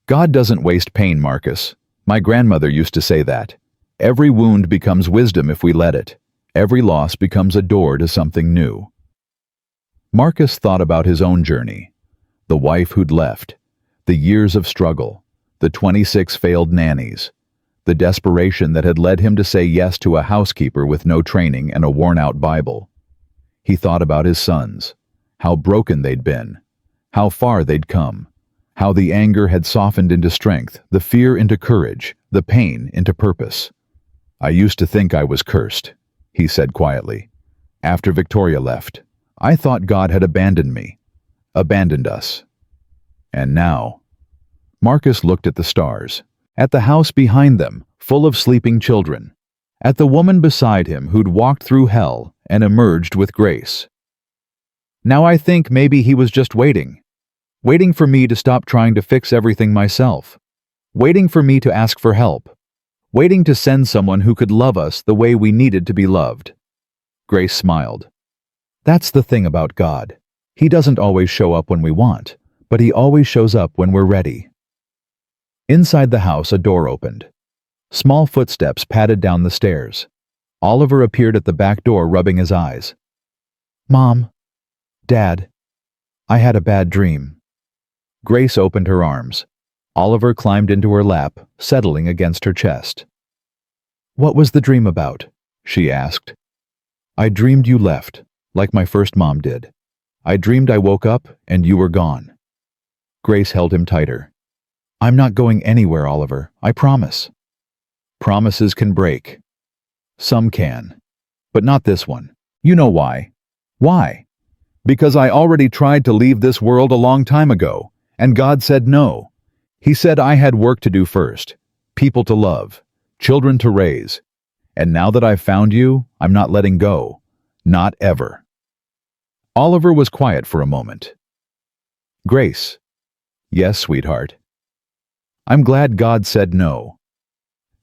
God doesn't waste pain, Marcus. My grandmother used to say that. Every wound becomes wisdom if we let it. Every loss becomes a door to something new. Marcus thought about his own journey. The wife who'd left. The years of struggle. The 26 failed nannies. The desperation that had led him to say yes to a housekeeper with no training and a worn-out Bible. He thought about his sons. How broken they'd been. How far they'd come. How the anger had softened into strength, the fear into courage, the pain into purpose. I used to think I was cursed, he said quietly. After Victoria left, I thought God had abandoned me, abandoned us. And now, Marcus looked at the stars, at the house behind them, full of sleeping children, at the woman beside him who'd walked through hell and emerged with grace. Now I think maybe he was just waiting for me to stop trying to fix everything myself, waiting for me to ask for help, waiting to send someone who could love us the way we needed to be loved. Grace smiled. That's the thing about God. He doesn't always show up when we want, but he always shows up when we're ready. Inside the house, a door opened. Small footsteps padded down the stairs. Oliver appeared at the back door, rubbing his eyes. Mom, Dad, I had a bad dream. Grace opened her arms. Oliver climbed into her lap, settling against her chest. What was the dream about? She asked. I dreamed you left, like my first mom did. I dreamed I woke up and you were gone. Grace held him tighter. I'm not going anywhere, Oliver, I promise. Promises can break. Some can. But not this one. You know why. Why? Because I already tried to leave this world a long time ago, and God said no. He said I had work to do first, people to love, children to raise. And now that I've found you, I'm not letting go. Not ever. Oliver was quiet for a moment. Grace. Yes, sweetheart. I'm glad God said no.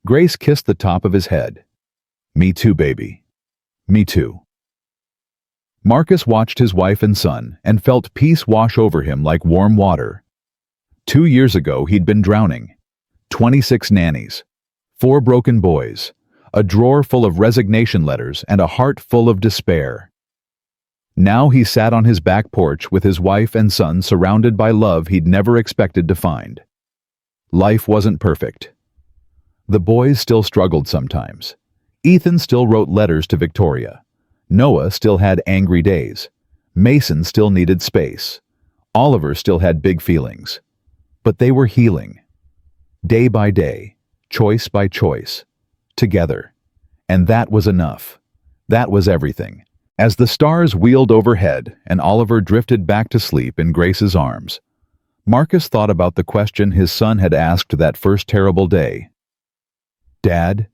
Grace kissed the top of his head. Me too, baby. Me too. Marcus watched his wife and son and felt peace wash over him like warm water. 2 years ago, he'd been drowning. 26 nannies, 4 broken boys, a drawer full of resignation letters, and a heart full of despair. Now he sat on his back porch with his wife and son surrounded by love he'd never expected to find. Life wasn't perfect. The boys still struggled sometimes. Ethan still wrote letters to Victoria. Noah still had angry days. Mason still needed space. Oliver still had big feelings. But they were healing. Day by day, choice by choice, together. And that was enough. That was everything. As the stars wheeled overhead and Oliver drifted back to sleep in Grace's arms, Marcus thought about the question his son had asked that first terrible day. "Dad,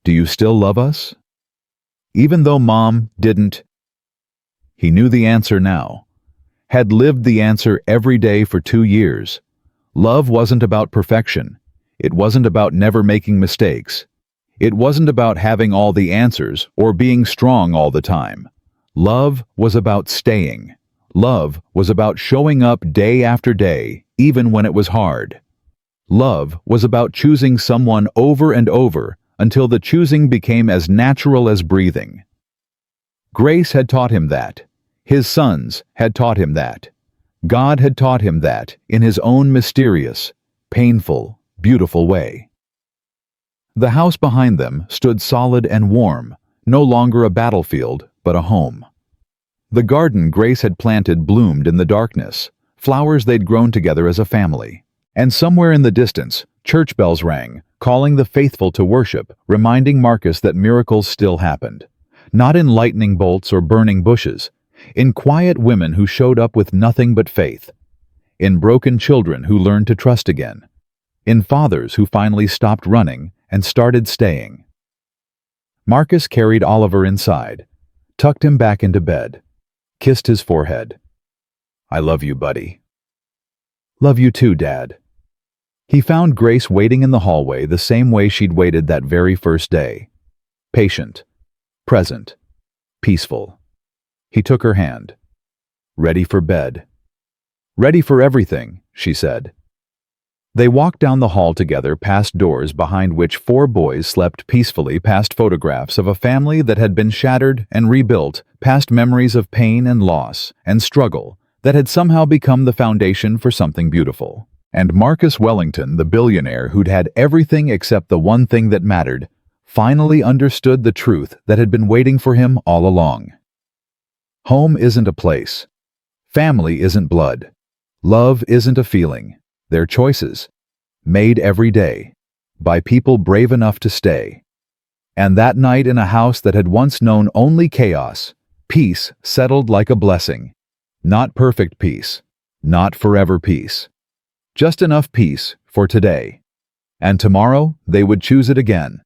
do you still love us?" Even though Mom didn't, he knew the answer now. Had lived the answer every day for 2 years. Love wasn't about perfection. It wasn't about never making mistakes. It wasn't about having all the answers or being strong all the time. Love was about staying. Love was about showing up day after day, even when it was hard. Love was about choosing someone over and over until the choosing became as natural as breathing. Grace had taught him that. His sons had taught him that. God had taught him that in his own mysterious, painful, beautiful way. The house behind them stood solid and warm, no longer a battlefield, but a home. The garden Grace had planted bloomed in the darkness, flowers they'd grown together as a family. And somewhere in the distance, church bells rang, calling the faithful to worship, reminding Marcus that miracles still happened. Not in lightning bolts or burning bushes, in quiet women who showed up with nothing but faith, in broken children who learned to trust again, in fathers who finally stopped running and started staying. Marcus carried Oliver inside, tucked him back into bed, kissed his forehead. "I love you, buddy." "Love you too, Dad." He found Grace waiting in the hallway the same way she'd waited that very first day. Patient, present, peaceful. He took her hand. "Ready for bed." "Ready for everything," she said. They walked down the hall together past doors behind which 4 boys slept peacefully, past photographs of a family that had been shattered and rebuilt, past memories of pain and loss and struggle that had somehow become the foundation for something beautiful. And Marcus Wellington, the billionaire who'd had everything except the one thing that mattered, finally understood the truth that had been waiting for him all along. Home isn't a place. Family isn't blood. Love isn't a feeling. They're choices, made every day, by people brave enough to stay. And that night in a house that had once known only chaos, peace settled like a blessing. Not perfect peace, not forever peace. Just enough peace for today. And tomorrow they would choose it again.